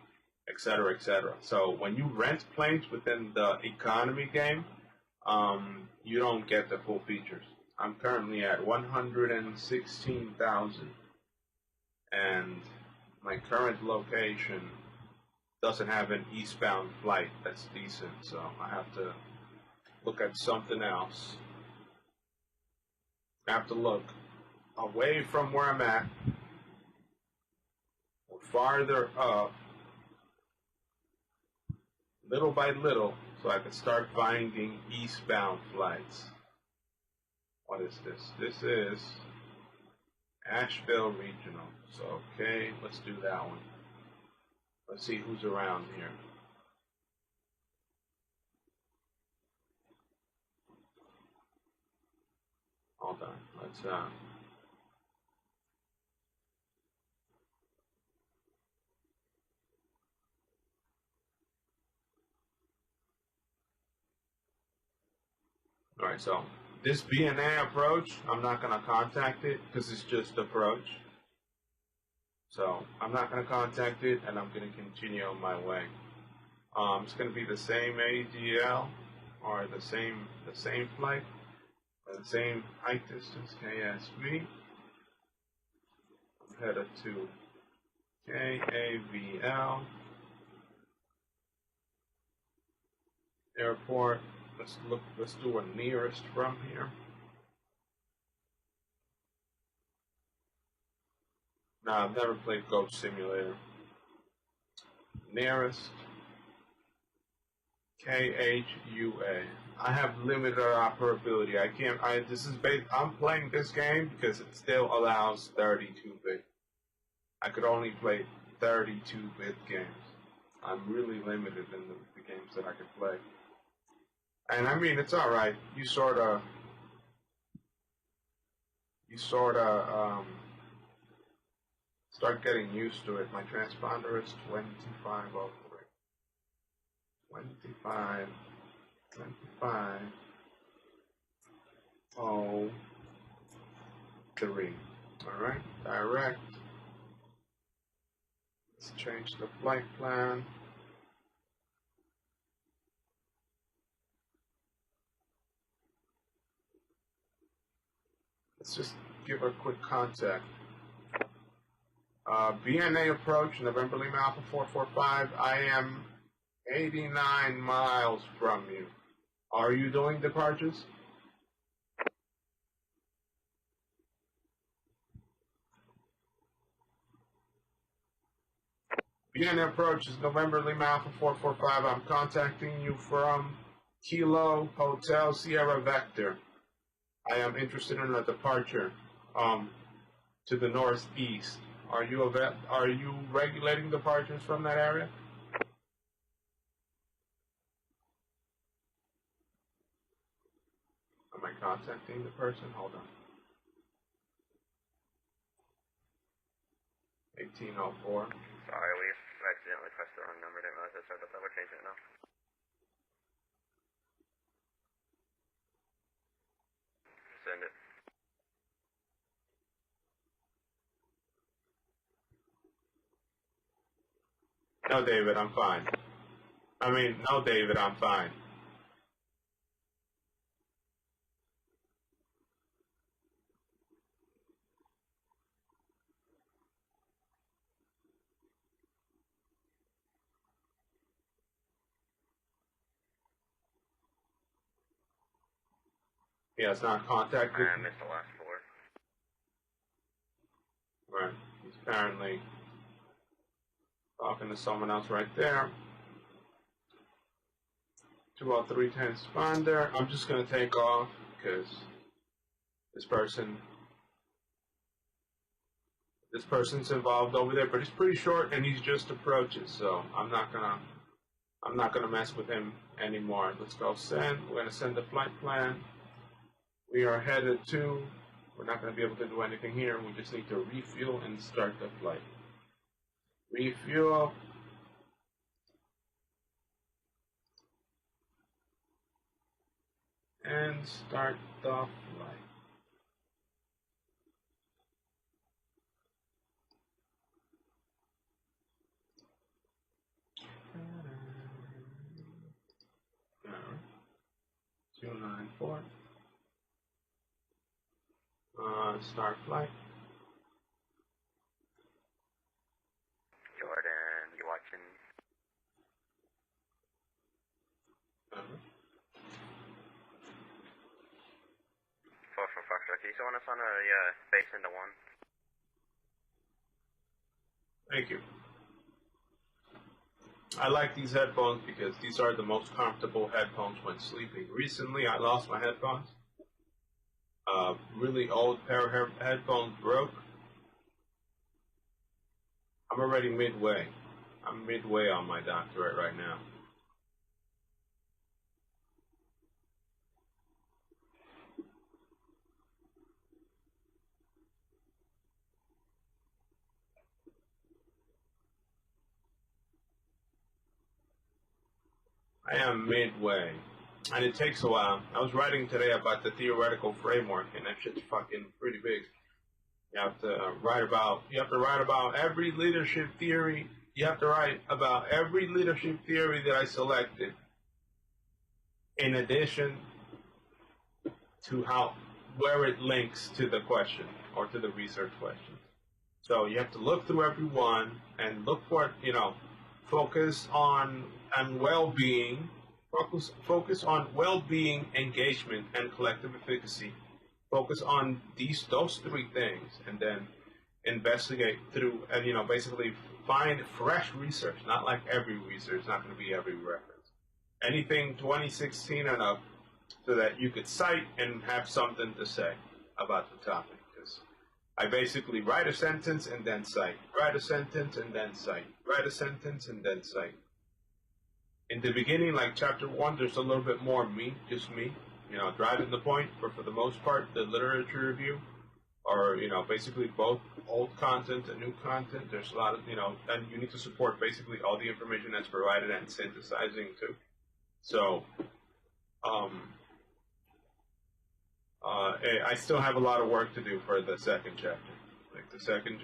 S2: etc., etc. So when you rent planes within the economy game, you don't get the full features. I'm currently at 116,000, and my current location doesn't have an eastbound flight that's decent, so I have to look at something else. I have to look away from where I'm at, or farther up, little by little, so I can start finding eastbound flights. What is this? This is Asheville Regional. So, okay, let's do that one. Let's see who's around here. Hold on. Let's Alright, so this BNA approach, I'm not going to contact it because it's just approach. So I'm not going to contact it, and I'm going to continue on my way. It's going to be the same ADL, or the same flight, or the same height distance, KSV. I'm headed to KAVL airport. Let's do a nearest from here. No, I've never played Goat Simulator. Nearest KHUA. I have limited operability. I'm playing this game because it still allows 32-bit. I could only play 32-bit games. I'm really limited in the games that I could play. And I mean, it's alright. You sort of start getting used to it. My transponder is 2503. 2503. Alright, direct. Let's change the flight plan. Let's just give her a quick contact. BNA approach, November Lima Alpha 445. I am 89 miles from you. Are you doing departures? BNA approach is November Lima Alpha 445. I'm contacting you from Kilo Hotel Sierra Vector. I am interested in a departure to the northeast. Are you regulating departures from that area? Am I contacting the person? Hold on. 1804.
S3: Sorry, we accidentally pressed the wrong number. Didn't realize I said that. We're changing it now. Send it.
S2: No, David, I'm fine. No, David, I'm fine. Yeah, it's not contacted.
S3: I missed the last 4.
S2: Right. He's apparently talking to someone else right there. 203 transponder. I'm just going to take off because this person's involved over there, but he's pretty short and he's just approaching, so I'm not gonna mess with him anymore. Let's go send. We're gonna send the flight plan. We are headed to. We're not gonna be able to do anything here. We just need to refuel and start the flight. Refuel. And start the flight. Alright. 294. Start flight.
S3: Jordan, you watching? For Foxtrot, can you want us on a base into 1?
S2: Thank you. I like these headphones because these are the most comfortable headphones when sleeping. Recently, I lost my headphones. Really old pair of headphones broke. I'm already midway. I'm midway on my doctorate right now. I am midway. And it takes a while. I was writing today about the theoretical framework, and that shit's fucking pretty big. You have to write about every leadership theory. You have to write about every leadership theory that I selected, in addition to where it links to the question or to the research question. So you have to look through every one and look for, focus on well-being. Focus on well-being, engagement, and collective efficacy. Focus on those 3 things, and then investigate through, and basically find fresh research. Not like every research, not going to be every reference. Anything 2016 and up, so that you could cite and have something to say about the topic. Because I basically write a sentence and then cite. Write a sentence and then cite. Write a sentence and then cite. In the beginning, like chapter 1, there's a little bit more me, just me, driving the point. But for the most part, the literature review, or basically both old content and new content. There's a lot of and you need to support basically all the information that's provided and synthesizing too. So, I still have a lot of work to do for the second chapter. Like the second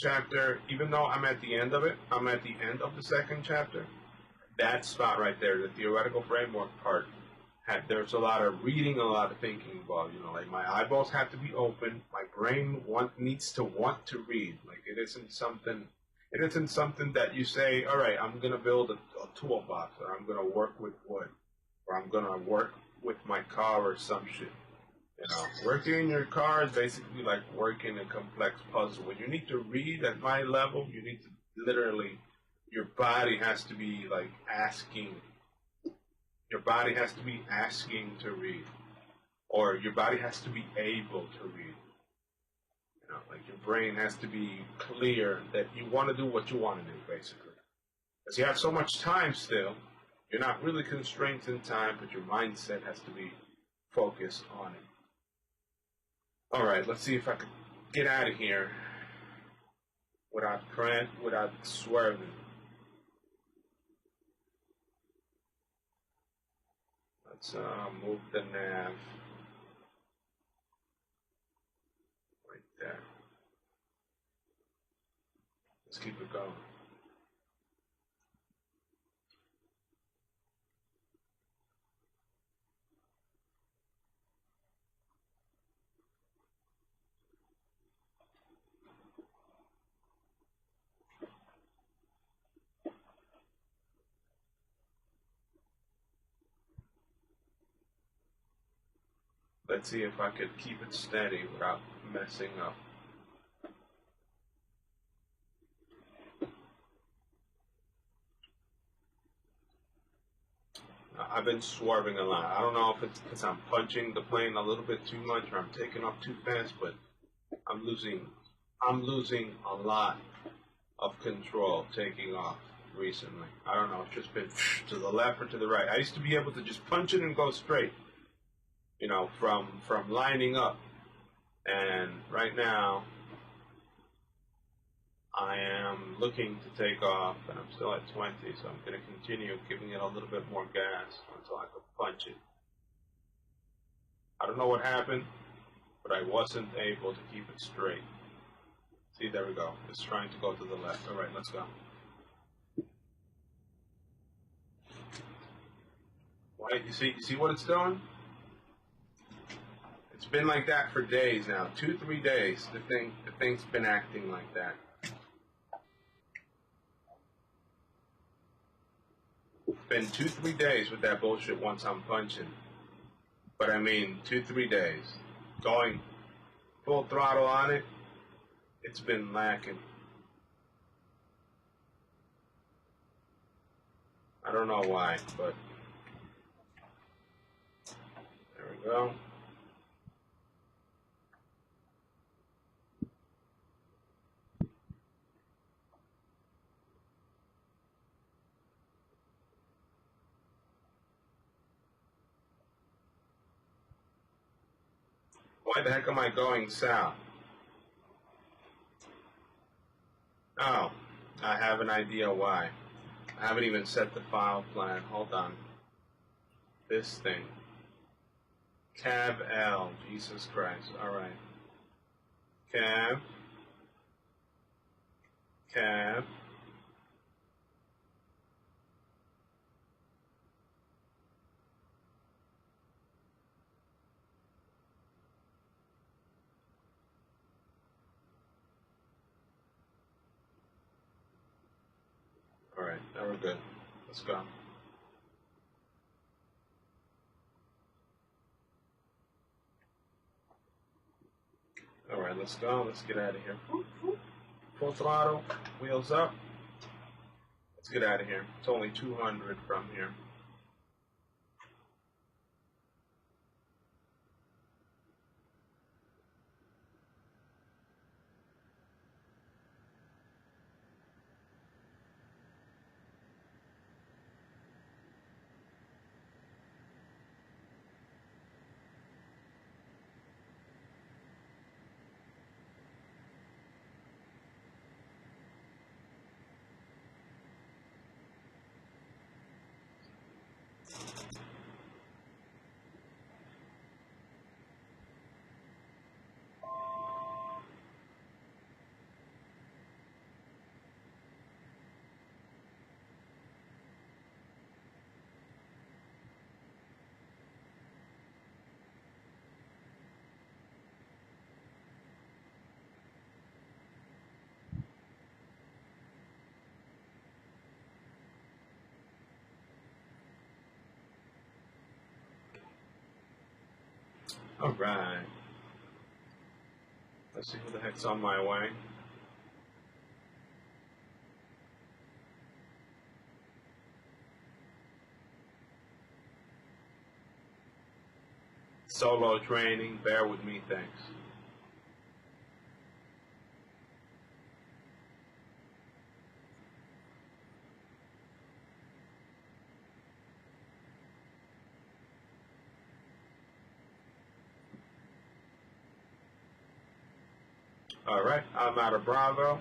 S2: chapter, even though I'm at the end of it, I'm at the end of the second chapter. That spot right there, the theoretical framework part, there's a lot of reading, a lot of thinking involved. You know, like my eyeballs have to be open. My brain needs to want to read. Like it isn't something that you say, all right, I'm gonna build a toolbox, or I'm gonna work with wood, or I'm gonna work with my car or some shit. You know, working in your car is basically like working a complex puzzle. When you need to read at my level, you need to literally, your body has to be like asking. Your body has to be asking to read, or your body has to be able to read. You know, like your brain has to be clear that you want to do what you want to do, basically. Because you have so much time still, you're not really constrained in time, but your mindset has to be focused on it. All right, let's see if I can get out of here without swerving. Let's move the nav right there. Let's keep it going. Let's see if I could keep it steady without messing up. I've been swerving a lot. I don't know if it's because I'm punching the plane a little bit too much or I'm taking off too fast, but I'm losing a lot of control taking off recently. I don't know, it's just been to the left or to the right. I used to be able to just punch it and go straight, you know, from lining up. And right now, I am looking to take off, and I'm still at 20, so I'm going to continue giving it a little bit more gas until I can punch it. I don't know what happened, but I wasn't able to keep it straight. See, there we go. It's trying to go to the left. All right, let's go. Why? You see what it's doing? It's been like that for days now. 2-3 days. The thing's been acting like that. It's been 2-3 days with that bullshit once I'm punching. But I mean, 2-3 days. Going full throttle on it, it's been lacking. I don't know why, but there we go. Why the heck am I going south? Oh, I have an idea why. I haven't even set the file plan. Hold on. This thing. Cab L. Jesus Christ. Alright. Cab. Cab. Alright, now we're good. Let's go. Alright, let's go. Let's get out of here. Full throttle, wheels up. Let's get out of here. It's only 200 from here. Alright. Let's see who the heck's on my way. Solo training, bear with me, thanks. Alright, I'm out of Bravo.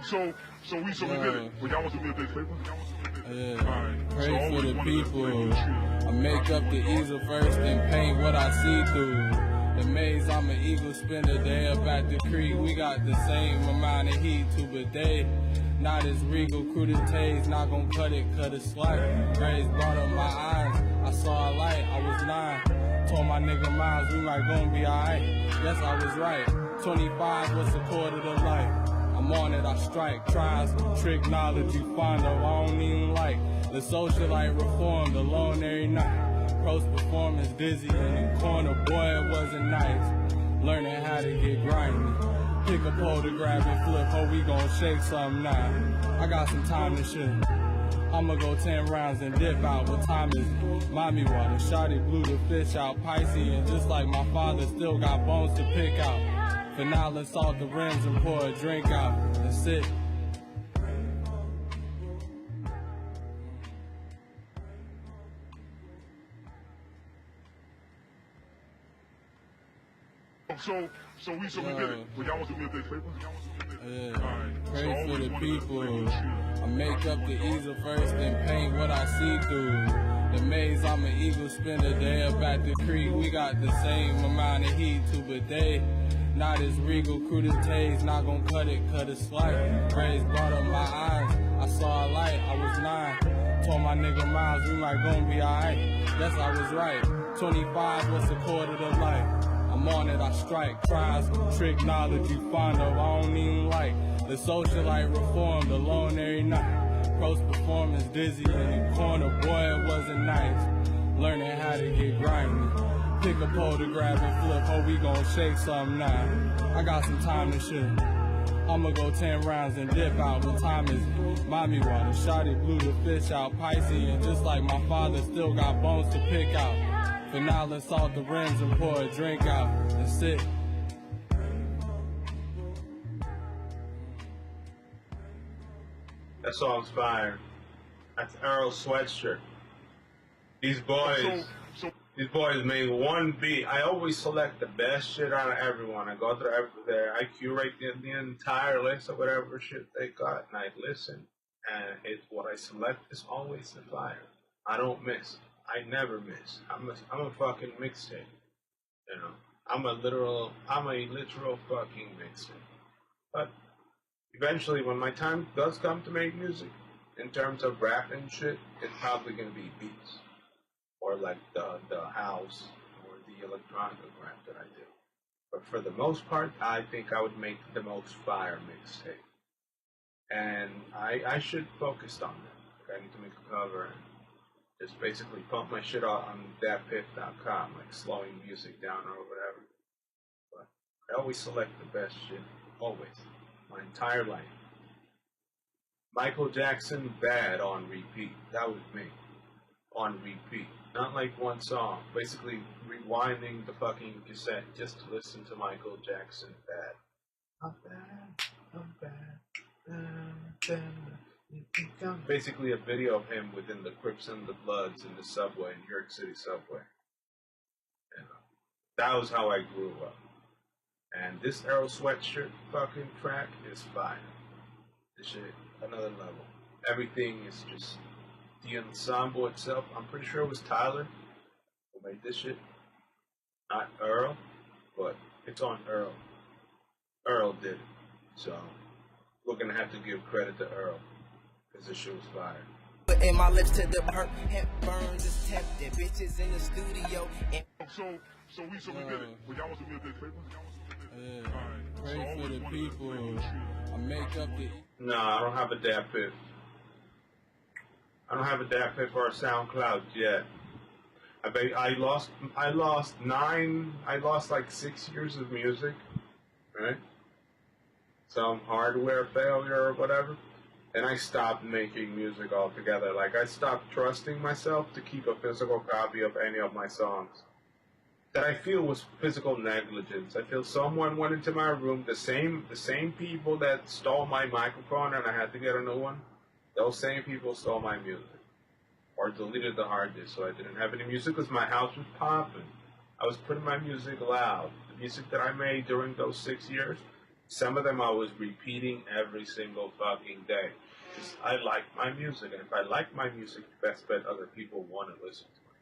S9: So we did it. But y'all want to be a big paper?
S10: Yeah. Pray for the people. I make up the easel first and paint what I see through. The maze, I'm an eagle spinner. They up at the creek. We got the same amount of heat too, but they not as regal. Crudités not gon' cut it slack. Grace brought up my eyes. I saw a light. I was 9. Told my nigga Miles we might gon' be alright. Yes, I was right. 25 was a quarter to life. I'm on it, I strike, tries, trick knowledge you find out I don't even like. The socialite reformed alone every night. Pros performance dizzy in the corner, boy it wasn't nice. Learning how to get grimy. Pick a pole to grab and flip, oh we gon' shake something now. I got some time to shoot. I'ma go 10 rounds and dip out. What time is it? Mommy water, shawty blew the fish out, Pisces, and just like my father still got bones to pick out. For now, let's salt the rims and pour a drink out. That's it.
S9: So we did it. But y'all want to be a big paper?
S10: Yeah. Pray for the people. I make up the easel first and paint what I see through. The maze, I'm an eagle spinner. They up at the creek. We got the same amount of heat too, but they not as regal. Crudités not gon' cut it slack. Grace brought up my eyes. I saw a light. I was 9. Told my nigga Miles we might gon' be alright. Yes, I was right. 25 was a quarter to life. I'm on it, I strike, tries, trick knowledge you find out I don't even like. The socialite reformed alone every night. Pros performance dizzy in the corner, boy it wasn't nice. Learning how to get grimy. Pick a pole to grab and flip, oh we gon' shake something now. I got some time to shoot. I'ma go 10 rounds and dip out. What time is it? Mommy water, shawty blew the fish out, Pisces, and just like my father still got bones to pick out. Finale, salt the rims and pour a drink out. That's it.
S2: That song's fire. That's Earl Sweatshirt. These boys made one beat. I always select the best shit out of everyone. I go through everything. I curate the entire list of whatever shit they got, and I listen. And what I select is always the fire. I don't miss. I never miss. I'm a fucking mixtape. You know, I'm a literal fucking mixtape. But eventually, when my time does come to make music, in terms of rap and shit, it's probably gonna be beats. Or like the house or the electronic rap that I do. But for the most part, I think I would make the most fire mixtape. And I should focus on that. Like I need to make a cover and just basically pump my shit out on thatpiff.com, like slowing music down or whatever. But I always select the best shit. Always. My entire life. Michael Jackson, Bad on repeat. That was me. On repeat. Not like one song. Basically rewinding the fucking cassette just to listen to Michael Jackson, Bad. I'm bad. I'm bad. Basically a video of him within the Crips and the Bloods in the subway, New York City subway. And that was how I grew up. And this Earl Sweatshirt fucking track is fire. This shit, another level. Everything is just the ensemble itself. I'm pretty sure it was Tyler who made this shit. Not Earl, but it's on Earl. Earl did it. So we're gonna have to give credit to Earl. Because this shit was fire.
S11: Putting my lips to the burnt, hemp burns is tempted. Bitches in the studio.
S9: So we did it. Well, y'all want to be a big paper?
S10: Yeah. Pray for the people. I make up the.
S2: No, I don't have a dap piff. I don't have a dap piff or a SoundCloud yet. I lost like 6 years of music, right? Some hardware failure or whatever. And I stopped making music altogether. Like, I stopped trusting myself to keep a physical copy of any of my songs. That I feel was physical negligence. I feel someone went into my room, the same people that stole my microphone and I had to get a new one, those same people stole my music. Or deleted the hard disk so I didn't have any music because my house was popping. I was putting my music loud. The music that I made during those 6 years, some of them I was repeating every single fucking day. Because I like my music, and if I like my music, best bet other people want to listen to it.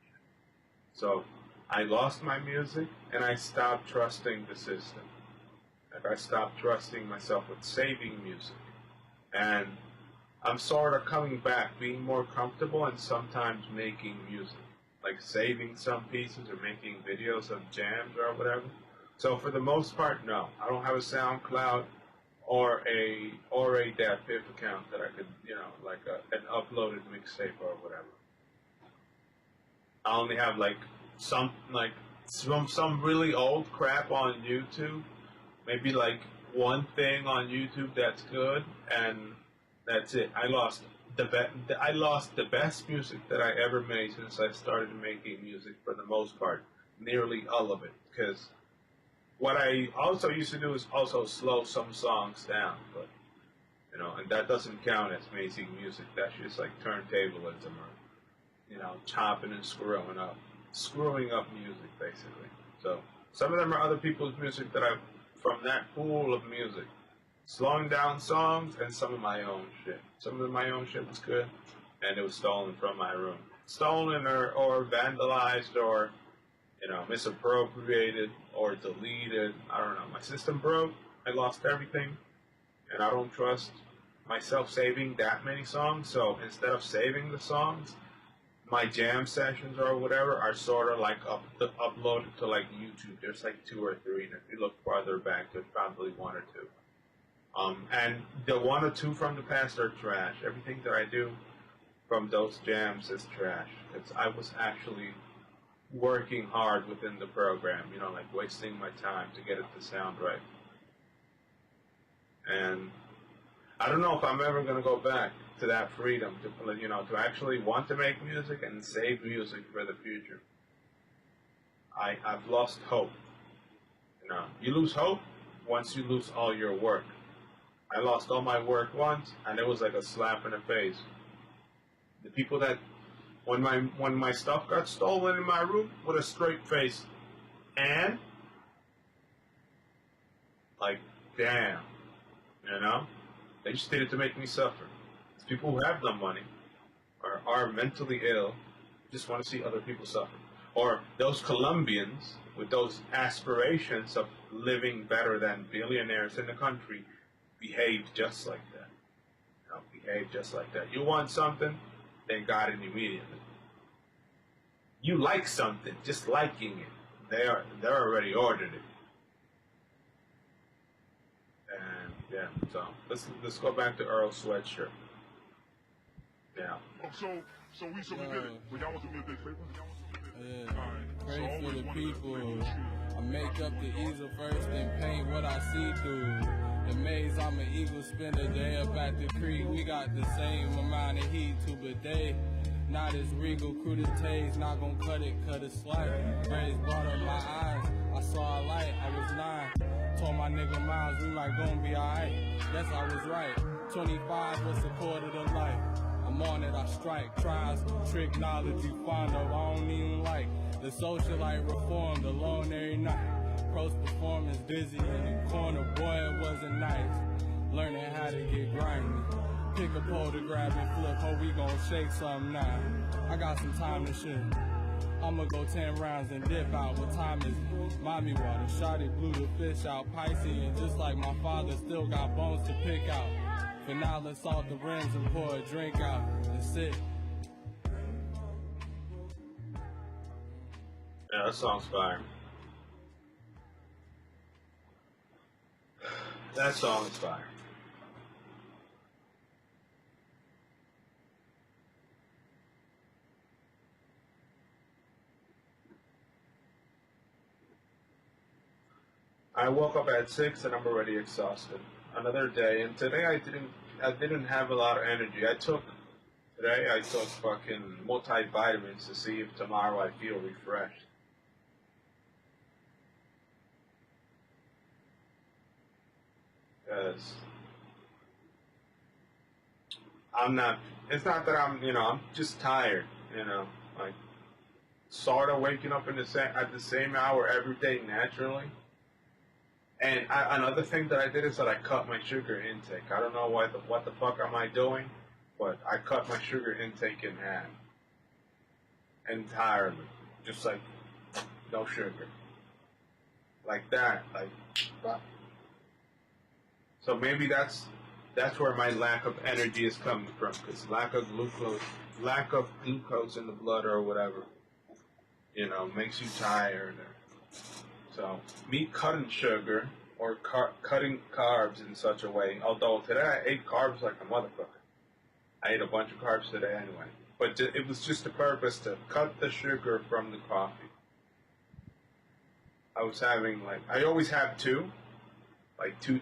S2: So I lost my music, and I stopped trusting the system. Like I stopped trusting myself with saving music. And I'm sort of coming back, being more comfortable, and sometimes making music. Like saving some pieces or making videos of jams or whatever. So for the most part, no. I don't have a SoundCloud or a DatPiff account that I could, like an uploaded mixtape or whatever. I only have some really old crap on YouTube. Maybe like one thing on YouTube that's good, and that's it. I lost the best music that I ever made since I started making music for the most part. Nearly all of it, because what I also used to do is also slow some songs down, but, and that doesn't count as making music. That's just like turntablism or, chopping and screwing up music, basically. So, some of them are other people's music that from that pool of music. Slowing down songs and some of my own shit. Some of my own shit was good, and it was stolen from my room. Stolen or vandalized or, misappropriated or deleted. I don't know. My system broke. I lost everything. And I don't trust myself saving that many songs. So instead of saving the songs, my jam sessions or whatever are sort of like uploaded to like YouTube. There's like 2 or 3. And if you look farther back, there's probably 1 or 2. And the 1 or 2 from the past are trash. Everything that I do from those jams is trash. Because I was actually working hard within the program, like wasting my time to get it to sound right. And I don't know if I'm ever going to go back to that freedom to actually want to make music and save music for the future. I've lost hope. You know, you lose hope once you lose all your work. I lost all my work once, and it was like a slap in the face. The people that, when my stuff got stolen in my room, with a straight face, and like, damn, you know, they just did it to make me suffer. It's people who have the money, or are mentally ill, just want to see other people suffer. Or those Colombians with those aspirations of living better than billionaires in the country behave just like that. You know, behave just like that. You want something, they got it immediately. You like something, just liking it, they're already ordered it. And yeah, so let's go back to Earl's sweatshirt. Yeah.
S9: So we did it. But y'all want to do me a big favor?
S10: Yeah, pray for the people. I make up the easel first and paint what I see through. The maze, I'm an eagle spinner. They up at the creek. We got the same amount of heat too, but they not as regal. Crew the taste, not gonna cut it slack. Grace brought up my eyes. I saw a light, I was 9. Told my nigga Miles, we might gon' be alright. Guess I was right. 25 was a quarter to life. I'm on it, I strike. Tries, trick, knowledge you fond of, I don't even like. The socialite reformed alone every night. Pros performance dizzy in the corner, boy, it wasn't nice. Learning how to get grimy. Pick a pole to grab and flip, hope we gon' shake something now. I got some time to shoot. I'ma go 10 rounds and dip out. What time is it? Mommy water, shotty blew the fish out. Pisces, and just like my father, still got bones to pick out. For now, let's salt the rims and pour a drink out and sit.
S2: Yeah, that song's fire. That song is fire. I woke up at 6 and I'm already exhausted. Another day, and today I didn't have a lot of energy. Today I took fucking multivitamins to see if tomorrow I feel refreshed. Because it's not that I'm just tired, like sort of waking up at the same hour every day naturally. And another thing that I did is that I cut my sugar intake. I don't know what the fuck am I doing, but I cut my sugar intake in half. Entirely. Just like, no sugar. Like that. Like, fuck. So maybe that's where my lack of energy is coming from, because lack of glucose in the blood or whatever, makes you tired. So me cutting sugar or cutting carbs in such a way, although today I ate carbs like a motherfucker. I ate a bunch of carbs today anyway, but it was just the purpose to cut the sugar from the coffee. I was having I always have 2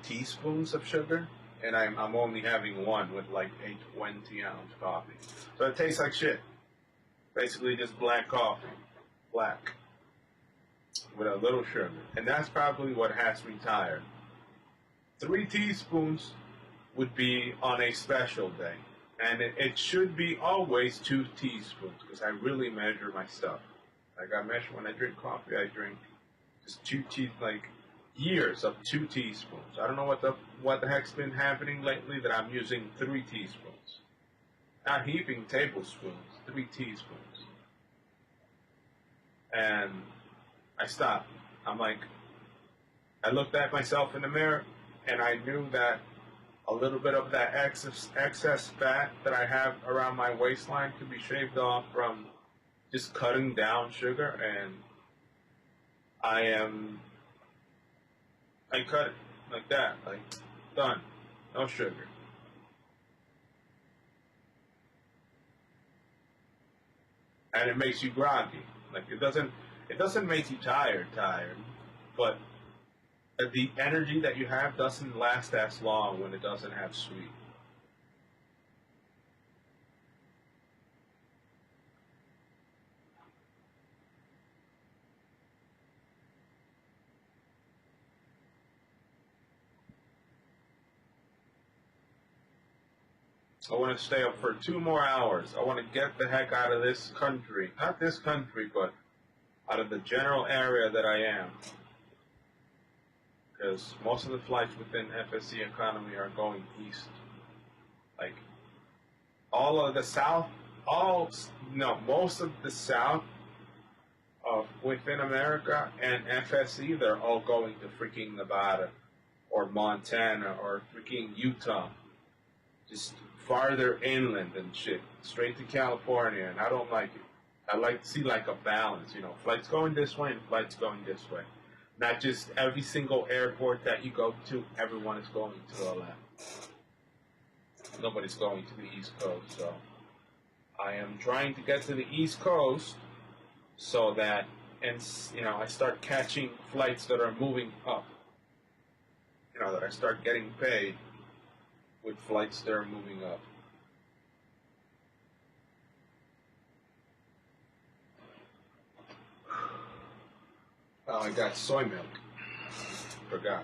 S2: teaspoons of sugar, and I'm only having 1 with a 20-ounce coffee. So it tastes like shit. Basically just black coffee. Black. With a little sugar. And that's probably what has me tired. 3 teaspoons would be on a special day. And it should be always 2 teaspoons, because I really measure my stuff. I measure when I drink coffee, I drink just 2 years of 2 teaspoons. I don't know what the heck's been happening lately that I'm using 3 teaspoons. Not heaping tablespoons, 3 teaspoons. And I stopped. I looked at myself in the mirror, and I knew that a little bit of that excess fat that I have around my waistline could be shaved off from just cutting down sugar, and I cut it like that, done, no sugar. And it makes you groggy. It doesn't make you tired, but the energy that you have doesn't last as long when it doesn't have sweet. I want to stay up for 2 more hours. I want to get the heck out of this country. Not this country, but out of the general area that I am. Because most of the flights within FSE economy are going east. Like, all of the south, most of the south of within America and FSE, they're all going to freaking Nevada or Montana or freaking Utah. Just farther inland and shit. Straight to California, and I don't like it. I like to see like a balance, flights going this way and flights going this way. Not just every single airport that you go to, everyone is going to LA. Nobody's going to the East Coast, so I am trying to get to the East Coast so that, I start catching flights that are moving up. That I start getting paid with flights that are moving up. Oh, I got soy milk. Forgot.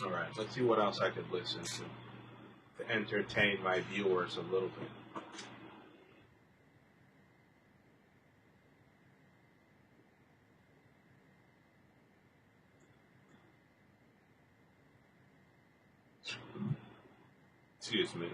S2: All right, let's see what else I could listen to entertain my viewers a little bit. Excuse me.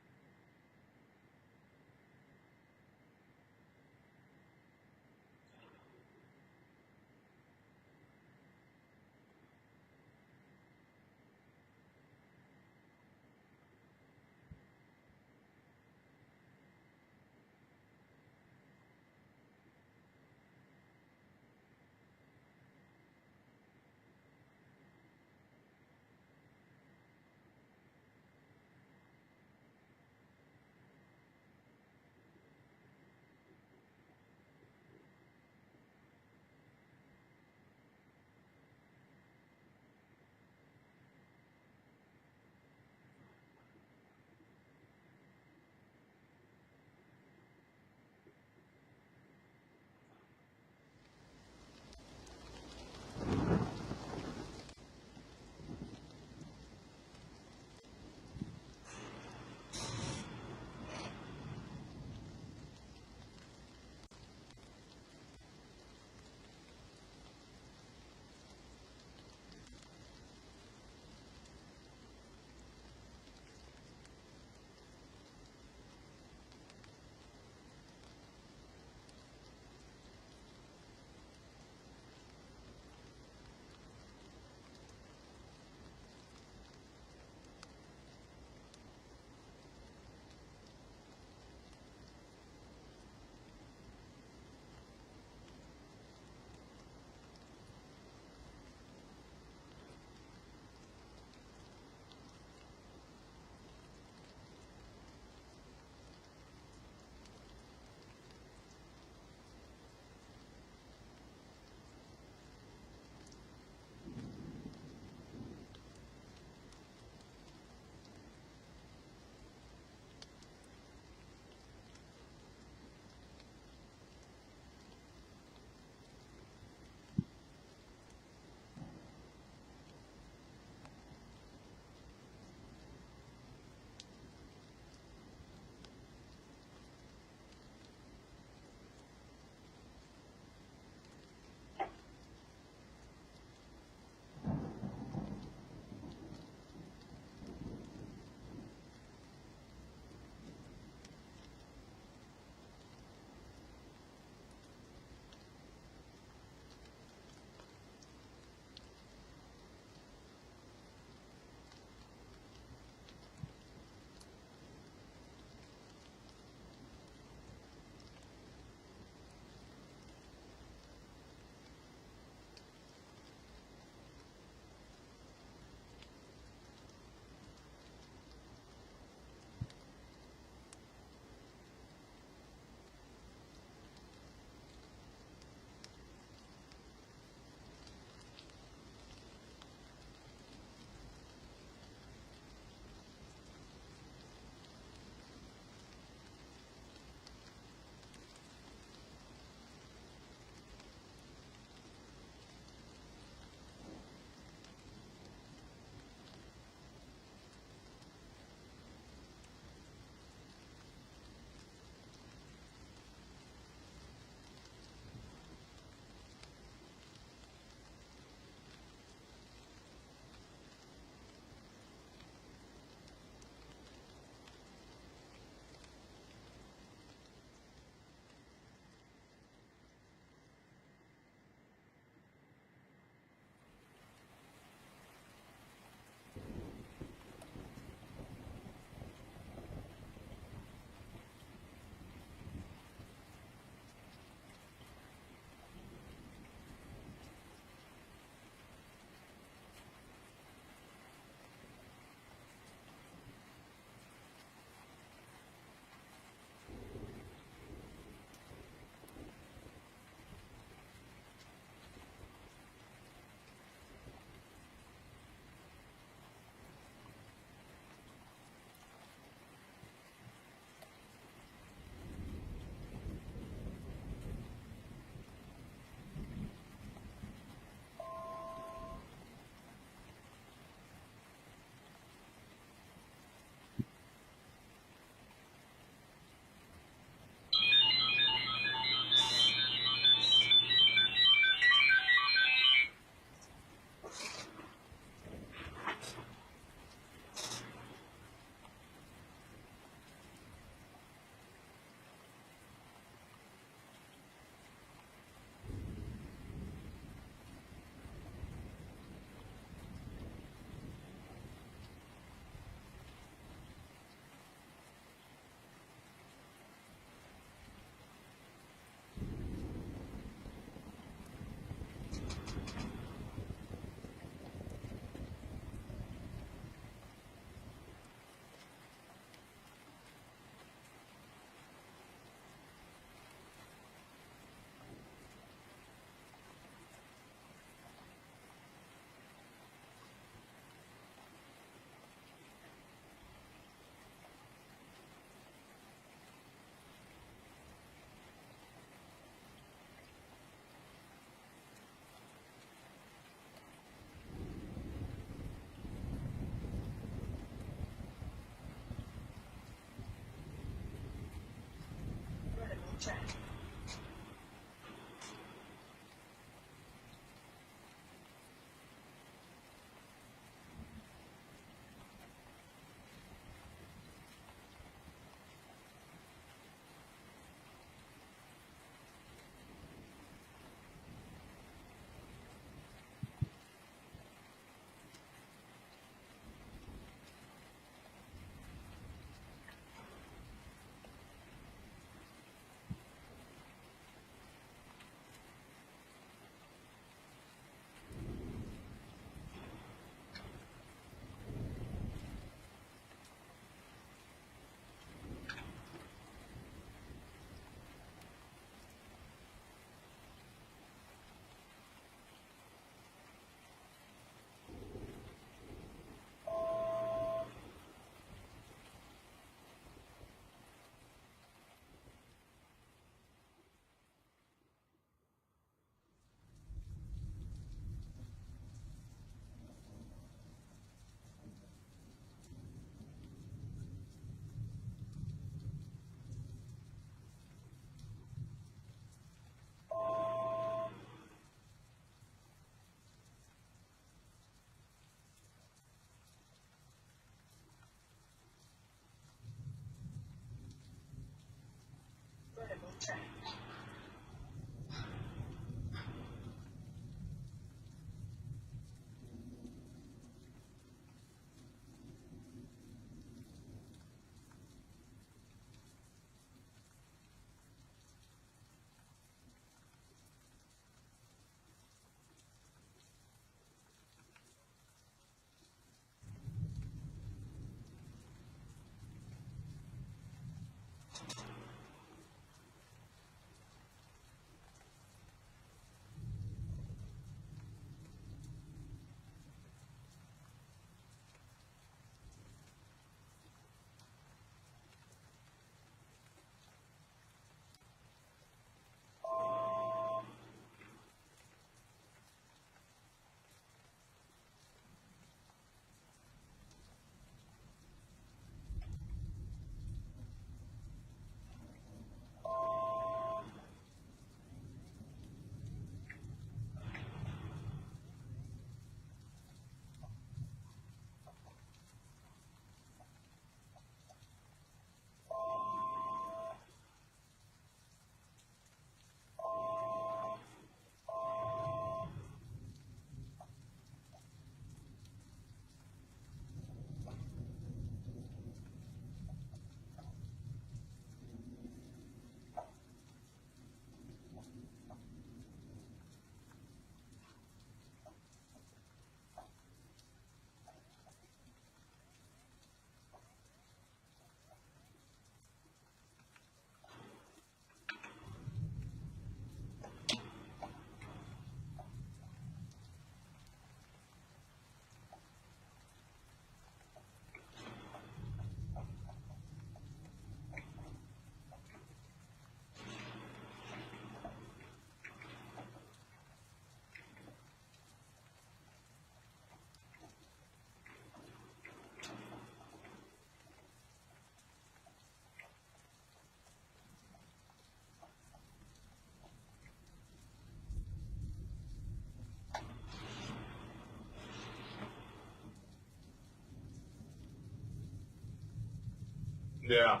S2: Yeah.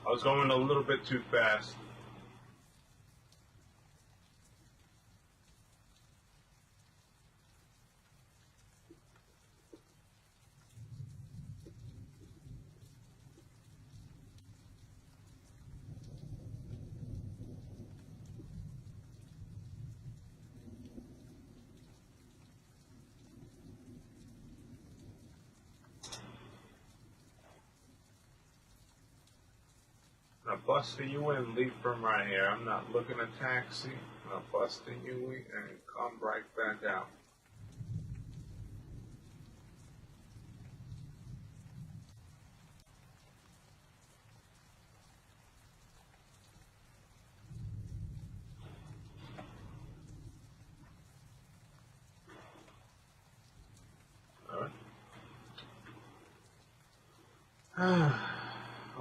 S2: I was going a little bit too fast. I'm busting you in, leave from right here. I'm not looking a taxi. I'm busting you in and come right back out. Alright.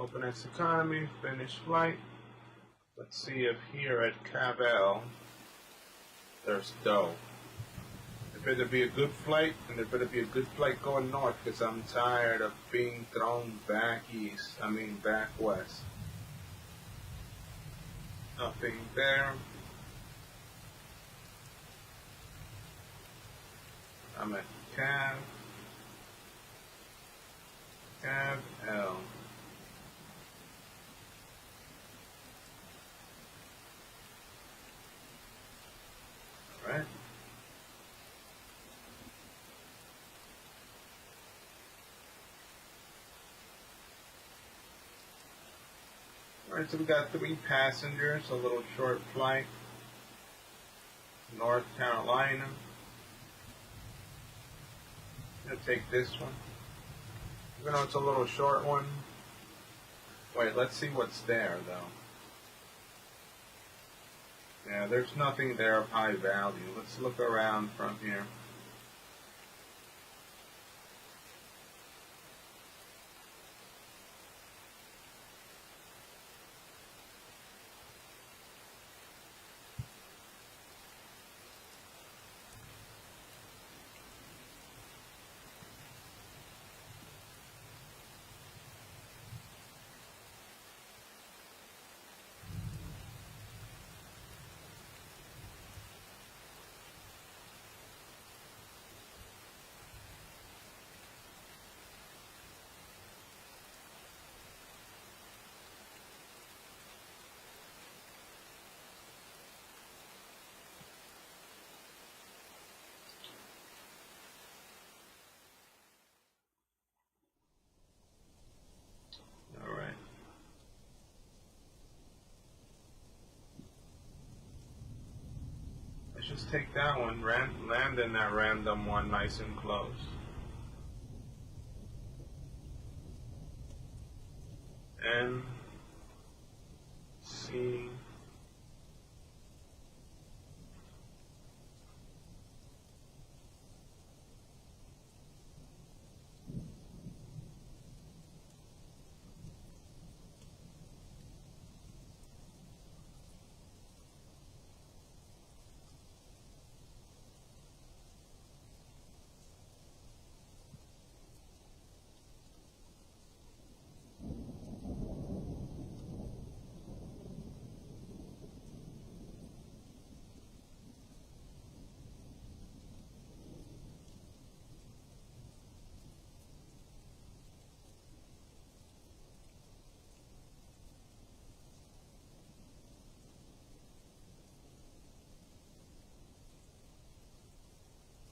S2: Open X economy, finish flight. Let's see if here at Cavell there's dough. There better be a good flight, and there better be a good flight going north, because I'm tired of being thrown back west. Nothing there. I'm at Cav L. Alright. Alright, so we got 3 passengers, a little short flight. North Carolina. I'm gonna take this one. Even though it's a little short one. Wait, let's see what's there though. Yeah, there's nothing there of high value. Let's look around from here. Alright. Let's just take that one, land in that random one nice and close. N C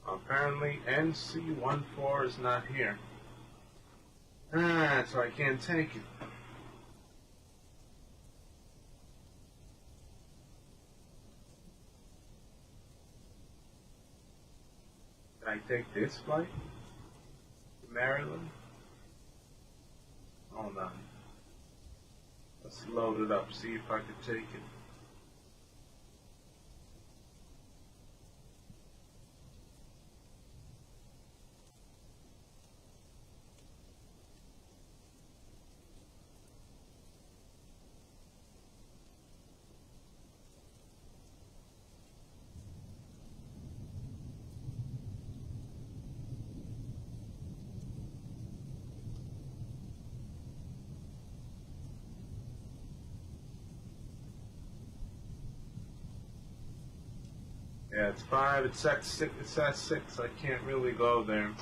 S2: Apparently NC14 is not here. So I can't take it. Can I take this flight to Maryland? Hold on. Let's load it up, see if I can take it. Yeah, it's 5, it's at 6, I can't really go there.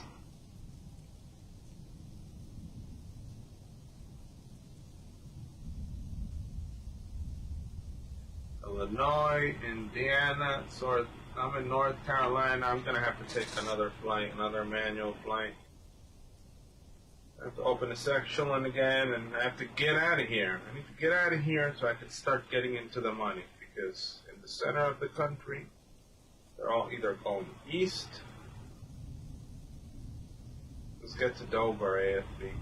S2: Illinois, Indiana, so I'm in North Carolina. I'm gonna have to take another flight, another manual flight. I have to open the section again, and I have to get out of here. I need to get out of here so I can start getting into the money, because in the center of the country, they're all either going east. Let's get to Dover, AFB.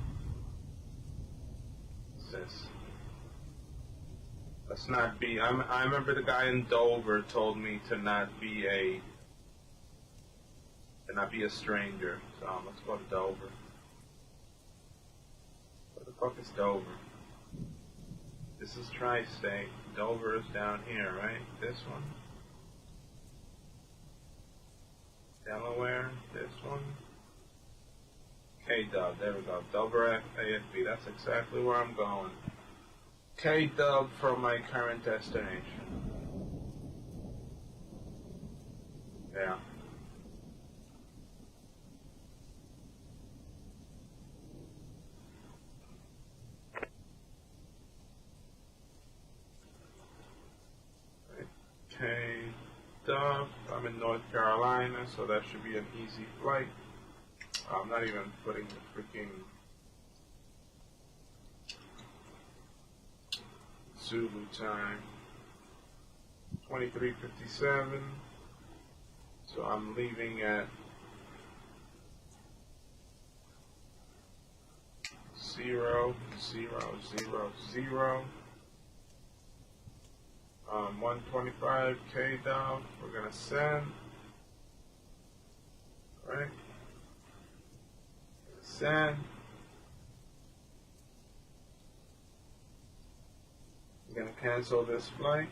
S2: What's this? Let's not be. I remember the guy in Dover told me to not be a stranger. So let's go to Dover. Where the fuck is Dover? This is Tri-State. Dover is down here, right? This one. Delaware, this one. K-Dub, there we go. Dover AFB, that's exactly where I'm going. K-Dub from my current destination. Yeah. K-Dub, I'm in North Carolina, so that should be an easy flight. I'm not even putting the freaking Zulu time. 23:57. So I'm leaving at 0:000. 125 K-Dub. We're gonna send. Right. Send. I'm gonna cancel this flight.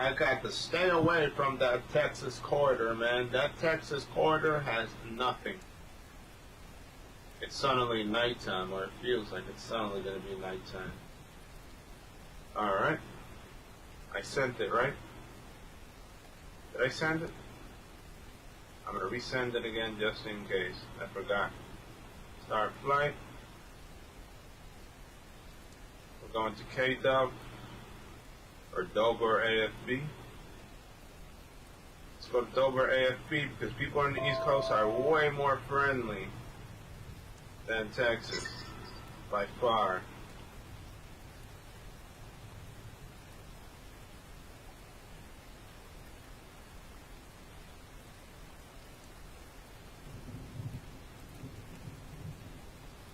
S2: I got to stay away from that Texas corridor, man. That Texas corridor has nothing. It's suddenly nighttime, or it feels like it's suddenly going to be nighttime. Alright. I sent it, right? Did I send it? I'm going to resend it again just in case. I forgot. Start flight. We're going to K-Dub. Or Dover AFB. Let's go to Dover AFB because people on the East Coast are way more friendly than Texas, by far.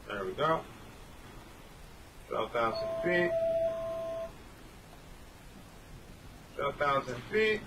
S2: There we go. 12,000 feet. 12,000 feet.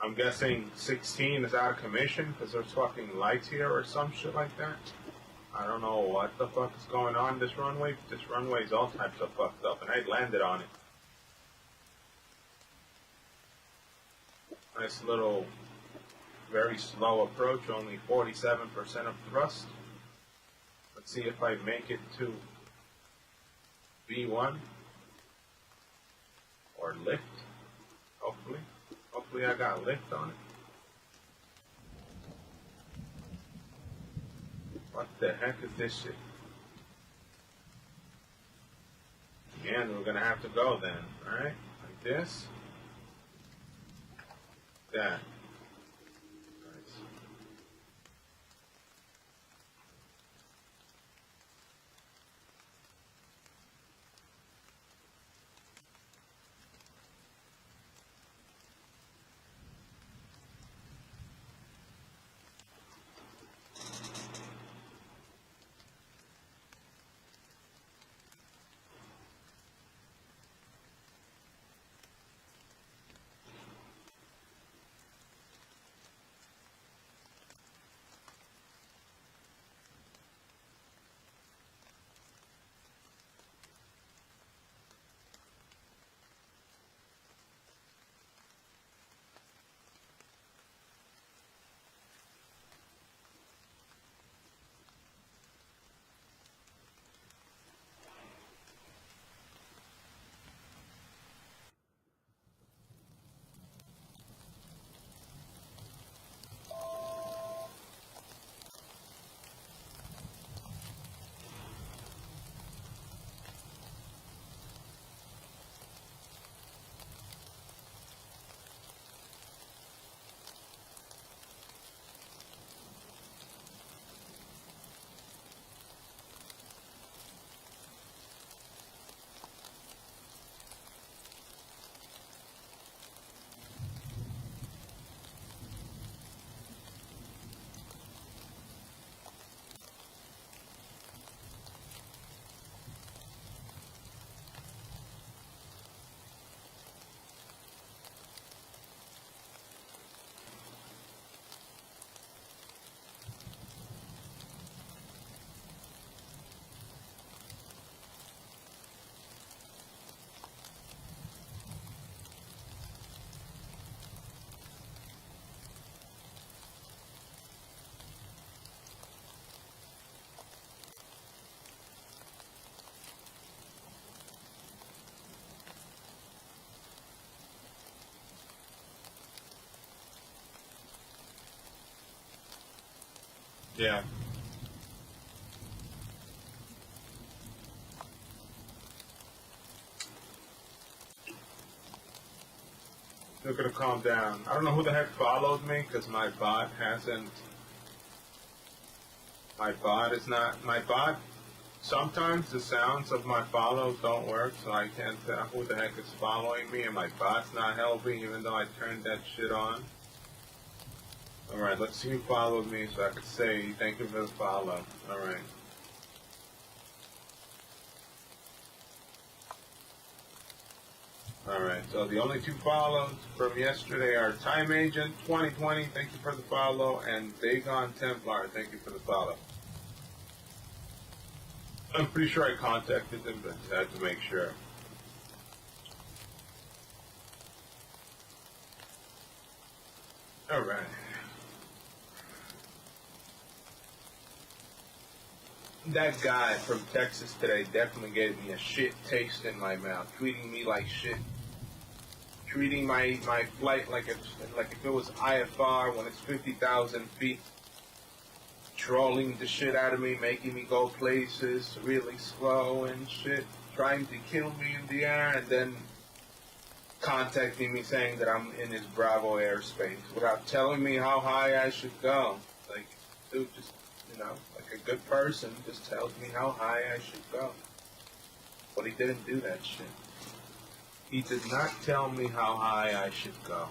S2: I'm guessing 16 is out of commission because there's fucking lights here or some shit like that. I don't know what the fuck is going on this runway. This runway is all types of fucked up, and I landed on it. Nice little, very slow approach, only 47% of thrust. Let's see if I make it to V1 or lift, hopefully. Hopefully I got lift on it. What the heck is this shit? And we're gonna have to go then, alright? Like this. That. Nice. Yeah. They're gonna calm down. I don't know who the heck followed me because my bot hasn't. My bot is not. My bot. Sometimes the sounds of my follows don't work, so I can't tell who the heck is following me, and my bot's not helping, even though I turned that shit on. Alright, let's see who followed me so I can say thank you for the follow. Alright. Alright, so the only two follows from yesterday are Time Agent 2020, thank you for the follow, and Dagon Templar, thank you for the follow. I'm pretty sure I contacted them, but I had to make sure. Alright. That guy from Texas today definitely gave me a shit taste in my mouth, treating me like shit. Treating my flight like if it was IFR when it's 50,000 feet. Trolling the shit out of me, making me go places really slow and shit. Trying to kill me in the air and then contacting me saying that I'm in his Bravo airspace without telling me how high I should go. Like, dude, just, you know, like a good person just tells me how high I should go. But he didn't do that shit. He did not tell me how high I should go.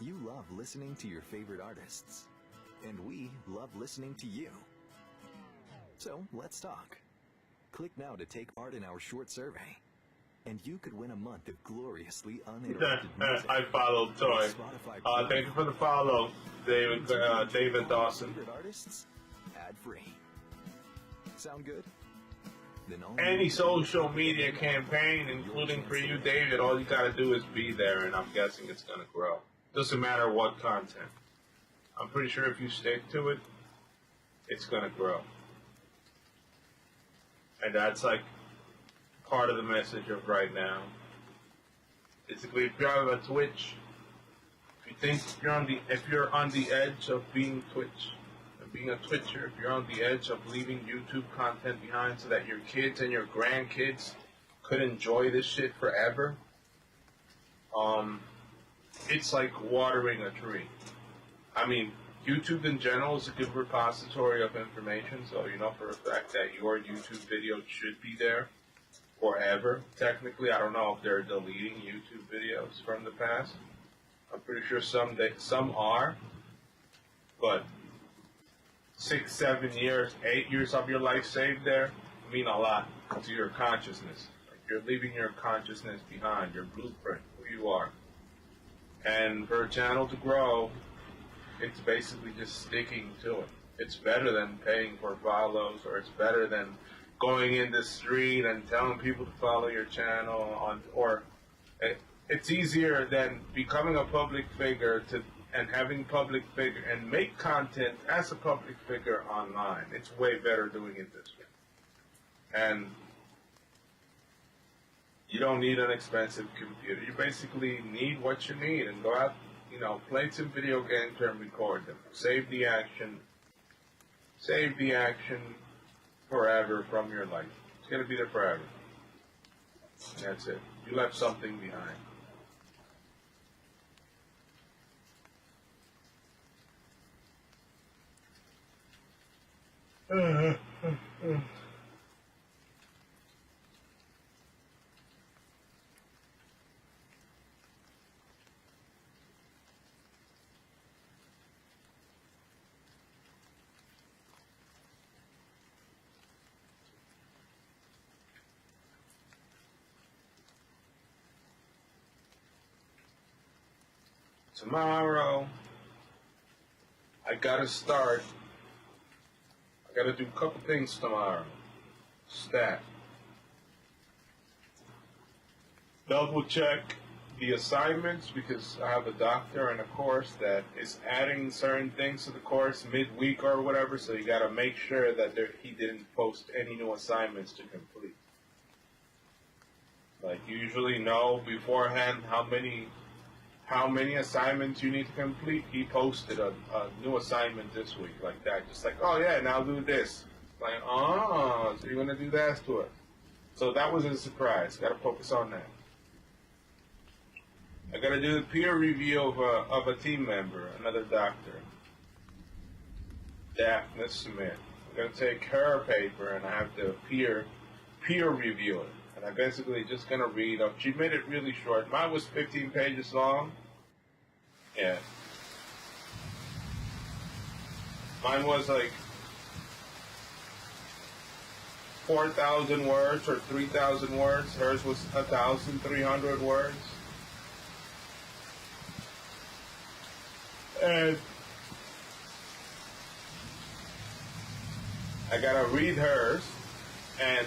S12: You love listening to your favorite artists. And we love listening to you. So let's talk. Click now to take part in our short survey. And you could win a month of gloriously uninterrupted music.
S2: I followed Toy. Thank you for the follow, David Dawson.
S12: Artists, ad-free. Sound good? Then
S2: Any social media campaign, including for you, David, all you gotta do is be there, and I'm guessing it's gonna grow. Doesn't matter what content. I'm pretty sure if you stick to it, it's gonna grow. And that's like part of the message of right now. Basically, if you're on a Twitch, if you think if you're on the edge of being Twitch, of being a Twitcher, if you're on the edge of leaving YouTube content behind so that your kids and your grandkids could enjoy this shit forever, it's like watering a tree. I mean, YouTube in general is a good repository of information, so you know for a fact that your YouTube video should be there forever. Technically, I don't know if they're deleting YouTube videos from the past. I'm pretty sure some are, but 6, 7 years, 8 years of your life saved there mean a lot to your consciousness. Like you're leaving your consciousness behind, your blueprint, who you are. And for a channel to grow, it's basically just sticking to it. It's better than paying for follows, or it's better than going in the street and telling people to follow your channel it's easier than becoming a public figure and having public figure and make content as a public figure online. It's way better doing it this way. And you don't need an expensive computer. You basically need what you need and go out, play some video games and record them. Save the action forever from your life. It's going to be there forever. That's it. You left something behind. Tomorrow, I gotta start. I gotta do a couple things tomorrow. Stat. Double check the assignments because I have a doctor and a course that is adding certain things to the course midweek or whatever, so you gotta make sure that he didn't post any new assignments to complete. Like, you usually know beforehand how many assignments you need to complete. He posted a new assignment this week like that. Just like, oh yeah, now do this. Like, oh, so you're going to do that to it. So that was a surprise. Got to focus on that. I got to do the peer review of a team member, another doctor, Daphne Smith. I'm going to take her paper and I have to peer review it. And I'm basically just going to read up. She made it really short. Mine was 15 pages long. Yeah. Mine was like 4,000 words or 3,000 words. Hers was 1,300 words. And I gotta read hers and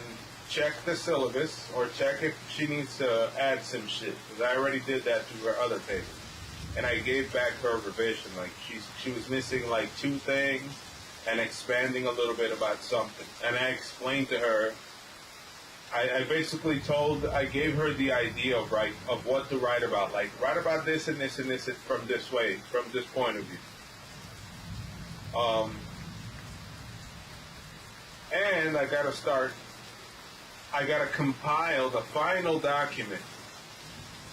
S2: check the syllabus or check if she needs to add some shit, because I already did that to her other paper. And I gave back her revision. Like she was missing like 2 things and expanding a little bit about something. And I explained to her, I basically I gave her the idea of what to write about. Like, write about this and this and this from this way, from this point of view. And I gotta compile the final document.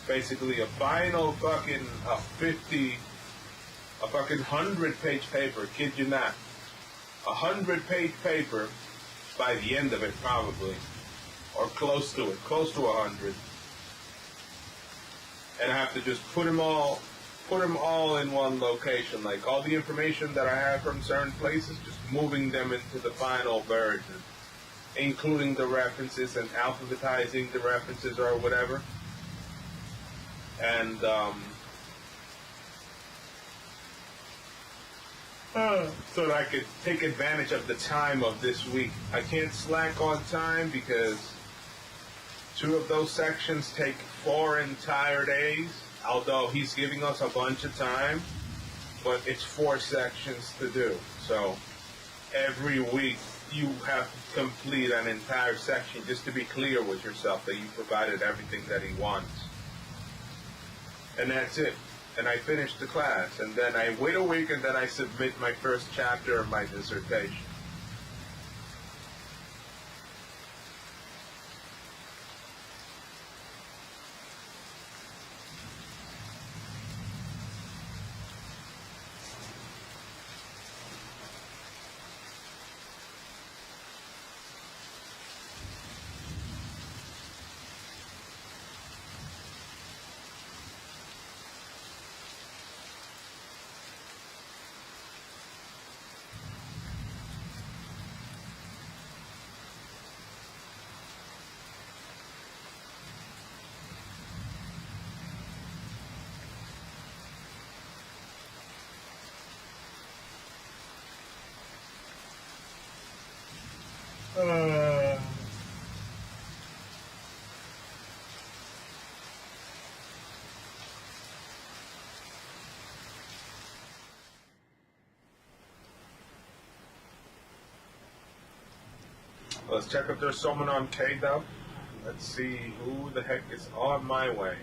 S2: Basically a final fucking 100-page paper, kid you not. 100-page paper by the end of it probably. Or close to 100. And I have to just put them all put them all in one location. Like all the information that I have from certain places, just moving them into the final version, including the references and alphabetizing the references or whatever. And so that I could take advantage of the time of this week. I can't slack on time because 2 of those sections take 4 entire days, although he's giving us a bunch of time, but it's 4 sections to do. So every week you have to complete an entire section just to be clear with yourself that you provided everything that he wants. And that's it. And I finish the class, and then I wait a week, and then I submit my first chapter of my dissertation. Let's check if there's someone on K-Dub. Let's see who the heck is on my way.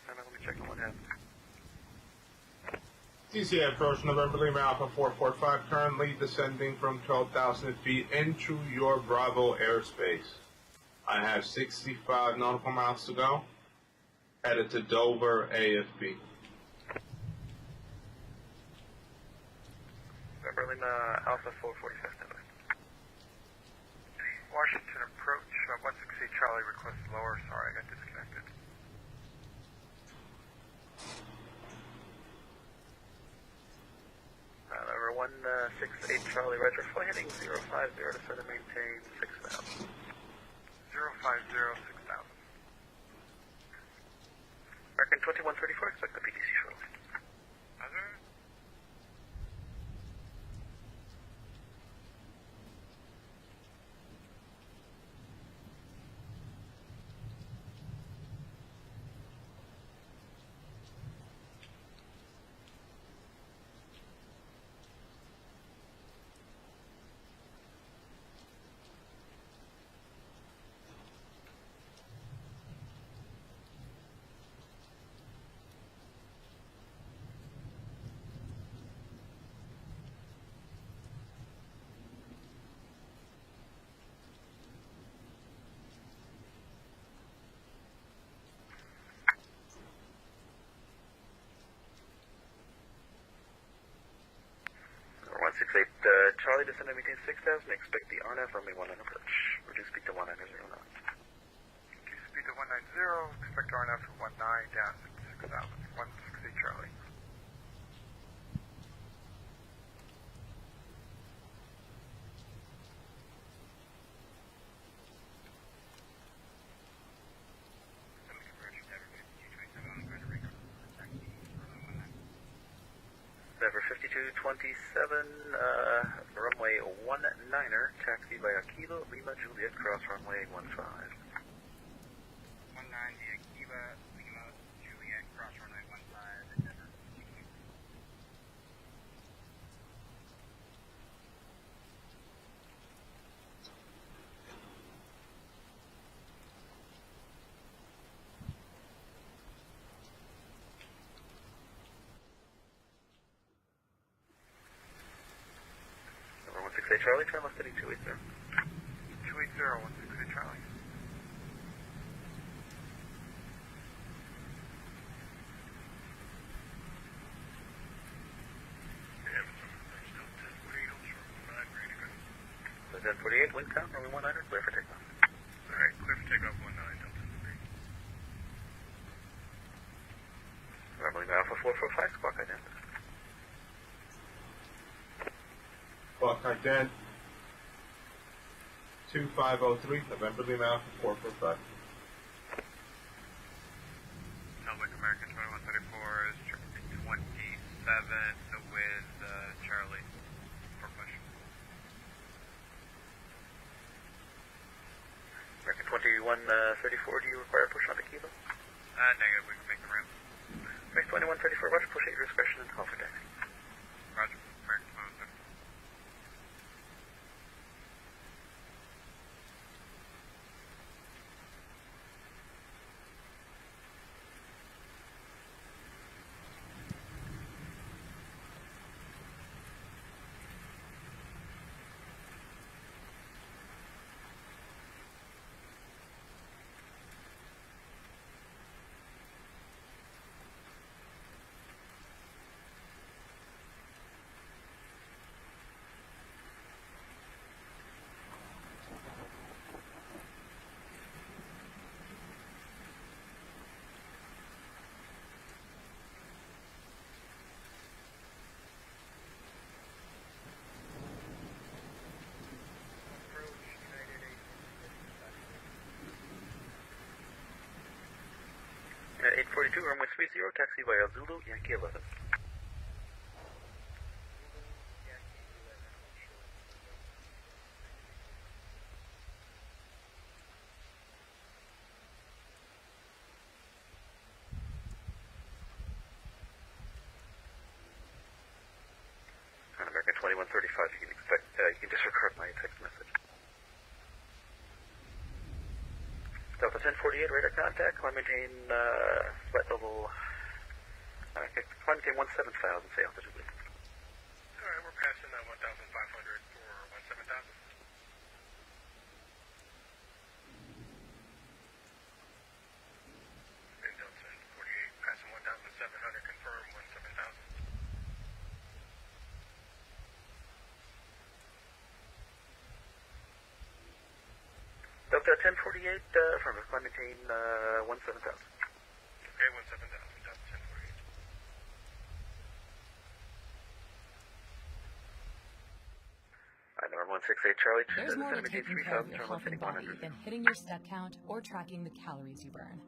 S8: Let me check on what happened.
S2: TCA approach November Lima Alpha 445, currently descending from 12,000 feet into your Bravo airspace. I have 65 nautical miles to go. Headed to Dover, AFB.
S8: November Lima Alpha 445, standby. Washington approach, 168 Charlie, request lower. Sorry, I got disconnected. Number 168 Charlie, Roger, fly heading 050 to further maintain 6,000. 050, 6,000. American 2134, expect the PTC shortly. Roger. Number 168 Charlie, descend and maintain 6,000. Expect the RNAV runway 19 approach. Reduce speed to 190 knots. Reduce speed to 190. Expect RNAV to 19 down 6,000. 168 Charlie. Number 5227, runway 19er, taxi via Kilo, Lima, Juliet, cross runway 15. 190, Akiva, Lima, Juliet, cross runway 15, Endeavor. Number 168 Charlie, turn left heading 280. 280, 168 Charlie. So 1048, wind count, runway 19, clear for takeoff. Alright, clear for takeoff 19, Delta 3. Normally Alpha 445, squawk identity.
S2: Squawk ident 2503, November Lima Alpha 445.
S8: Sounds like American 2134 is 27 with Charlie for push. American 2134, do you require push on the Kilo? Negative, we can make the ramp. American 2134, roger, push at your discretion and call for taxi. Roger, American 2134. At 842, runway 30, taxi via Zulu, Yankee 11. American 2135, you can expect, you can disregard my text message. Delta 10 1048, radar contact, climb maintain, flight level, climb maintain 17,000, say altitude, please.
S4: Alright, we're passing 1,500 for 17,000. Delta 48, passing 1,700, confirm 17,000.
S8: Delta 1048, affirmative, climb maintain 17,000.
S4: Okay, 17,000, Delta 1048.
S8: Number 168 Charlie.
S13: There's more to
S8: maintain
S13: taking care of
S8: 3,000,
S13: your
S8: turn
S13: health and
S8: 171
S13: body
S8: under.
S13: than hitting your step count or tracking the calories you burn.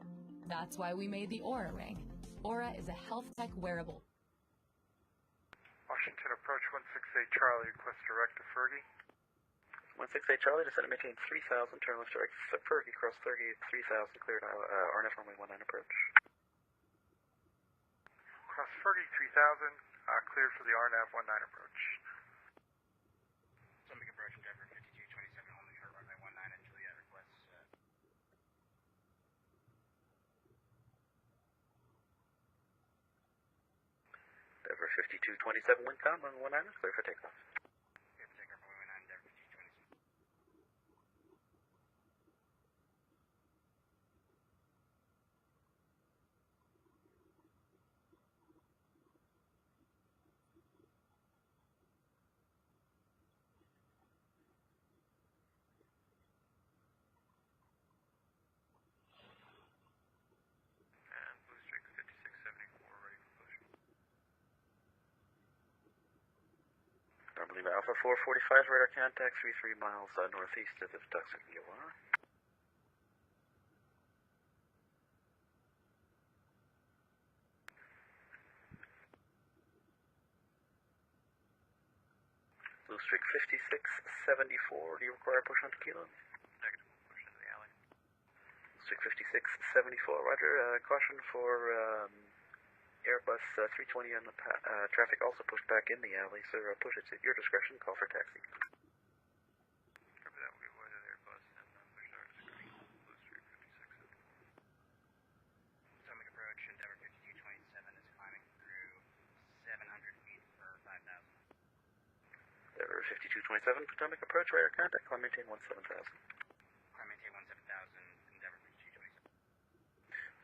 S13: That's why we made the Aura Ring. Aura is a health tech wearable.
S4: Washington approach 168 Charlie, request direct to Fergie.
S8: 168 Charlie, descend and maintain 3,000, turn left direct Fergie, cross 30,000, cleared RNF runway 19 approach.
S4: Cross Fergie 3,000, cleared for the RNAV 19 approach.
S14: Summit approach, Endeavor 5227, only short runway 19 and Juliet requests.
S8: Endeavor 5227, wind calm, runway 19, clear for takeoff.
S14: Clear for takeoff, runway 19, Endeavor 5227.
S4: And Blue Streak 5674, ready for push.
S8: Normally Alpha 445, radar contact 33 miles northeast of the Duxon VOR. Blue Streak 5674, do you require a push on Tequila?
S4: Negative, we'll push into the alley.
S8: Blue Streak 5674, roger. Caution for Airbus 320 on the traffic also pushed back in the alley, sir. Push it at your discretion, call for taxi.
S4: Copy that, we'll get away to the Airbus and push our discretion. Blue Streak 5674.
S14: Summit approach, Endeavor 5227 is climbing through 700 feet for 5,000.
S8: Endeavor 5227, Potomac approach, radar contact, climb maintain 17,000.
S14: Climb maintain 17,000, Endeavor 5227.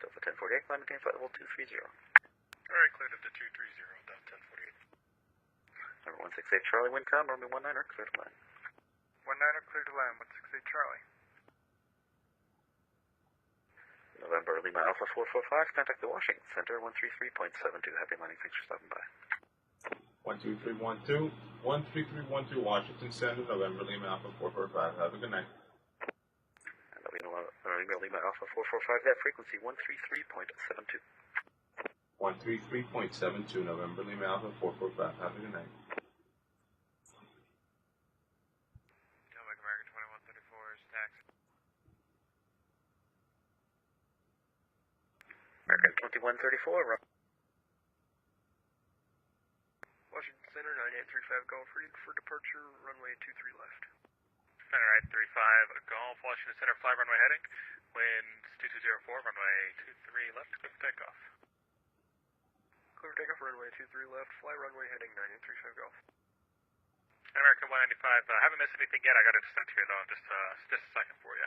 S8: Delta 1048, climb maintain flight level 230.
S4: Alright, cleared up to 230, Delta 1048.
S8: Number 168 Charlie, wind calm, runway 19, clear to land.
S4: 19er, clear to land, 168 Charlie.
S8: November Lima Alpha 445, contact the Washington Center, 133.72. Happy landing, thanks for stopping by.
S2: 12312, 13312 Washington Center, November Lima Alpha 445. Have a good night.
S8: And November Lima Alpha 445, that frequency 133.72.
S2: 133.72, November Lima Alpha 445. Have a good night.
S4: Potomac American 2134 is taxi.
S8: American 2134,
S4: Washington Center, 9835 Golf, ready for departure, runway 23 left. Center 835 Golf, Washington Center, fly runway heading, winds 2204, runway 23 left, clear for takeoff. Clear for takeoff, runway 23 left, fly runway heading 9835 Golf. American 195, haven't missed anything yet, I got it sent here though, just a second for you.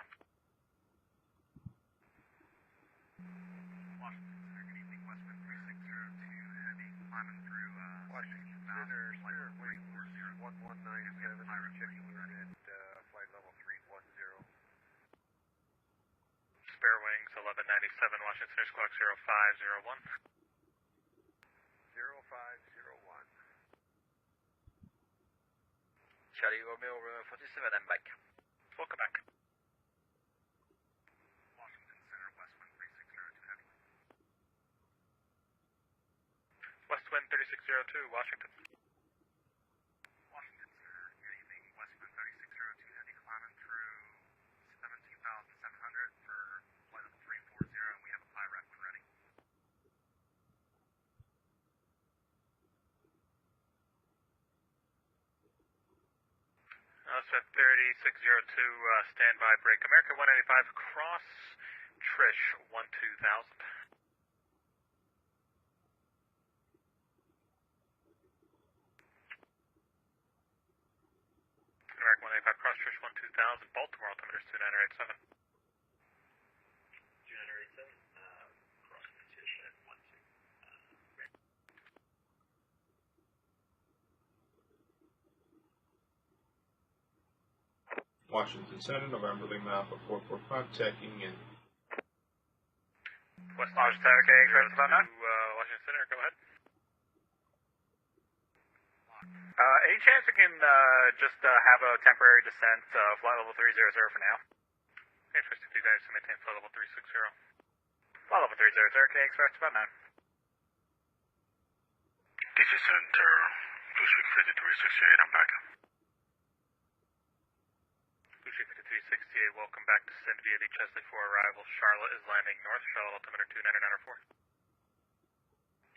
S14: Washington Center, good evening, Westwind 3602, heavy, climbing through,
S4: Washington Center, clear, wait, 1197, checking in at flight level 310. Spare wings, 1197, Washington Center, squawk 0501. 0501.
S15: Charlie Romeo 47, I'm back.
S4: Welcome back.
S14: Washington Center, Westwind 3602, heavy.
S4: Westwind 3602, Washington.
S14: Washington Center, good evening, Westwind 3602, heavy, climbing through 17,700 for flight level 340, and we have a pilot when ready.
S4: Set 3602, standby break. American 195, cross Trish 12000. American 185 cross Trish 12000. Baltimore altimeter is 2987.
S14: 2987. Cross Trish at 12.
S2: Washington Center, November Lima Alpha 445, checking in.
S4: West Lodge Tower, okay, express about 9. Washington Center, go ahead. Any chance we can just have a temporary descent, flight level 300 for now? Express 2 guys to maintain flight level 360. Flight level 300, okay, express about 9.
S6: DC Center, Blueswick 5368, I'm back.
S4: Blueswick 5368, welcome back to Send via the Chesley 4 arrival. Charlotte is landing north, Charlotte altimeter 29904.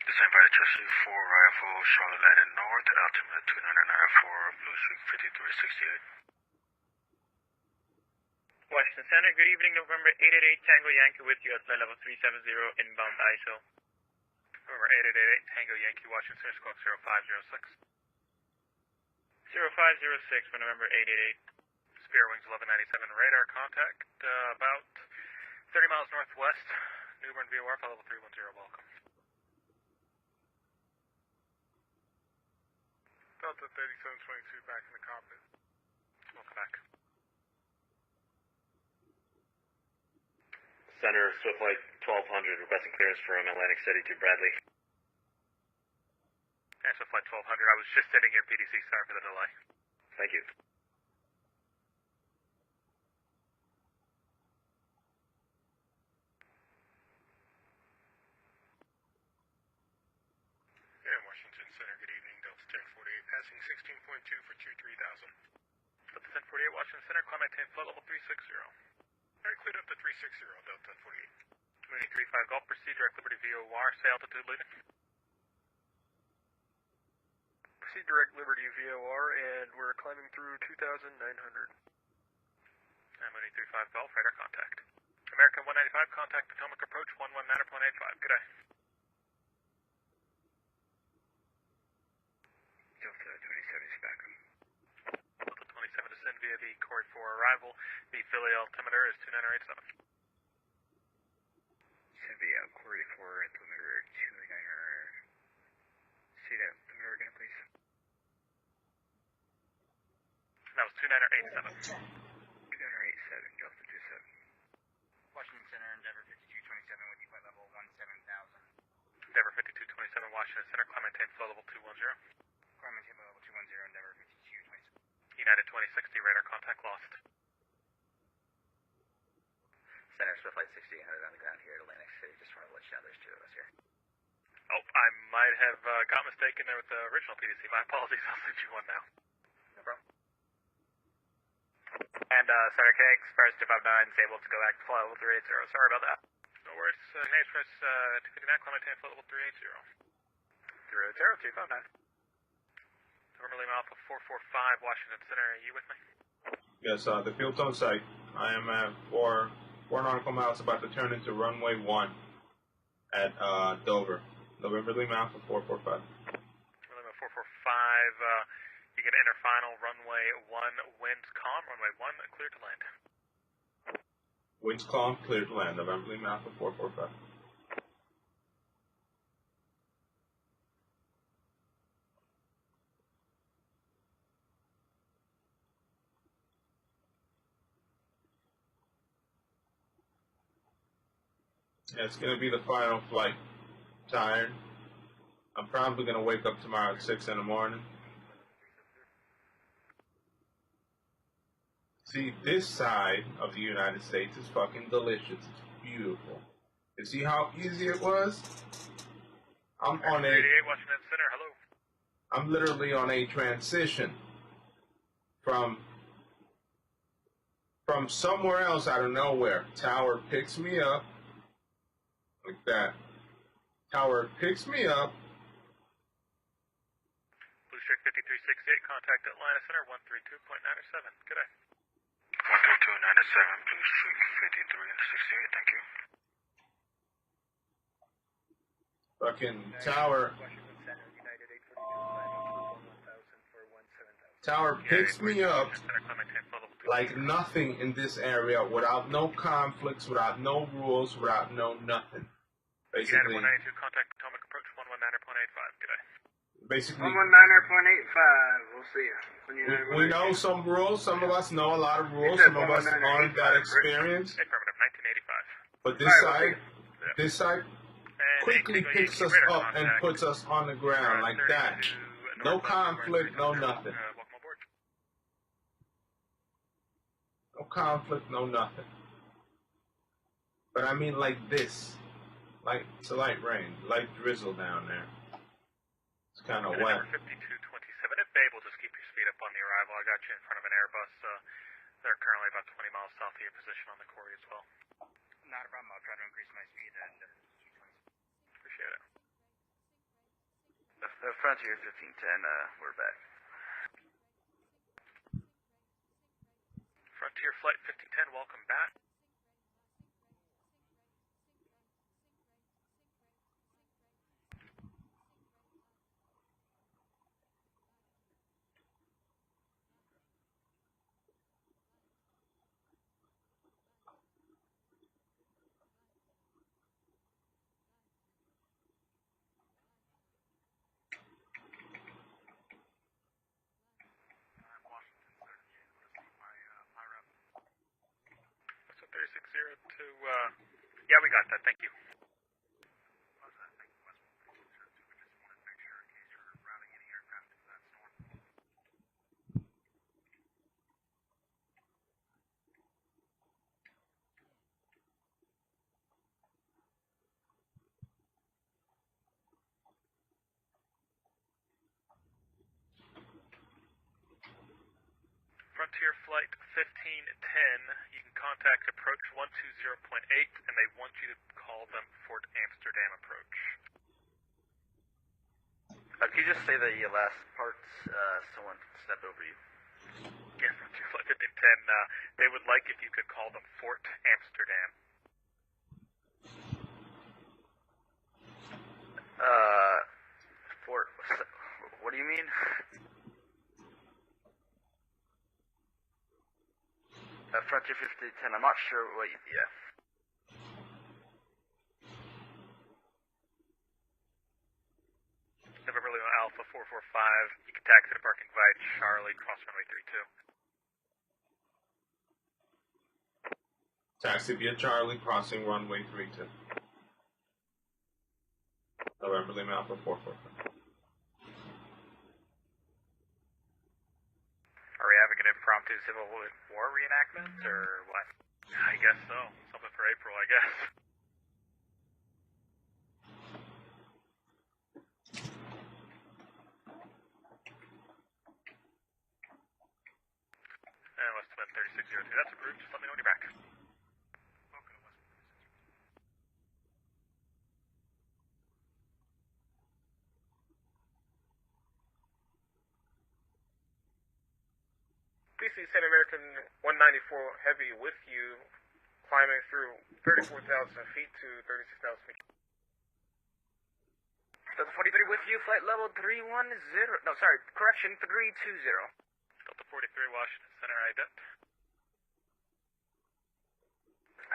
S6: Descend by the Chesley 4 arrival, Charlotte landing north, altimeter 29904, Blueswick 5368.
S14: Washington Center, good evening, November 888 Tango Yankee with you at flight level 370 inbound ISO.
S4: November 888 Tango Yankee, Washington Center, squawk 0506.
S14: 0506 for November 888.
S4: Spirit Wings 1197 radar contact, about 30 miles northwest, Newbern VOR, flight level 310, welcome.
S16: Delta 3722 back in the cockpit.
S4: Welcome back.
S17: Center, Swift Flight 1200, requesting clearance from Atlantic City to Bradley.
S4: And Swift Flight 1200, I was just sitting here, PDC, sorry for the delay.
S17: Thank you.
S16: And Washington Center, good evening, Delta 1048, passing 16.2 for 23,000.
S4: Delta 1048, Washington Center, climb maintain flight level 360.
S16: Alright, cleared up to 360, Delta 1048.
S4: Community 35 Golf, proceed direct Liberty VOR, say altitude leading.
S18: Proceed direct Liberty VOR, and we're climbing through 2,900.
S4: Community 35 Golf, radar contact. American 195, contact Potomac approach 119.85, good day.
S14: Delta 27 is back.
S4: Delta 27 descend via the Corey 4 arrival. The Philly altimeter is 29087.
S14: Descend via Corey 4 altimeter 290. Say that altimeter again, please.
S4: That was 29087.
S14: 29087, Delta 27. Washington Center, Endeavor 5227 with you flight level 17,000.
S4: Endeavor 5227, Washington Center, climb maintain flow level 210.
S14: Climb maintain flow level 210, Endeavor 5227.
S4: United 2060, radar contact lost.
S15: Center, Swift Flight 6800 on the ground here at Atlantic City. Just wanted to let you know there's 2 of us here.
S4: Oh, I might have got mistaken there with the original PDC. My apologies, I'll send you one now.
S15: No problem.
S4: And Center K Express 259 is able to go back to flight level 380. Sorry about that. No worries. K Express 259, climb maintain flight level 380. 380, 259. November Lima Alpha 445, Washington Center. Are you with me?
S2: Yes, the field's on site. I am at 4 nautical miles, about to turn into runway 1 at Dover. November Lima Alpha 445.
S4: November Lima 445. You can enter final runway 1, winds calm, runway 1, clear to land.
S2: Winds calm, clear to land. November Lima Alpha 445. Yeah, it's going to be the final flight. Tired. I'm probably going to wake up tomorrow at 6 in the morning. See, this side of the United States is fucking delicious. It's beautiful. You see how easy it was? I'm on a...
S4: 88 Washington Center, hello.
S2: I'm literally on a transition from somewhere else out of nowhere. Tower picks me up. Like that. Tower picks me up.
S4: Blue Streak 5368, contact Atlanta Center 132.97. Good day.
S6: 132
S16: 97, please tweak 53 and 68, thank you.
S2: Fucking tower. Tower picks me up like nothing in this area, without no conflicts, without no rules, without no nothing. Basically,
S4: 192, contact Potomac approach 119.85. Good day.
S2: Basically,
S5: 119.85. We'll see you.
S2: we know some rules. Some of us know a lot of rules. Some of us aren't that experienced.
S4: Affirmative, 1985.
S2: But this side quickly picks us up and puts us on the ground like that. No conflict, no nothing.
S4: Welcome aboard.
S2: No conflict, no nothing. But I mean like this. Like, it's a light rain, light drizzle down there. It's kind of wet.
S4: 5227. If able, just keep your speed up on the arrival. I got you in front of an Airbus. They're currently about 20 miles south of your position on the quarry as well.
S14: Not a problem. I'll try to increase my speed and
S4: appreciate it.
S8: The Frontier 1510, we're back.
S4: Frontier Flight 1510, welcome back. Yeah, we got that. Thank you. Frontier Flight 1510, you can contact approach 120.8, and they want you to call them Fort Amsterdam approach.
S8: Can you just say the last parts? Someone stepped over you.
S4: Yeah, Frontier Flight 1510, they would like if you could call them Fort Amsterdam.
S8: Fort, what do you mean? Frontier 1510, I'm not sure what you, yeah.
S4: November Lima Alpha 445, you can taxi to parking via Charlie, cross runway 32.
S2: Taxi via Charlie, crossing runway 32. November Lima Alpha 445.
S4: Are we having an impromptu Civil War reenactment, or what? I guess so. Something for April, I guess. And West Wind 3602, that's approved. Just let me know when you're back. PC St. American 194 Heavy with you, climbing through 34,000 feet to 36,000 feet.
S5: Delta 43 with you, flight level 310. No, sorry, correction, 320.
S4: Delta 43, Washington Center, ident.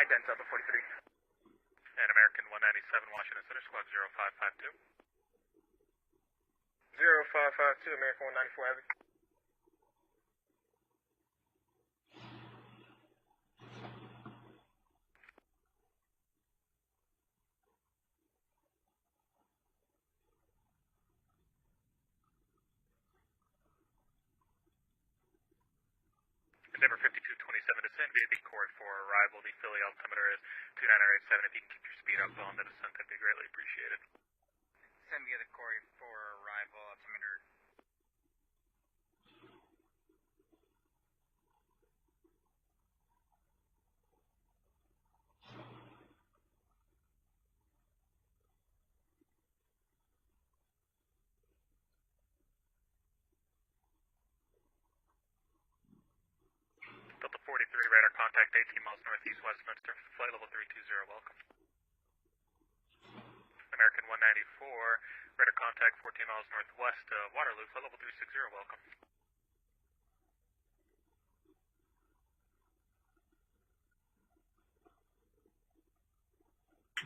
S5: Ident, Delta 43.
S4: And American 197, Washington Center, squad 0552.
S5: 0552, American 194 Heavy.
S4: Endeavor 5227 descend via decoy for arrival. The Philly altimeter is 29087. If you can keep your speed up on the descent, that'd be greatly appreciated.
S14: Send via the Corey for arrival, altimeter.
S4: Delta radar contact 18 miles northeast Westminster, flight level 320, welcome. American 194, radar contact 14 miles northwest Waterloo, flight level 360, welcome.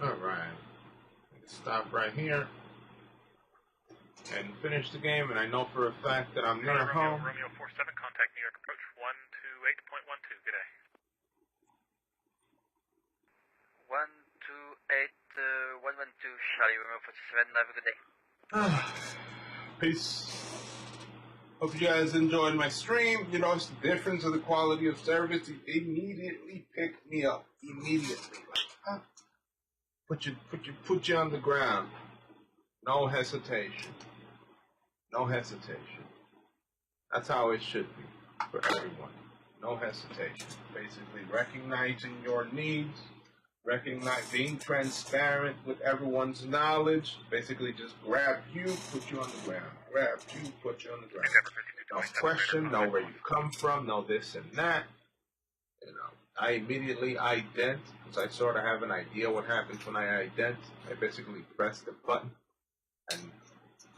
S2: Alright, stop right here and finish the game, and I know for a fact that I'm near home.
S4: Romeo 47, contact New York approach 128.12, good day.
S15: 128, 112, Charlie Romeo 47, have a good day.
S2: Peace. Hope you guys enjoyed my stream. You notice the difference of the quality of service. He immediately picked me up. Immediately. Like, put you on the ground. No hesitation. No hesitation. That's how it should be for everyone. No hesitation. Basically recognizing your needs, being transparent with everyone's knowledge. Basically just grab you, put you on the ground. Grab you, put you on the ground. No question, know where you come from, know this and that. You know, I immediately ident, because I sort of have an idea what happens when I ident. I basically press the button, and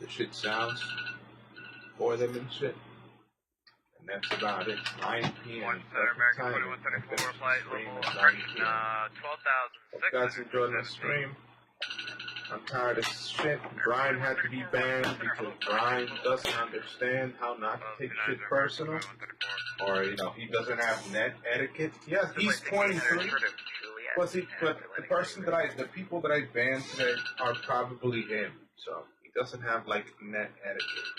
S2: the shit sounds for them and shit. And that's about it. 9 p.m. Perfect time. I finished the stream at 9 p.m.
S4: 12,006.
S2: You guys enjoyed my stream. I'm tired of shit. Brian had to be banned because Brian doesn't understand how not to take shit personal. Or, you know, he doesn't have net etiquette. Yes, he's 23. But the people that I banned today are probably him. So he doesn't have like net etiquette.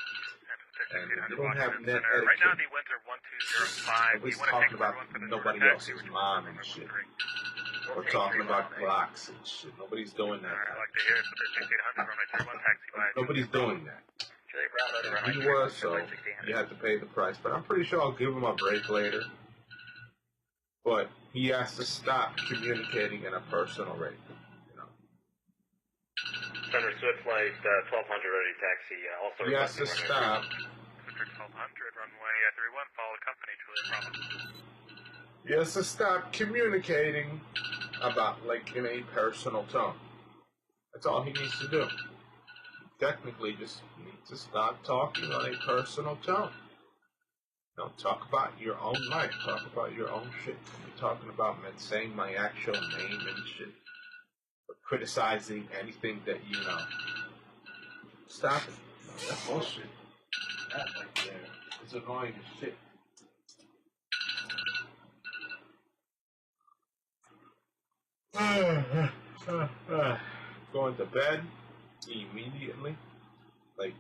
S2: And if you don't have net etiquette,
S4: right now the winds are 1205.
S2: nobody's talking about nobody else's mom and shit. We're talking about Glocks and shit. Nobody's doing that.
S4: I'd like to hear it for the 6800 runway 31 taxi by.
S2: Nobody's doing that. And he was, so you had to pay the price. But I'm pretty sure I'll give him a break later. But he has to stop communicating in a personal rate. You know.
S17: Center Swift Flight 1200 ready taxi. Also
S2: he has to stop.
S4: 1200 runway 31, follow company, Julia Bravo.
S2: He has to stop communicating about, like, in a personal tone. That's all he needs to do. Technically, just needs to stop talking on a personal tone. Don't talk about your own life. Talk about your own shit. You're talking about saying my actual name and shit. Or criticizing anything that you know. Stop it. No, that's bullshit. That right there is annoying as shit. Going to bed immediately. Like,